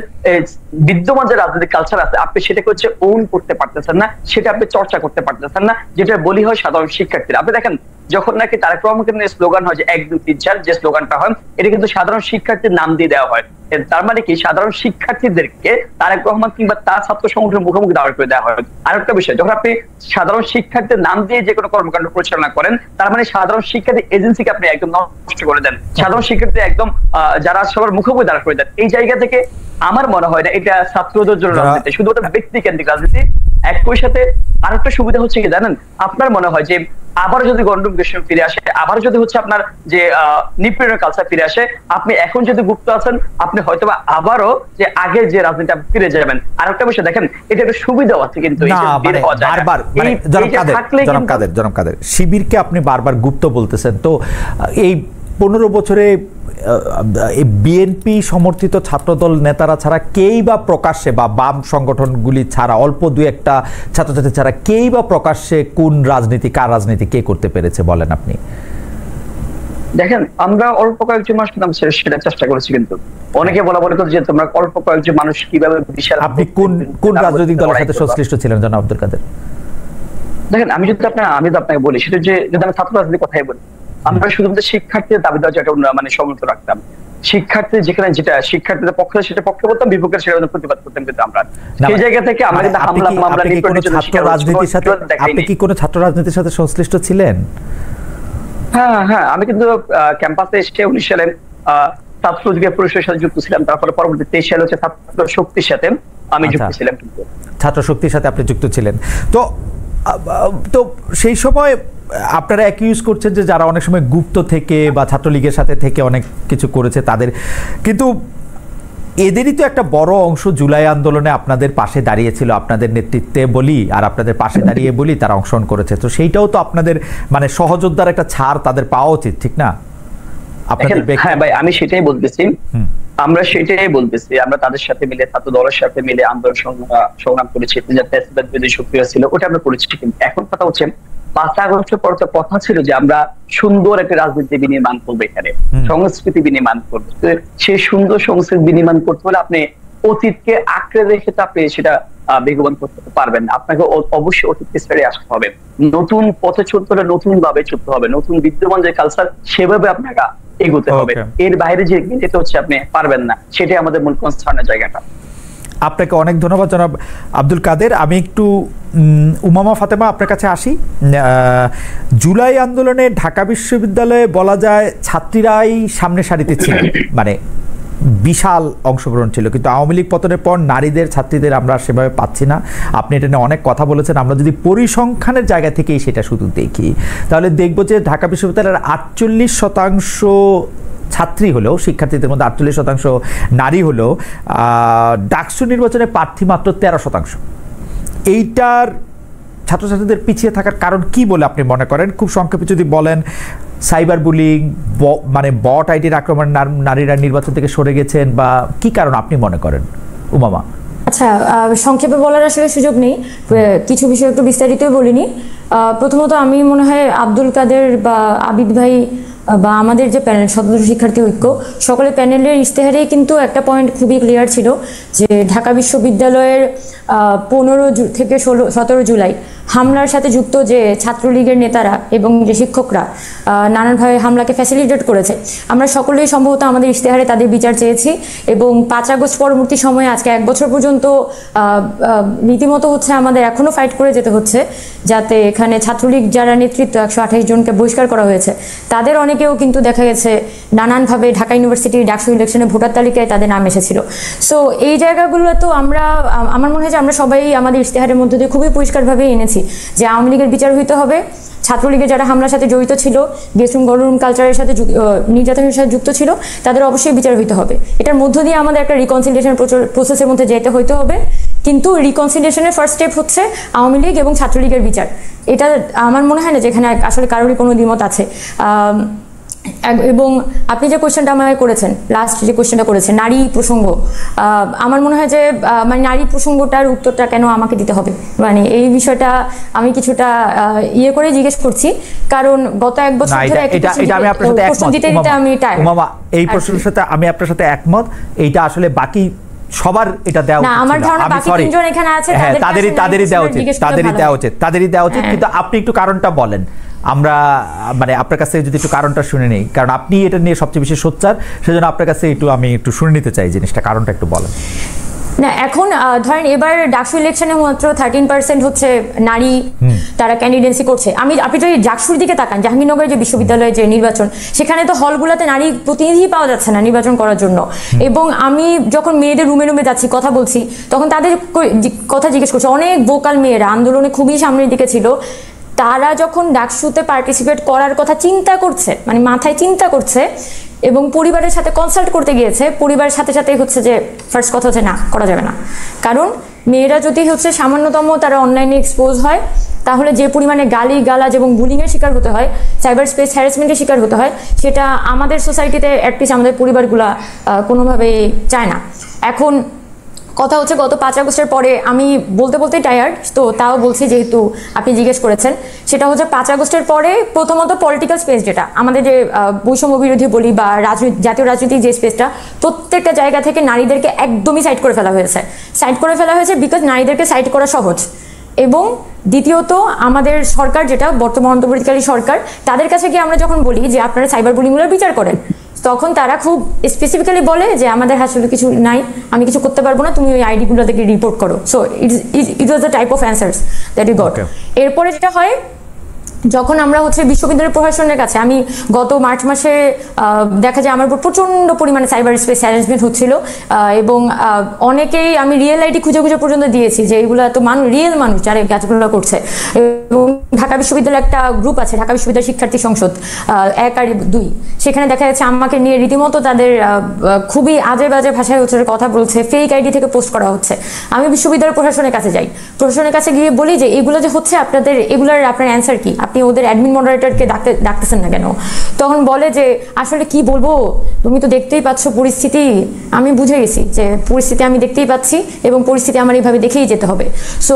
বিদ্যমান যে রাজনৈতিক কালচার আছে, আপনি সেটাকে হচ্ছে ওন করতে পারতেছেন না, সেটা আপনি চর্চা করতে পারতেছেন না, যেটা বলি হয় সাধারণ শিক্ষার্থীরা। আপনি দেখেন যখন নাকি তারেক রহমানকে নিয়ে স্লোগান হয় যে 1 2 3 4, যে স্লোগানটা হয় এটা কিন্তু সাধারণ শিক্ষার্থীর নাম দিয়ে দেওয়া হয়। তার মানে কি, সাধারণ শিক্ষার্থীদেরকে তারেক রহমান কিংবা তার ছাত্র সংগঠনের মুখোমুখি দাঁড় করে দেওয়া হয়। আরেকটা বিষয়, যখন আপনি সাধারণ শিক্ষার্থীর নাম দিয়ে যে কোনো কর্মকাণ্ড পরিচালনা করেন, তার মানে সাধারণ শিক্ষার্থী এজেন্সিকে আপনি একদম নষ্ট করে দেন, সাধারণ শিক্ষার্থী একদম যারা সবার মুখোমুখি দাঁড় করে দেন। এই জায়গা থেকে আমার মনে হয় না এটা ছাত্রদের জন্য রাজনীতি, শুধুমাত্র ব্যক্তি কেন্দ্রিক রাজনীতি। একই সাথে আরেকটা সুবিধা হচ্ছে কি জানেন, আপনার মনে হয় যে আবার যদি গণতন্ত্র ফিরে আসে, আবার যদি হচ্ছে আপনার যে নিপীড়নের কালচার ফিরে আসে, আপনি এখন যদি গুপ্ত আছেন, আপনি হয়তো আবারও যে আগের যে রাজনীতি ফিরে যাবেন। আরেকটা বিষয় দেখেন, এটা একটা সুবিধাও আছে, কিন্তু জনাব কাদের, শিবিরকে আপনি বারবার গুপ্ত বলতেছেন, তো এই 15 বছরে বিএনপি সমর্থিত ছাত্রদল নেতারা ছাড়া কেই বা প্রকাশ্যে, বা বাম সংগঠনগুলি ছাড়া, অল্প 2-1টা ছাত্রছাত্রী ছাড়া কেই বা প্রকাশ্যে কোন রাজনীতি, কার রাজনীতি কে করতে পেরেছে বলেন আপনি? দেখেন আমরা অল্প কয়েকজন মানুষ সেটা চেষ্টা করেছি, কিন্তু অনেকে বলা বলে যে তোমরা অল্প কয়েকজন মানুষ কিভাবে বিশাল। আপনি কোন রাজনৈতিক দলের সাথে সংশ্লিষ্ট ছিলেন জনাব আব্দুল কাদের? দেখেন আমি তো আপনাকে বলি, সেটা যে যদি আমি ছাত্র রাজনীতির কথাই বলি, আমরা শুধুমাত্র শিক্ষার্থীদের দাবি দেওয়া যেটা মানে সমর্থন রাখতাম। শিক্ষার্থী যেখানে যেটা শিক্ষার্থীদের পক্ষে সেটা পক্ষে বলতাম, বিপক্ষে সেটা প্রতিবাদ করতাম, কিন্তু আমরা সেই জায়গা থেকে আমরা কিন্তু হামলা মামলা নিয়ে ছাত্র রাজনীতির সাথে, আপনি কি কোনো ছাত্র রাজনীতির সাথে সংশ্লিষ্ট ছিলেন? হ্যাঁ আমি কিন্তু ক্যাম্পাসে এসে 19 সালে ছাত্র যুগের পরিষদের সাথে যুক্ত ছিলাম, তারপরে পরবর্তী 23 সালে হচ্ছে ছাত্র শক্তির সাথে আমি যুক্ত ছিলাম। কিন্তু ছাত্র শক্তির সাথে আপনি যুক্ত ছিলেন, তো সেই সময় আপনারা অ্যাকিউজ করছেন যে যারা অনেক সময় গুপ্ত থেকে বা ছাত্রলীগের সাথে থেকে অনেক কিছু করেছে তাদের, কিন্তু এদেরই তো একটা বড় অংশ জুলাই আন্দোলনে আপনাদের পাশে দাঁড়িয়েছিল, আপনাদের নেতৃত্বে বলি আর আপনাদের পাশে দাঁড়িয়ে বলি তারা অংশগ্রহণ করেছে, তো সেইটাও তো আপনাদের মানে সহযোদ্ধার একটা ছাড় তাদের পাওয়া উচিত, ঠিক না? হ্যাঁ ভাই, আমি সেটাই বলতেছি, আমরা তাদের সাথে মিলে, ছাত্র দলের সাথে মিলে আন্দোলন সংগ্রাম করেছি, সক্রিয় ছিল, ওটা আমরা করেছি। কিন্তু এখন কথা হচ্ছে 5 আগস্টের পর তো কথা ছিল যে আমরা সুন্দর একটা রাজনীতি বিনির্মাণ করবো, এখানে সংস্কৃতি বিনির্মাণ করবো। সেই সুন্দর সংস্কৃতি বিনির্মাণ করতে হলে আপনি অতীতকে আঁকড়ে রেখে তো আপনি সেটা বেগবান করতে পারবেন না, আপনাকে অবশ্যই অতীতকে ছেড়ে আসতে হবে, নতুন পথে চলতে হলে নতুন ভাবে চলতে হবে, নতুন বিদ্যমান যে কালচার সেভাবে আপনাকে এগোতে হবে, এর বাইরে যে যেতে হচ্ছে আপনি পারবেন না, সেটাই আমাদের মূল কনসার্নের জায়গাটা। আপনাকে অনেক ধন্যবাদ জনাব আব্দুল কাদের। আমি একটু উমামা ফাতেমা আপনার কাছে আসি। জুলাই আন্দোলনে ঢাকা বিশ্ববিদ্যালয়ে বলা যায় ছাত্রীরাই সামনে সারিতে ছিল, মানে বিশাল অংশগ্রহণ ছিল, কিন্তু আওয়ামী লীগ পতনের পর নারীদের, ছাত্রীদের আমরা সেভাবে পাচ্ছি না। আপনি এটা নিয়ে অনেক কথা বলেছেন, আমরা যদি পরিসংখ্যানের জায়গা থেকেই সেটা শুধু দেখি তাহলে দেখব যে ঢাকা বিশ্ববিদ্যালয়ের 48% ছাত্রী হলেও, শিক্ষার্থীদের মধ্যে 48% নারী হলেও ডাকসু নির্বাচনে প্রার্থী মাত্র 13%। এইটার ছাত্রছাত্রীদের পিছিয়ে থাকার কারণ কি বলে আপনি মনে করেন? খুব সংক্ষেপে যদি বলেন। সাইবার বুলিং, মানে বট আইডির আক্রমণ, নারীরা নির্বাচন থেকে সরে গেছেন, বা কি কারণ আপনি মনে করেন উমামা? আচ্ছা, সংক্ষেপে বলার আসলে সুযোগ নেই, কিছু বিষয় একটু বিস্তারিতই বলিনি। প্রথমত আমি মনে হয় আব্দুল কাদের বা আবিদ ভাই বা আমাদের যে প্যানেল স্বতন্ত্র শিক্ষার্থী ঐক্য, সকলে প্যানেলের ইশতেহারেই কিন্তু একটা পয়েন্ট খুবই ক্লিয়ার ছিল যে ঢাকা বিশ্ববিদ্যালয়ের 15 থেকে 17 জুলাই হামলার সাথে যুক্ত যে ছাত্রলীগের নেতারা এবং যে শিক্ষকরা নানানভাবে হামলাকে ফ্যাসিলিটেট করেছে, আমরা সকলেই সম্ভবত আমাদের ইশতেহারে তাদের বিচার চেয়েছি। এবং 5 আগস্ট পরবর্তী সময়ে আজকে 1 বছর পর্যন্ত রীতিমতো হচ্ছে আমাদের এখনো ফাইট করে যেতে হচ্ছে, যাতে এখানে ছাত্রলীগ যারা নেতৃত্ব 128 জনকে বহিষ্কার করা হয়েছে, তাদের অনেকেও কিন্তু দেখা গেছে নানানভাবে ঢাকা ইউনিভার্সিটির ডাকসু ইলেকশনে ভোটার তালিকায় তাদের নাম এসেছিল। সো এই জায়গাগুলো তো আমার মনে হয় যে আমরা সবাই আমাদের ইশতেহারের মধ্যে দিয়ে খুবই পরিষ্কারভাবে এনেছি যে আওয়ামী লীগের বিচার হইতে হবে, ছাত্রলীগের যারা হামলার সাথে জড়িত ছিল, গেস্টরুম গণরুম কালচারের সাথে নির্যাতনের সাথে যুক্ত ছিল, তাদের অবশ্যই বিচার হইতে হবে। এটার মধ্য দিয়ে আমাদের একটা রিকনসিলিয়েশন প্রসেসের মধ্যে যেতে হইতে হবে। কিন্তু রিকনসিলিয়েশনের ফার্স্ট স্টেপ হচ্ছে আওয়ামী লীগ এবং ছাত্রলীগের বিচার। এটা আমার মনে হয় না যেখানে আসলে কারোরই কোনো দ্বিমত আছে। এবং আপনি যে কোয়েশ্চেনটা আমাকে করেছেন, লাস্ট যে কোয়েশ্চেনটা করেছেন নারী প্রসঙ্গ, আমার মনে হয় যে মানে নারী প্রসঙ্গটার উত্তরটা কেন আমাকে দিতে হবে, মানে এই বিষয়টা আমি কিছুটা ইয়ে করে জিজ্ঞেস করছি, কারণ গত 1 বছর ধরে প্রশ্ন দিতে দিতে আমি এই প্রশ্নের সাথে আমি আপনার সাথে একমত। এইটা আসলে বাকি সবার এটা দেওয়া উচিত, আমার ধারণা বাকি 3 জন এখানে আছে তাদেরই দেওয়া উচিত, কিন্তু আপনি একটু কারণটা বলেন, আমরা মানে আপনার কাছে যদি একটু কারণটা শুনে নেই, কারণ আপনি এটা নিয়ে সবচেয়ে বেশি সোচ্চার, সেজন্য আপনার কাছে আমি একটু শুনে নিতে চাই জিনিসটা, কারণটা একটু বলেন। না, এখন ধরেন এবার ডাকসু ইলেকশনে মাত্র 13% হচ্ছে নারী তারা ক্যান্ডিডেন্সি করছে। আপনি যদি ডাকসুর দিকে তাকান, জাহাঙ্গীরনগরের যে বিশ্ববিদ্যালয়ের যে নির্বাচন, সেখানে তো হলগুলোতে নারী প্রতিনিধি পাওয়া যাচ্ছে না নির্বাচন করার জন্য। এবং আমি যখন মেয়েদের রুমে রুমে যাচ্ছি, কথা বলছি, তখন তাদের কথা জিজ্ঞেস করছে, অনেক ভোকাল মেয়েরা আন্দোলনে খুবই সামনের দিকে ছিল, তারা যখন ডাকসুতে পার্টিসিপেট করার কথা চিন্তা করছে, মানে মাথায় চিন্তা করছে এবং পরিবারের সাথে কনসাল্ট করতে গিয়েছে, পরিবারের সাথে সাথে হচ্ছে যে ফার্স্ট কথা হচ্ছে না, করা যাবে না। কারণ মেয়েরা যদি হচ্ছে সামান্যতম তারা অনলাইনে এক্সপোজ হয়, তাহলে যে পরিমাণে গালি গালাজ এবং বুলিংয়ের শিকার হতে হয়, সাইবার স্পেস হ্যারাসমেন্টের শিকার হতে হয়, সেটা আমাদের সোসাইটিতে অ্যাটলিস্ট আমাদের পরিবারগুলা কোনোভাবেই চায় না। এখন কথা হচ্ছে গত 5 আগস্টের পরে আমি বলতে টায়ার্ড, তো তাও বলছি যেহেতু আপনি জিজ্ঞেস করেছেন, সেটা হচ্ছে 5 আগস্টের পরে প্রথমত পলিটিক্যাল স্পেস, যেটা আমাদের যে বৈষম্য বিরোধী বলি বা জাতীয় রাজনৈতিক যে স্পেসটা, প্রত্যেকটা জায়গা থেকে নারীদেরকে একদমই সাইড করে ফেলা হয়েছে বিকজ নারীদেরকে সাইড করা সহজ। এবং দ্বিতীয়ত আমাদের সরকার, যেটা বর্তমান অন্তর্বর্তীকালীন সরকার, তাদের কাছে গিয়ে আমরা যখন বলি যে আপনারা সাইবার বুলিংগুলোর বিচার করেন, তখন তারা খুব স্পেসিফিক্যালি বলে যে আমাদের আসলে কিছু নাই, আমি কিছু করতে পারবো না, তুমি ওই আইডিগুলো থেকে রিপোর্ট করো। So it was the type of answers that you got. এরপরে যেটা হয়, যখন আমরা হচ্ছে বিশ্ববিদ্যালয় প্রশাসনের কাছে, আমি গত মার্চ মাসে দেখা যায় আমার উপর প্রচন্ড পরিমাণে সাইবার স্পেস হ্যারাসমেন্ট হচ্ছিল, এবং অনেকেই আমি রিয়েল আইডি খুঁজে পর্যন্ত দিয়েছি যে এগুলো এত রিয়েল মানুষ যারা এই কাজগুলো করছে। এবং ঢাকা বিশ্ববিদ্যালয়ের একটা গ্রুপ আছে, ঢাকা বিশ্ববিদ্যালয় শিক্ষার্থী সংসদ 1 আর 2, সেখানে দেখা যাচ্ছে আমাকে নিয়ে রীতিমতো তাদের খুবই আজে বাজে ভাষায় হচ্ছে কথা বলছে, ফেক আইডি থেকে পোস্ট করা হচ্ছে। আমি বিশ্ববিদ্যালয় প্রশাসনের কাছে যাই, প্রশাসনের কাছে গিয়ে বলি যে এগুলো যে হচ্ছে আপনাদের, এগুলোর আপনার অ্যান্সার কি, আপনি ওদের অ্যাডমিন মডারেটরকে ডাকতেছেন না কেন? তখন বলে যে আসলে কি বলবো, তুমি তো দেখতেই পাচ্ছ পরিস্থিতি। আমি বুঝে গেছি যে পরিস্থিতি আমি দেখতেই পাচ্ছি এবং পরিস্থিতি আমার এইভাবে দেখেই যেতে হবে। সো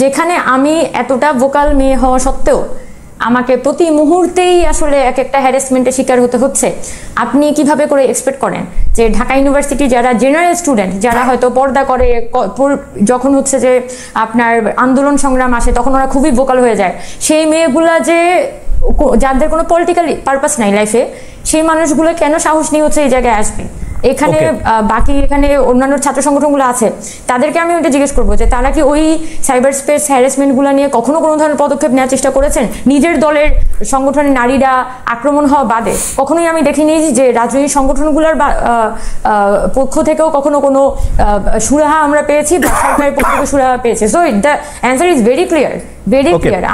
যেখানে আমি এতটা ভোকাল মেয়ে হওয়া সত্ত্বেও আমাকে প্রতি মুহূর্তেই আসলে একটা হ্যারাসমেন্টের শিকার হতে হচ্ছে, আপনি কিভাবে করে এক্সপেক্ট করেন যে ঢাকা ইউনিভার্সিটি যারা জেনারেল স্টুডেন্ট, যারা হয়তো পর্দা করে, যখন হচ্ছে যে আপনার আন্দোলন সংগ্রাম আসে তখন ওরা খুবই ভোকাল হয়ে যায়, সেই মেয়েগুলা যে যাদের কোনো পলিটিক্যাল পারপাস নাই লাইফে, সেই মানুষগুলো কেন সাহস নিয়ে হচ্ছে এই জায়গায় আসবে? এখানে বাকি এখানে অন্যান্য ছাত্র সংগঠনগুলো আছে, তাদেরকে আমি ওটা জিজ্ঞেস করবো যে তারা কি ওই সাইবার স্পেস হ্যারাসমেন্টগুলো নিয়ে কখনো কোনো ধরনের পদক্ষেপ নেওয়ার চেষ্টা করেছেন? নিজের দলের সংগঠনের নারীরা আক্রমণ হওয়া বাদে কখনোই আমি দেখিনি যে রাজনৈতিক সংগঠনগুলোর পক্ষ থেকেও কখনো কোনো সুরাহা আমরা পেয়েছি বা সরকারের পক্ষ থেকে সুরাহা পেয়েছি। So the answer is very clear.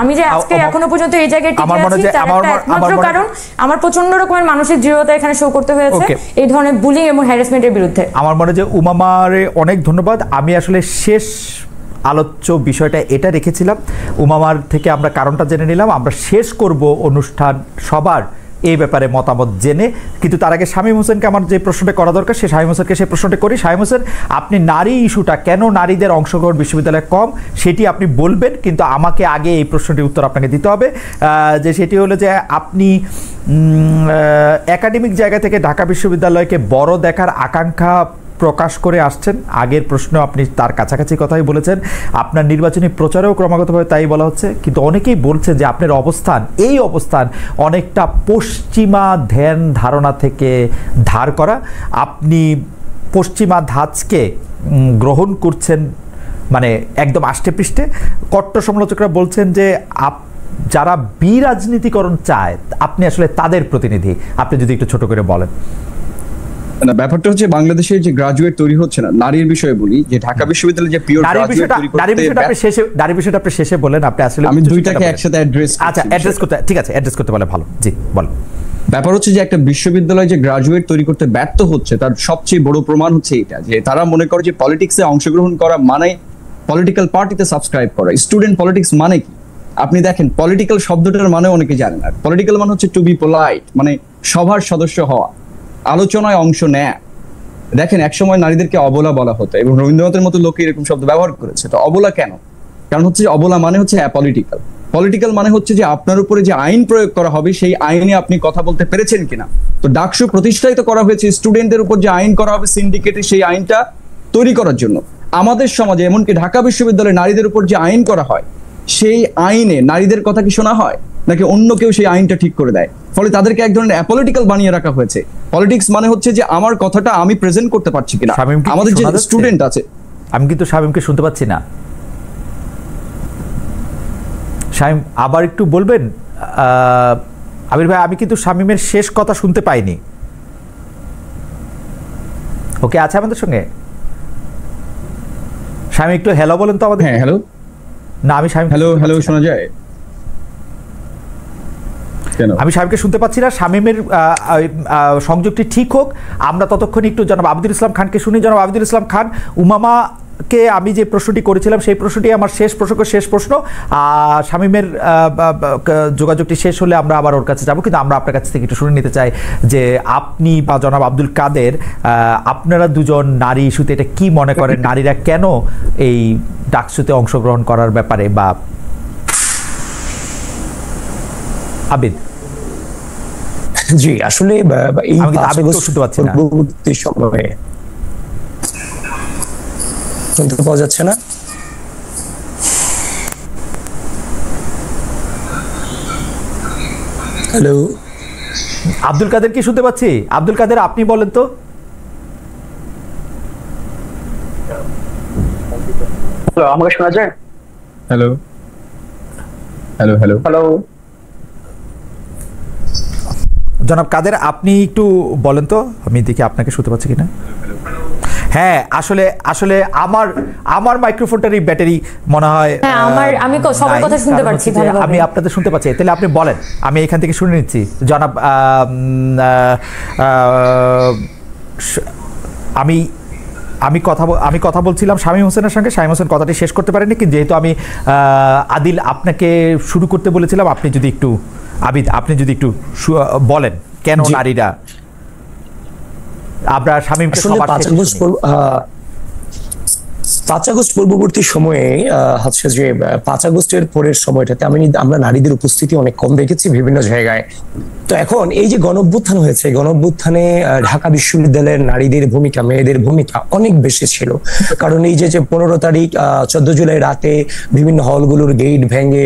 আমি যে আজকে এখনো পর্যন্ত এই জায়গায় টিকে আছি, তার একমাত্র কারণ আমার প্রচন্ড রকমের মানসিক দৃঢ়তা এখানে শো করতে হয়েছে এই ধরনের বুলিং এবং হ্যারাসমেন্টের বিরুদ্ধে। আমার মনে হয় যে উমামারে অনেক ধন্যবাদ। আমি আসলে শেষ আলোচ্য বিষয়টা এটা রেখেছিলাম, উমামার থেকে আমরা কারণটা জেনে নিলাম, আমরা শেষ করব অনুষ্ঠান সবার এই ব্যাপারে মতামত জেনে। কিন্তু তার আগে শামীম হোসেনকে আমার যে প্রশ্নটা করা দরকার, সে শামীম হোসেনকে সেই প্রশ্নটা করি। শামীম হোসেন, আপনি নারী ইস্যুটা কেন নারীদের অংশগ্রহণ বিশ্ববিদ্যালয়ে কম সেটি আপনি বলবেন, কিন্তু আমাকে আগে এই প্রশ্নটির উত্তর আপনাকে দিতে হবে, যে সেটি হলো যে আপনি একাডেমিক জায়গা থেকে ঢাকা বিশ্ববিদ্যালয়কে বড় দেখার আকাঙ্ক্ষা প্রকাশ করে আসছেন, আগের প্রশ্ন আপনি তার কাছাকাছি কথাই বলেছেন, আপনার নির্বাচনী প্রচারেও ক্রমাগতভাবে তাই বলা হচ্ছে, কিন্তু অনেকেই বলছেন যে আপনার অবস্থান, এই অবস্থান অনেকটা পশ্চিমা ধ্যান ধারণা থেকে ধার করা, আপনি পশ্চিমা ধাঁচকে গ্রহণ করছেন মানে একদম আষ্টে পৃষ্ঠে। কট্টর সমালোচকরা বলছেন যে যারা বিরাজনীতিকরণ চায় আপনি আসলে তাদের প্রতিনিধি। আপনি যদি একটু ছোট করে বলেন। না, ব্যাপারটা হচ্ছে বাংলাদেশে যে গ্রাজুয়েট তৈরি হচ্ছে না, নারীর বিষয়ে বলি যে ঢাকা বিশ্ববিদ্যালয়ে যে পিওর গ্রাজুয়েট তৈরি করতে, নারী বিষয়টা আপনি শেষে বলেন। আপনি আসলে আমি দুইটাকে একসাথে অ্যাড্রেস, আচ্ছা অ্যাড্রেস করতে, ঠিক আছে অ্যাড্রেস করতে বলে ভালো, জি বলেন। ব্যাপার হচ্ছে যে একটা বিশ্ববিদ্যালয় যে গ্রাজুয়েট তৈরি করতে ব্যর্থ হচ্ছে তার সবচেয়ে বড় প্রমাণ হচ্ছে এটা, যে তারা মনে করে যে পলিটিক্সে অংশগ্রহণ করা মানে পলিটিক্যাল পার্টিতে সাবস্ক্রাইব করা। স্টুডেন্ট পলিটিক্স মানে কি? আপনি দেখেন, পলিটিক্যাল শব্দটার মানে অনেকে জানে না। পলিটিক্যাল মানে হচ্ছে টু বি পোলাইট, মানে সভার সদস্য হওয়া, আলোচনায় অংশ নেয়া। দেখেন, একসময় নারীদেরকে অবলা বলা হতো এবং রবীন্দ্রনাথের মতো লোকে এরকম শব্দ ব্যবহার করেছে। তো অবলা কেন? কারণ হচ্ছে অবলা মানে হচ্ছে অ্যাপলিটিক্যাল। পলিটিক্যাল মানে হচ্ছে যে আপনার উপরে যে আইন প্রয়োগ করা হবে সেই আইনে আপনি কথা বলতে পেরেছেন কিনা। তো ডাকসু প্রতিষ্ঠাই তো করা হয়েছে স্টুডেন্টদের উপর যে আইন করা হবে সিন্ডিকেটে, সেই আইনটা তৈরি করার জন্য। আমাদের সমাজে এমনকি ঢাকা বিশ্ববিদ্যালয়ে নারীদের উপর যে আইন করা হয় সেই আইনে নারীদের কথা কি শোনা হয়, নাকি অন্য কেউ সেই আইনটা ঠিক করে দেয়? ফলে তাদেরকে এক ধরনের অ্যাপলিটিক্যাল বানিয়ে রাখা হয়েছে। পলিটিক্স মানে হচ্ছে যে আমার কথাটা আমি প্রেজেন্ট করতে পারছি কিনা। আমাদের যে স্টুডেন্ট আছে, আমি কিন্তু শামীমকে শুনতে পাচ্ছি না। শামীম আবার একটু বলবেন? আমির ভাই, আমি কিন্তু শামীমের শেষ কথা শুনতে পাইনি। ওকে, আছে আমাদের সঙ্গে? শামীম একটু হ্যালো বলেন তো আমাদের। হ্যাঁ হ্যালো। না, আমি শামীম হ্যালো হ্যালো শোনা যায়? আমি শামীমকে শুনতে পাচ্ছি না। শামীমের সংযোগটি ঠিক হোক, আমরা ততক্ষণ একটু জনাব আবিদুল ইসলাম খানকে শুনি। জনাব আবিদুল ইসলাম খান, উমামাকে আমি যে প্রশ্নটি করেছিলাম সেই প্রশ্নটি আমার শেষ প্রশ্ন। শামীমের যোগাযোগটি শেষ হলে আমরা আবার ওর কাছে যাব, কিন্তু আমরা আপনার কাছ থেকে একটু শুনে নিতে চাই যে আপনি বা জনাব আব্দুল কাদের, আপনারা দুজন নারী ইস্যুতে এটা কি মনে করেন, নারীরা কেন এই ডাকসুতে অংশগ্রহণ করার ব্যাপারে, বা আবিদ? জি, আসলে এই শুনতে পাচ্ছি না, পরবর্তী সময়ে শুনতে পাওয়া যাচ্ছে না। হ্যালো, আব্দুল কাদের কি শুনতে পাচ্ছি? আব্দুল কাদের, আপনি বলেন তো। আমাকে শোনা যায়? হ্যালো হ্যালো হ্যালো হ্যালো, জনাব কাদের, আপনি একটু বলেন তো, আমি দেখি আপনাকে শুনতে পাচ্ছি কিনা। হ্যাঁ, আসলে আমার মাইক্রোফোনটারই ব্যাটারি মনে হয়। হ্যাঁ, আমি সবার কথা শুনতে পাচ্ছি ভালোভাবে। আমি আপনাদের শুনতে পাচ্ছি, তাহলে আপনি বলেন, আমি এখান থেকে শুনে নিচ্ছি। জনাব আমি কথা বলছিলাম শামীম হোসেনের সঙ্গে। শামীম হোসেন কথাটি শেষ করতে পারেননি, কিন্তু যেহেতু আমি আদিল আপনাকে শুরু করতে বলেছিলাম, আপনি যদি একটু আবিদ, আপনি যদি একটু বলেন কেন নারীরা, আমরা শামীমকে 5 আগস্ট পূর্ববর্তী সময়ে হচ্ছে যে 5 আগস্টের পরের সময়টাতে আমরা নারীদের উপস্থিতি অনেক কম দেখেছি বিভিন্ন জায়গায়। তো এখন এই যে গণঅভ্যুত্থান হয়েছে, গণঅভ্যুত্থানে ঢাকা বিশ্ববিদ্যালয়ের নারীদের ভূমিকা, মেয়েদের ভূমিকা অনেক বেশি ছিল। কারণ এই যে 15 তারিখ 14 জুলাই রাতে বিভিন্ন হলগুলোর গেট ভেঙে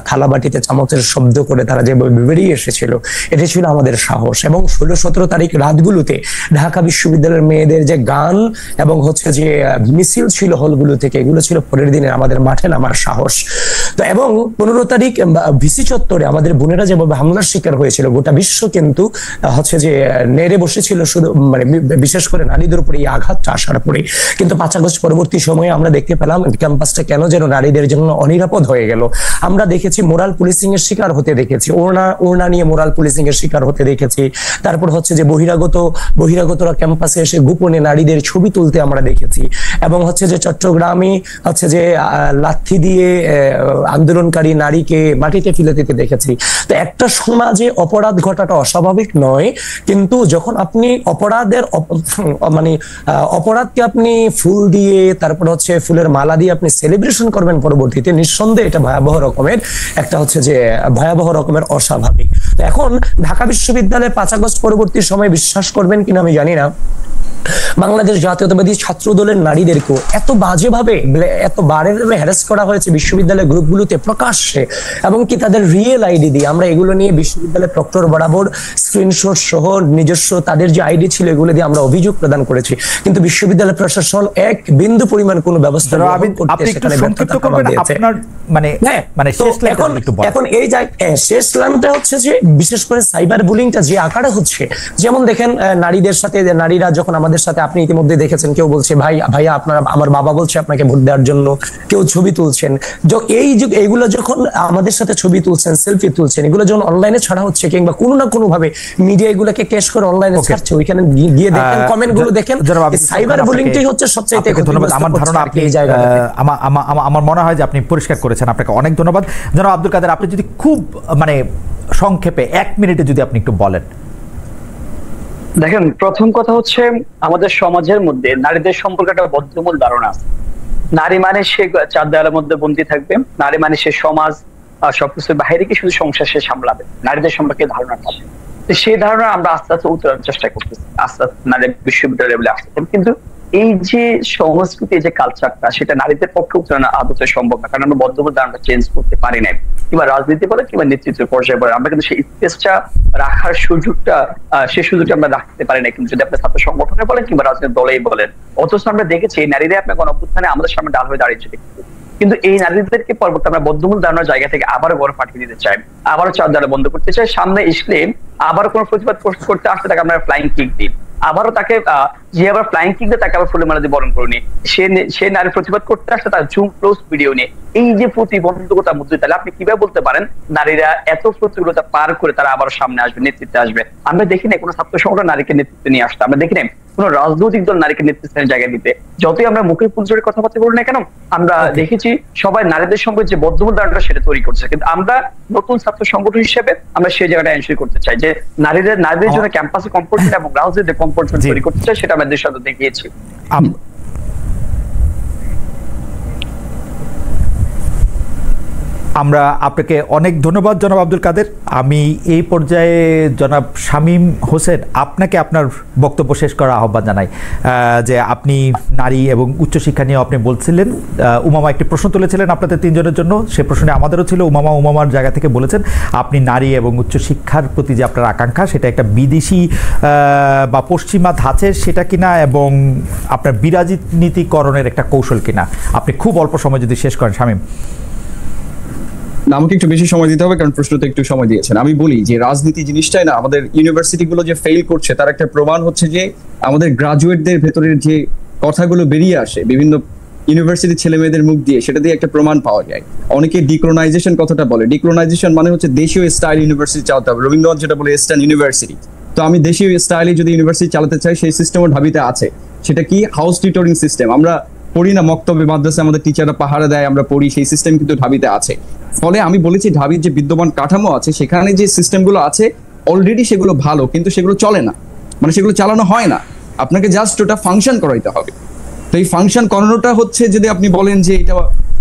থালাবাটিতে চামচের শব্দ করে তারা যে বেরিয়ে এসেছিল, এটা ছিল আমাদের সাহস। এবং 16-17 তারিখ রাতগুলোতে ঢাকা বিশ্ববিদ্যালয়ের মেয়েদের যে গান এবং হচ্ছে যে মিছিল ছিল হলগুলো থেকে, এগুলো ছিল পরের দিনে আমাদের মাঠে নামার সাহস। তো এবং 15 তারিখ ভিসি চত্বরে আমাদের বোনেরা যেভাবে হামলার শিকার হয়েছিল, গোটা বিশ্ব কিন্তু হচ্ছে যে নেড়ে বসেছিল, শুধু মানে বিশেষ করে নারীদের উপরে এই আঘাতটা আসার পরে। কিন্তু 5 আগস্ট পরবর্তী সময়ে আমরা দেখতে পেলাম ক্যাম্পাসটা কেন যেন নারীদের জন্য অনিরাপদ হয়ে গেল। আমরা দেখেছি মোরাল পুলিশিং এর শিকার হতে দেখেছি, ওড়না নিয়ে মোরাল পুলিশিং এর শিকার হতে দেখেছি। তারপর হচ্ছে যে বহিরাগতরা ক্যাম্পাসে এসে গোপনে নারীদের ছবি তুলতে আমরা দেখেছি। এবং হচ্ছে যে চট্টগ্রামে হচ্ছে যে লাঠি দিয়ে আন্দোলনকারী নারীকে মাটিতে ফেলে দিতে দেখেছি। তো একটা সমাজে অপরাধ ঘটাটা অস্বাভাবিক নয়, কিন্তু যখন আপনি মানে অপরাধকে আপনি ফুল দিয়ে তারপর হচ্ছে ফুলের মালা দিয়ে আপনি সেলিব্রেশন করবেন পরবর্তীতে, নিঃসন্দেহে এটা ভয়াবহ রকমের একটা হচ্ছে যে ভয়াবহ রকমের অস্বাভাবিক। তো এখন ঢাকা বিশ্ববিদ্যালয়ে 5 আগস্ট পরবর্তী সময় বিশ্বাস করবেন কিনা আমি জানি না, বাংলাদেশ জাতীয়তাবাদী ছাত্র দলের নারীদেরকেও এত বাজেভাবে এত বারেভাবে হ্যারাস করা হয়েছে বিশ্ববিদ্যালয়ের গ্রুপগুলোতে প্রকাশ্যে, এবং কি তাদের রিয়েল আইডি দিয়ে। আমরা এগুলো নিয়ে বিশ্ববিদ্যালয়ের প্রক্টর বরাবর স্ক্রিনশট সহ নিজস্ব তাদের যে আইডি ছিল এগুলো দিয়ে আমরা অভিযোগ প্রদান করেছি, কিন্তু বিশ্ববিদ্যালয় প্রশাসন এক বিন্দু পরিমাণ কোনো ব্যবস্থা গ্রহণ করতে সেখানে ব্যর্থতা প্রমাণ দিয়েছে। এখন এই শেষ লাইনটা হচ্ছে যে বিশেষ করে সাইবার বুলিংটা যে আকারে হচ্ছে, যেমন দেখেন নারীদের সাথে, নারীরা যখন আমাদের সাথে, আপনি ইতিমধ্যে দেখেছেন, কেউ বলছে ভাইয়া আপনারা, আমার বাবা বলছে আপনাকে ভোট দেওয়ার জন্য, কেউ ছবি তুলছেন, এইগুলো যখন আমাদের সাথে ছবি তুলছেন, সেলফি তুলছেন, এগুলো যখন অনলাইনে ছাড়া হচ্ছে কিংবা কোনো না কোনো ভাবে মিডিয়া এগুলোকে ক্যাশ করে অনলাইনে ছাড়ছে, ওইখানে গিয়ে দেখেন কমেন্ট গুলো দেখেন, সাইবার বুলিংটাই হচ্ছে সবচেয়ে ধন্যবাদ। আমার ধারণা আপনি এই জায়গায় আমার মনে হয় যে আপনি পরিষ্কার করেছেন, আপনাকে অনেক ধন্যবাদ। জনাব আব্দুল কাদের, আপনি যদি খুব মানে সংক্ষেপে 1 মিনিটে যদি আপনি একটু বলেন। দেখেন, প্রথম কথা হচ্ছে আমাদের সমাজের মধ্যে নারীদের সম্পর্কে একটা বদ্ধমূল ধারণা আছে। নারী মানে সে 4 দেওয়ালের মধ্যে বন্দী থাকবে, নারী মানে সে সমাজ সবকিছুর বাইরে কি শুধু সংসার সে সামলাবে, নারীদের সম্পর্কে ধারণা থাকে। সেই ধারণা আমরা আস্তে আস্তে উত্তরণের চেষ্টা করতেছি, আস্তে আস্তে নারী বিশ্ববিদ্যালয় লেভেলে আসতে, কিন্তু এই যে সংস্কৃতি, যে কালচারটা, সেটা নারীদের পক্ষে উত্তরণ আদতে সম্ভব না, কারণ আমরা বদ্ধমূল ধারণা চেঞ্জ করতে পারি না, কিংবা রাজনীতি বলে কিংবা নেতৃত্বের পর্যায়ে বলে আমরা কিন্তু সেই স্পেসটা রাখার সুযোগটা আমরা রাখতে পারি না। কিন্তু যদি আপনি ছাত্র সংগঠনে বলেন কিংবা রাজনৈতিক দলেই বলেন, অথচ আমরা দেখেছি নারীরা আপনার গণঅভ্যুত্থানে আমাদের সামনে ডাল হয়ে দাঁড়িয়েছে, কিন্তু এই নারীদেরকে পরবর্তী আমরা বদ্ধমূল ধারণার জায়গা থেকে আবারও গড় পাঠিয়ে দিতে চাই, আবারও 4 দেওয়ালে বন্ধ করতে চাই, সামনে আসলে আবারও কোনো প্রতিবাদ করতে আসলে তাকে আমরা ফ্লাইং কিক দিই, আবারও তাকে যে আবার ফ্লাইং কিক দিয়ে তাকে আবার ফুলের মালা দিয়ে বরণ করে নিই, সে নারী প্রতিবাদ করতে আসলে তার জুম ক্লোজ ভিডিও নিয়ে। এই যে প্রতিবন্ধকতার মধ্যে, তাহলে আপনি কিভাবে বলতে পারেন নারীরা এত প্রতিকূলতা পার করে তারা আবার সামনে আসবে, নেতৃত্বে আসবে? আমরা দেখি না কোনো ছাত্র সংগঠন নারীকে নেতৃত্বে নিয়ে আসতে, আমরা দেখি না কোন রাজনৈতিক দল নারীকে নেতৃত্বের জায়গায় দিতে। যতই আমরা মুখের ফুলঝুরি কথাবার্তা বলি না কেন, আমরা দেখেছি সবাই নারীদের সঙ্গে যে বদ্ধমূল ধারণাটা সেটা তৈরি করছে, কিন্তু আমরা নতুন ছাত্র সংগঠন হিসেবে আমরা সেই জায়গাটা এনশিওর করতে চাই যে নারীদের জন্য ক্যাম্পাসে কমফোর্ট এবং রাজনীতিতে কমফোর্ট তৈরি করতে চাই, সেটা আমাদের সাথে দেখিয়েছি। আমরা আপনাকে অনেক ধন্যবাদ জনাব আব্দুল কাদের। আমি এই পর্যায়ে জনাব শামীম হোসেন আপনাকে আপনার বক্তব্য শেষ করার আহ্বান জানাই, যে আপনি নারী এবং উচ্চশিক্ষা নিয়ে আপনি বলছিলেন, উমামা একটি প্রশ্ন তুলেছিলেন আপনাদের 3 জনের জন্য, সে প্রশ্নে আমাদেরও ছিল, উমামার জায়গা থেকে বলেছেন আপনি নারী এবং উচ্চশিক্ষার প্রতি যে আপনার আকাঙ্ক্ষা সেটা একটা বিদেশি বা পশ্চিমা ধাঁচের সেটা কিনা, এবং আপনার বিরাজনীতিকরণের একটা কৌশল কিনা। আপনি খুব অল্প সময় যদি শেষ করেন শামীম। আমাকে একটু বেশি সময় দিতে হবে কারণ প্রশ্নতে একটু সময় দিয়েছেন। আমি বলি যে রাজনীতি জিনিসটাই না, আমাদের ইউনিভার্সিটি গুলো যে ফেল করছে তার একটা প্রমাণ হচ্ছে যে আমাদের গ্রাজুয়েটদের ভেতরের যে কথাগুলো বেরিয়ে আসে বিভিন্ন ইউনিভার্সিটি ছেলে মেয়েদের মুখ দিয়ে, সেটা দিয়ে একটা প্রমাণ পাওয়া যায়। অনেকে ডিক্লোনাইজেশন কথাটা বলে, ডিক্লোনাইজেশন মানে হচ্ছে দেশীয় স্টাইল ইউনিভার্সিটি চালাতে হবে, রবীন্দ্রনাথ যেটা বলে ইস্টার্ন ইউনিভার্সিটি। তো আমি দেশীয় স্টাইলে যদি ইউনিভার্সিটি চালাতে চাই, সেই সিস্টেমও ঢাবিতে আছে। সেটা কি? House tutoring system. আমরা পড়ি না মক্তবে মাদ্রাসা, আমাদের টিচাররা পাহারা দেয়, আমরা পড়ি, সেই সিস্টেম কিন্তু ঢাবিতে আছে। ফলে আমি বলেছি ঢাবির যে বিদ্যমান কাঠামো আছে, সেখানে যে সিস্টেমগুলো আছে অলরেডি সেগুলো ভালো, কিন্তু সেগুলো চলে না, মানে সেগুলো চালানো হয় না। আপনাকে জাস্ট ওটা ফাংশন করাইতে হবে। তো এই ফাংশন করানোটা হচ্ছে, যদি আপনি বলেন যে এটা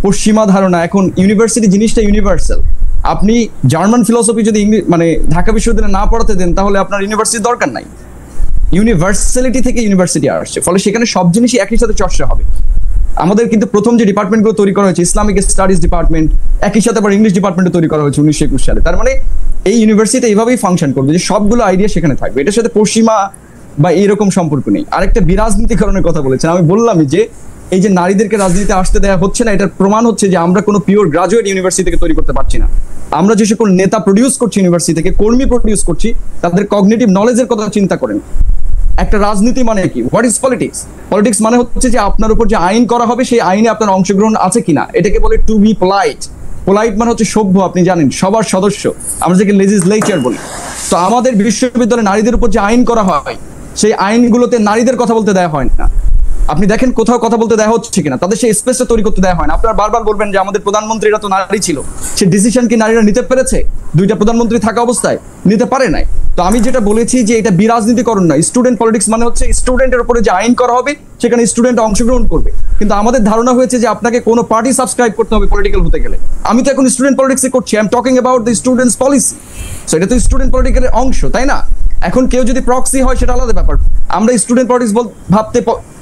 পশ্চিমা ধারণা, এখন ইউনিভার্সিটি জিনিসটা ইউনিভার্সাল। আপনি জার্মান ফিলোসফি যদি মানে ঢাকা বিশ্ববিদ্যালয়ে না পড়াতে দেন, তাহলে আপনার ইউনিভার্সিটির দরকার নাই। ইউনিভার্সালিটি থেকে ইউনিভার্সিটি আসছে, ফলে সেখানে সব জিনিসই একই সাথে চর্চা হবে। আমাদের কিন্তু প্রথম যে ডিপার্টমেন্টগুলো তৈরি করা হয়েছে, ইসলামিক স্টাডিজ ডিপার্টমেন্ট, একই সাথে আবার ইংলিশ ডিপার্টমেন্ট তৈরি করা হয়েছে 1921 সালে। তার মানে এই ইউনিভার্সিটি এইভাবেই ফাংশন করবে যে সবগুলো আইডিয়া সেখানে থাকবে, এটার সাথে পশ্চিমা বা এইরকম সম্পর্ক নেই। আরেকটা বিরাজনীতিকরণের কথা বলেছেন, আমি বললামই যে এই যে নারীদেরকে রাজনীতিতে আসতে দেওয়া হচ্ছে না, এটার প্রমাণ হচ্ছে যে আমরা কোনো পিওর গ্রাজুয়েট ইউনিভার্সিটি থেকে তৈরি করতে পারছি না। আমরা যে সকল নেতা প্রডিউস করছি ইউনিভার্সিটি থেকে, কর্মী প্রডিউস করছি, তাদের কগনিটিভ নলেজের কথা চিন্তা করেন। একটা রাজনীতি মানে কি? What is politics? পলিটিক্স মানে হচ্ছে যে আপনার উপর যে আইন করা হবে সেই আইনে আপনার অংশগ্রহণ আছে কিনা, এটাকে বলে টু বি পোলাইট। পোলাইট মানে হচ্ছে সভ্য, আপনি জানেন, সবার সদস্য, আমরা যাকে লেজিসলেচার বলি। তো আমাদের বিশ্ববিদ্যালয়ে নারীদের উপর যে আইন করা হয়, সেই আইনগুলোতে নারীদের কথা বলতে দেওয়া হয় না। আপনি দেখেন কোথাও কথা বলতে দেওয়া হচ্ছে কিনা, তাদের সেই স্পেসটা তৈরি করতে দেওয়া হয় না। আপনারা বারবার বলবেন যে আমাদের প্রধানমন্ত্রীরা তো নারী ছিল, সে ডিসিশন কি নারীরা নিতে পেরেছে? দুইটা প্রধানমন্ত্রী থাকা অবস্থায় নিতে পারে নাই। তো আমি যেটা বলেছি যে এটা বিরাজনীতিকরণ নয়। স্টুডেন্ট পলিটিক্স মানে হচ্ছে স্টুডেন্টের উপরে যে আইন করা হবে সেখানে স্টুডেন্ট অংশগ্রহণ করবে। কিন্তু আমাদের ধারণা হয়েছে যে আপনাকে কোনো পার্টি সাবস্ক্রাইব করতে হবে পলিটিক্যাল হতে গেলে। আমি তো এখন স্টুডেন্ট পলিটিক্সে করছি, I am talking about the students policy. So এটা তো স্টুডেন্ট পলিটিক্যালের অংশ, তাই না? এখন কেউ যদি প্রক্সি হয় সেটা আলাদা ব্যাপার। আমরা স্টুডেন্ট পলিটিক্স ভাবতে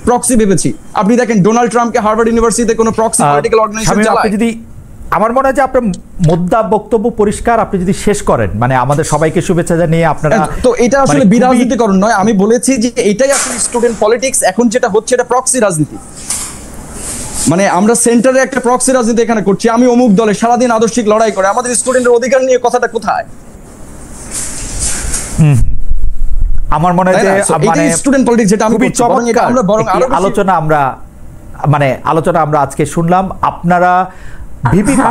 প্রক্সি ভেবেছি। আপনি দেখেন ডোনাল্ড ট্রাম্পকে হার্ভার্ড ইউনিভার্সিটিতে কোনো প্রক্সি পলিটিক্যাল অর্গানাইজেশন চালায়। যদি আমার মনে হয় যে আপনার মুদ্রা বক্তব্য পরিষ্কার, আপনি যদি শেষ করেন মানে আমাদের সবাইকে শুভেচ্ছা জানিয়ে আপনারা। তো এটা আসলে বিরাজনীতিকরণ নয়, আমি বলেছি যে এটাই আসলে স্টুডেন্ট পলিটিক্স। এখন যেটা হচ্ছে এটা প্রক্সি রাজনীতি, মানে আমরা সেন্টারে একটা প্রক্সি রাজনীতি এখানে করছি। আমি অমুক দলে সারাদিন আদর্শিক লড়াই করে, আমাদের স্টুডেন্টের অধিকার নিয়ে কথাটা কোথায়? আমার মনে হয় যে মানে স্টুডেন্ট পলিটিক্স যেটা আমি করছি, আমরা বরং আলোচনা আমরা আজকে শুনলাম। আপনারা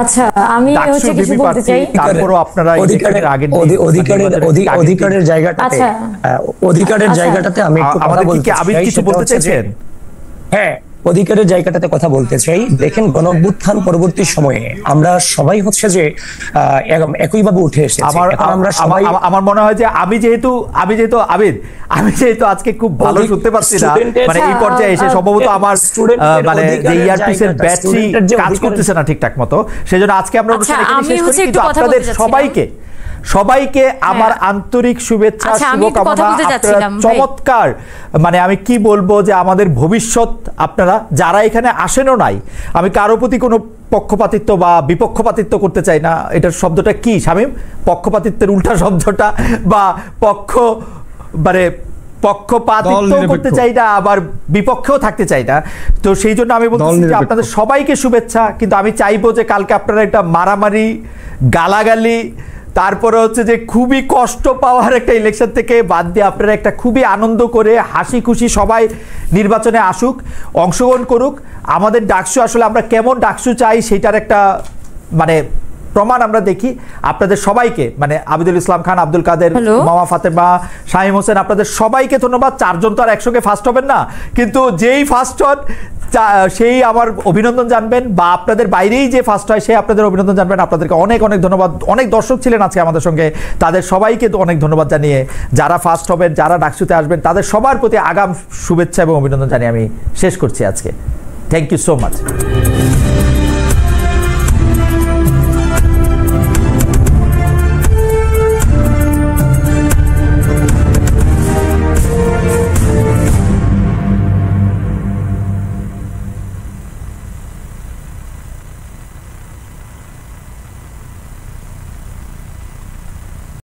আচ্ছা, আমি হচ্ছে কিছু বলতে চাই। তারপরও আপনারা অধিকারের জায়গাটাতে আমি একটু কথা বলতে চাই। আপনি কিছু বলতে চাইছেন? হ্যাঁ, অধিকারের জায়গাটাতে কথা বলতে চাই। দেখেন, গণঅভ্যুত্থান পরবর্তী সময়ে আমরা সবাই হচ্ছে যে একইভাবে উঠে এসেছি। আমার মনে হয় যে আমি যেহেতু আবিদ, আমি যেহেতু আজকে খুব ভালো শুনতে পাচ্ছি না, মানে এই পর্যায়ে এসে সম্ভবত আমার মানে যে ইয়ারপিসের ব্যাটারি কাজ করতেছে না ঠিকঠাক মতো, সেজন্য আজকে আমরা অনুষ্ঠান এখানে শেষ করি। কিন্তু আপনাদের সবাইকে আমার আন্তরিক শুভেচ্ছা, শুভকামনা। আপনারা চমৎকার, মানে আমি কি বলবো যে আমাদের ভবিষ্যৎ আপনারা যারা এখানে আসেনও নাই। আমি কারো প্রতি কোনো পক্ষপাতিত্ব বা বিপক্ষপাতিত্ব করতে চাই না। এটার শব্দটা কি শামীম? পক্ষপাতিত্বের উল্টা শব্দটা, বা মানে পক্ষপাতিত্ব করতে চাই না, আবার বিপক্ষেও থাকতে চাই না। তো সেই জন্য আমি বলছি যে আপনাদের সবাইকে শুভেচ্ছা। কিন্তু আমি চাইবো যে কালকে আপনারা একটা মারামারি, গালাগালি, তারপরে হচ্ছে যে খুবই কষ্ট পাওয়ার একটা ইলেকশন থেকে বাদ দিয়ে আপনারা একটা খুবই আনন্দ করে হাসি খুশি সবাই নির্বাচনে আসুক, অংশগ্রহণ করুক। আমাদের ডাকসু আসলে আমরা কেমন ডাকসু চাই সেটার একটা মানে প্রমাণ আমরা দেখি। আপনাদের সবাইকে, মানে আবিদুল ইসলাম খান, আব্দুল কাদের, মামা ফাতেমা, শামীম হোসেন, আপনাদের সবাইকে ধন্যবাদ। চারজন তো আর একসঙ্গে ফার্স্ট হবেন না, কিন্তু যেই ফার্স্ট হন সেই আমার অভিনন্দন জানবেন, বা আপনাদের বাইরেই যে ফার্স্ট হয় সে আপনাদের অভিনন্দন জানবেন। আপনাদেরকে অনেক অনেক ধন্যবাদ। অনেক দর্শক ছিলেন আজকে আমাদের সঙ্গে, তাদের সবাইকে তো অনেক ধন্যবাদ জানিয়ে যারা ফার্স্ট হবেন, যারা ডাকসুতে আসবেন, তাদের সবার প্রতি আগাম শুভেচ্ছা এবং অভিনন্দন জানিয়ে আমি শেষ করছি আজকে। Thank you so much.